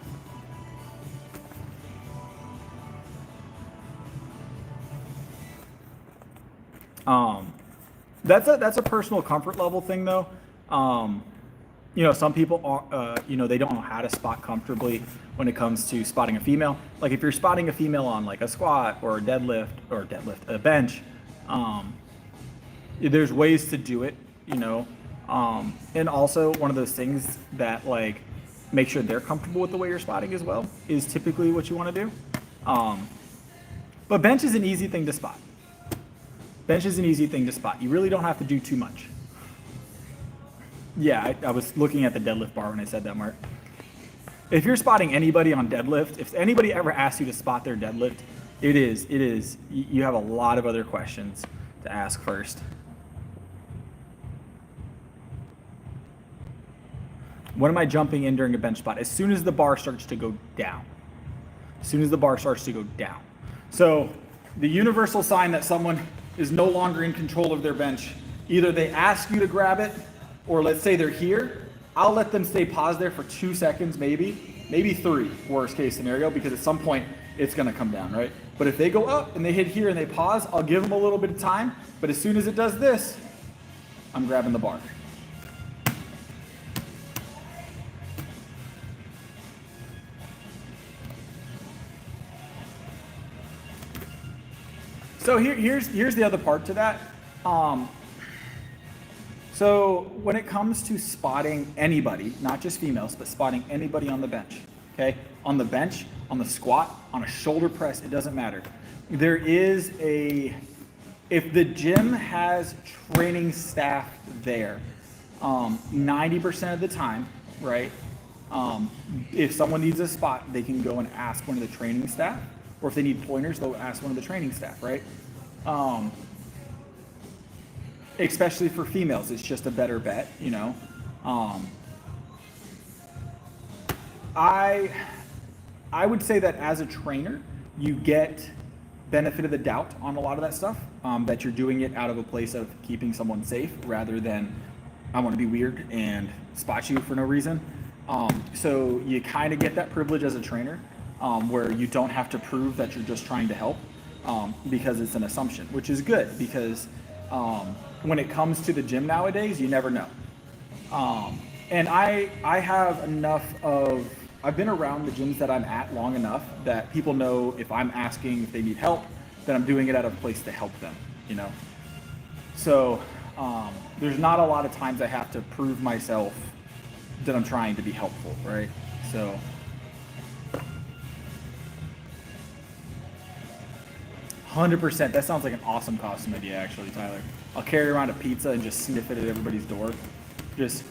That's a personal comfort level thing though. Some people are, they don't know how to spot comfortably when it comes to spotting a female. Like if you're spotting a female on like a squat or a deadlift, a bench, there's ways to do it, and also one of those things that like make sure they're comfortable with the way you're spotting as well is typically what you want to do. But bench is an easy thing to spot. You really don't have to do too much. Yeah, I was looking at the deadlift bar when I said that, Mark. If you're spotting anybody on deadlift, if anybody ever asks you to spot their deadlift, you have a lot of other questions to ask first. When am I jumping in during a bench spot? As soon as the bar starts to go down. As soon as the bar starts to go down. So the universal sign that someone is no longer in control of their bench, either they ask you to grab it, or let's say they're here, I'll let them stay paused there for 2 seconds, maybe 3, worst case scenario, because at some point it's gonna come down, right? But if they go up and they hit here and they pause, I'll give them a little bit of time, but as soon as it does this, I'm grabbing the bar. So here's the other part to that. So when it comes to spotting anybody, not just females, but spotting anybody on the bench, okay? On the bench, on the squat, on a shoulder press, it doesn't matter. There is if the gym has training staff there, 90% of the time, right? If someone needs a spot, they can go and ask one of the training staff, or if they need pointers, they'll ask one of the training staff, right? Especially for females, it's just a better bet, you know. I would say that as a trainer, you get benefit of the doubt on a lot of that stuff, that you're doing it out of a place of keeping someone safe rather than I want to be weird and spot you for no reason. So you kind of get that privilege as a trainer, where you don't have to prove that you're just trying to help, because it's an assumption, which is good because when it comes to the gym nowadays, you never know. And I have I've been around the gyms that I'm at long enough that people know if I'm asking if they need help, that I'm doing it out of a place to help them, you know? So there's not a lot of times I have to prove myself that I'm trying to be helpful, right? So 100%. That sounds like an awesome costume idea, actually, Tyler. I'll carry around a pizza and just sniff it at everybody's door. Just.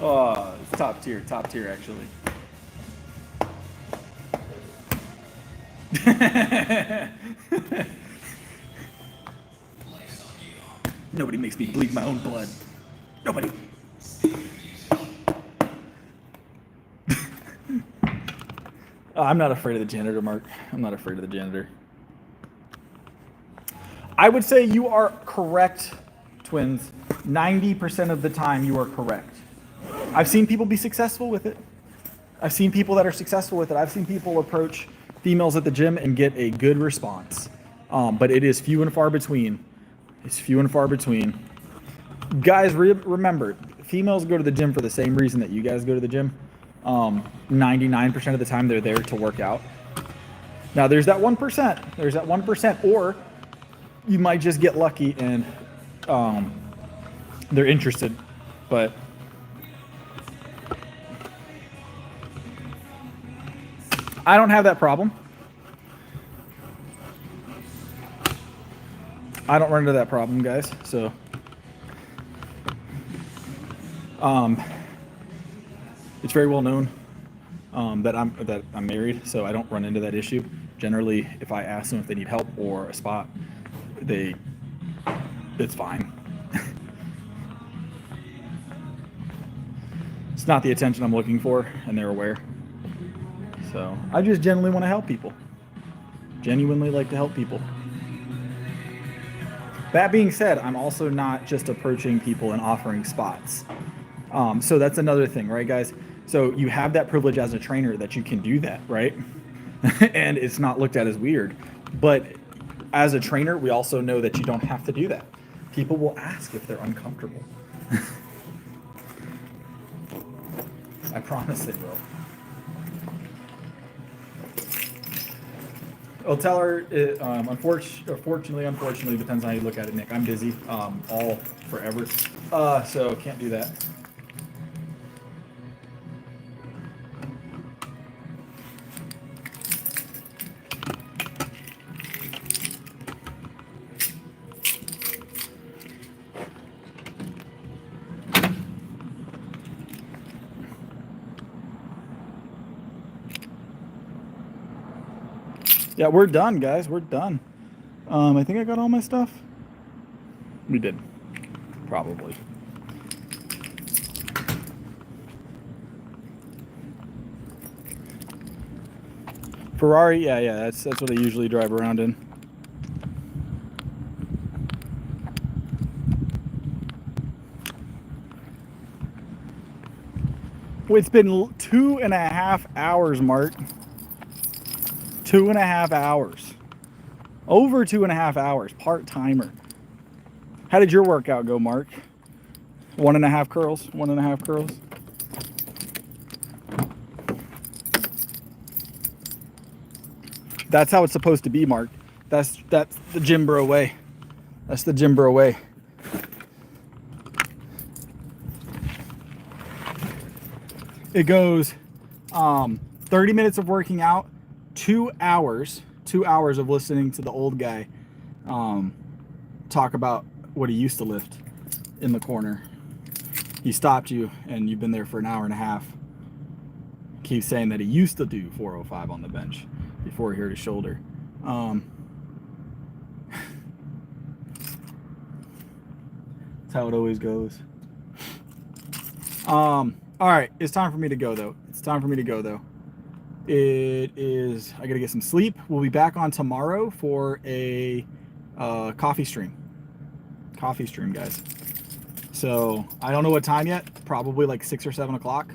Oh, it's top tier, actually. Nobody makes me bleed my own blood. Nobody. I'm not afraid of the janitor, Mark. I'm not afraid of the janitor. I would say you are correct, twins. 90% of the time you are correct. I've seen people be successful with it. I've seen people that are successful with it. I've seen people approach females at the gym and get a good response. But it is few and far between. It's few and far between. Guys, remember, females go to the gym for the same reason that you guys go to the gym. 99% of the time they're there to work out. Now there's that 1%, or you might just get lucky and they're interested, but I don't have that problem. I don't run into that problem, guys. So it's very well known that I'm married, so I don't run into that issue. Generally, if I ask them if they need help or a spot, it's fine. It's not the attention I'm looking for, and they're aware. So I just genuinely want to help people. Genuinely like to help people. That being said, I'm also not just approaching people and offering spots. So that's another thing, right, guys? So you have that privilege as a trainer that you can do that, right? And it's not looked at as weird. But as a trainer, we also know that you don't have to do that. People will ask if they're uncomfortable. I promise they will. I'll tell her, unfortunately, depends on how you look at it, Nick. I'm busy all forever, so can't do that. Yeah, we're done, guys. We're done. I think I got all my stuff. We did. Probably. Ferrari, yeah, that's what I usually drive around in. It's been 2.5 hours, Mark. 2.5 hours. Over 2.5 hours, part-timer. How did your workout go, Mark? 1.5 curls? 1.5 curls? That's how it's supposed to be, Mark. That's the gym bro way. That's the gym bro way. It goes 30 minutes of working out, 2 hours of listening to the old guy talk about what he used to lift in the corner. He stopped you and you've been there for an hour and a half. Keeps saying that he used to do 405 on the bench before he hurt his shoulder. That's how it always goes. All right, it's time for me to go though. It is, I gotta get some sleep. We'll be back on tomorrow for a coffee stream. Coffee stream, guys. So I don't know what time yet. Probably like 6 or 7 o'clock.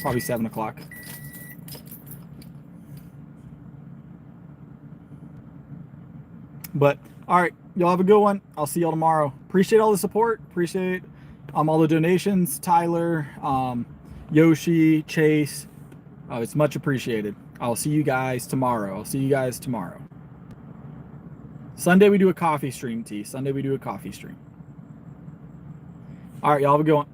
Probably 7 o'clock. But all right, y'all have a good one. I'll see y'all tomorrow. Appreciate all the support. Appreciate all the donations. Tyler, Yoshi, Chase. It's much appreciated. I'll see you guys tomorrow. Sunday we do a coffee stream, T. Sunday we do a coffee stream. All right, y'all have a good one.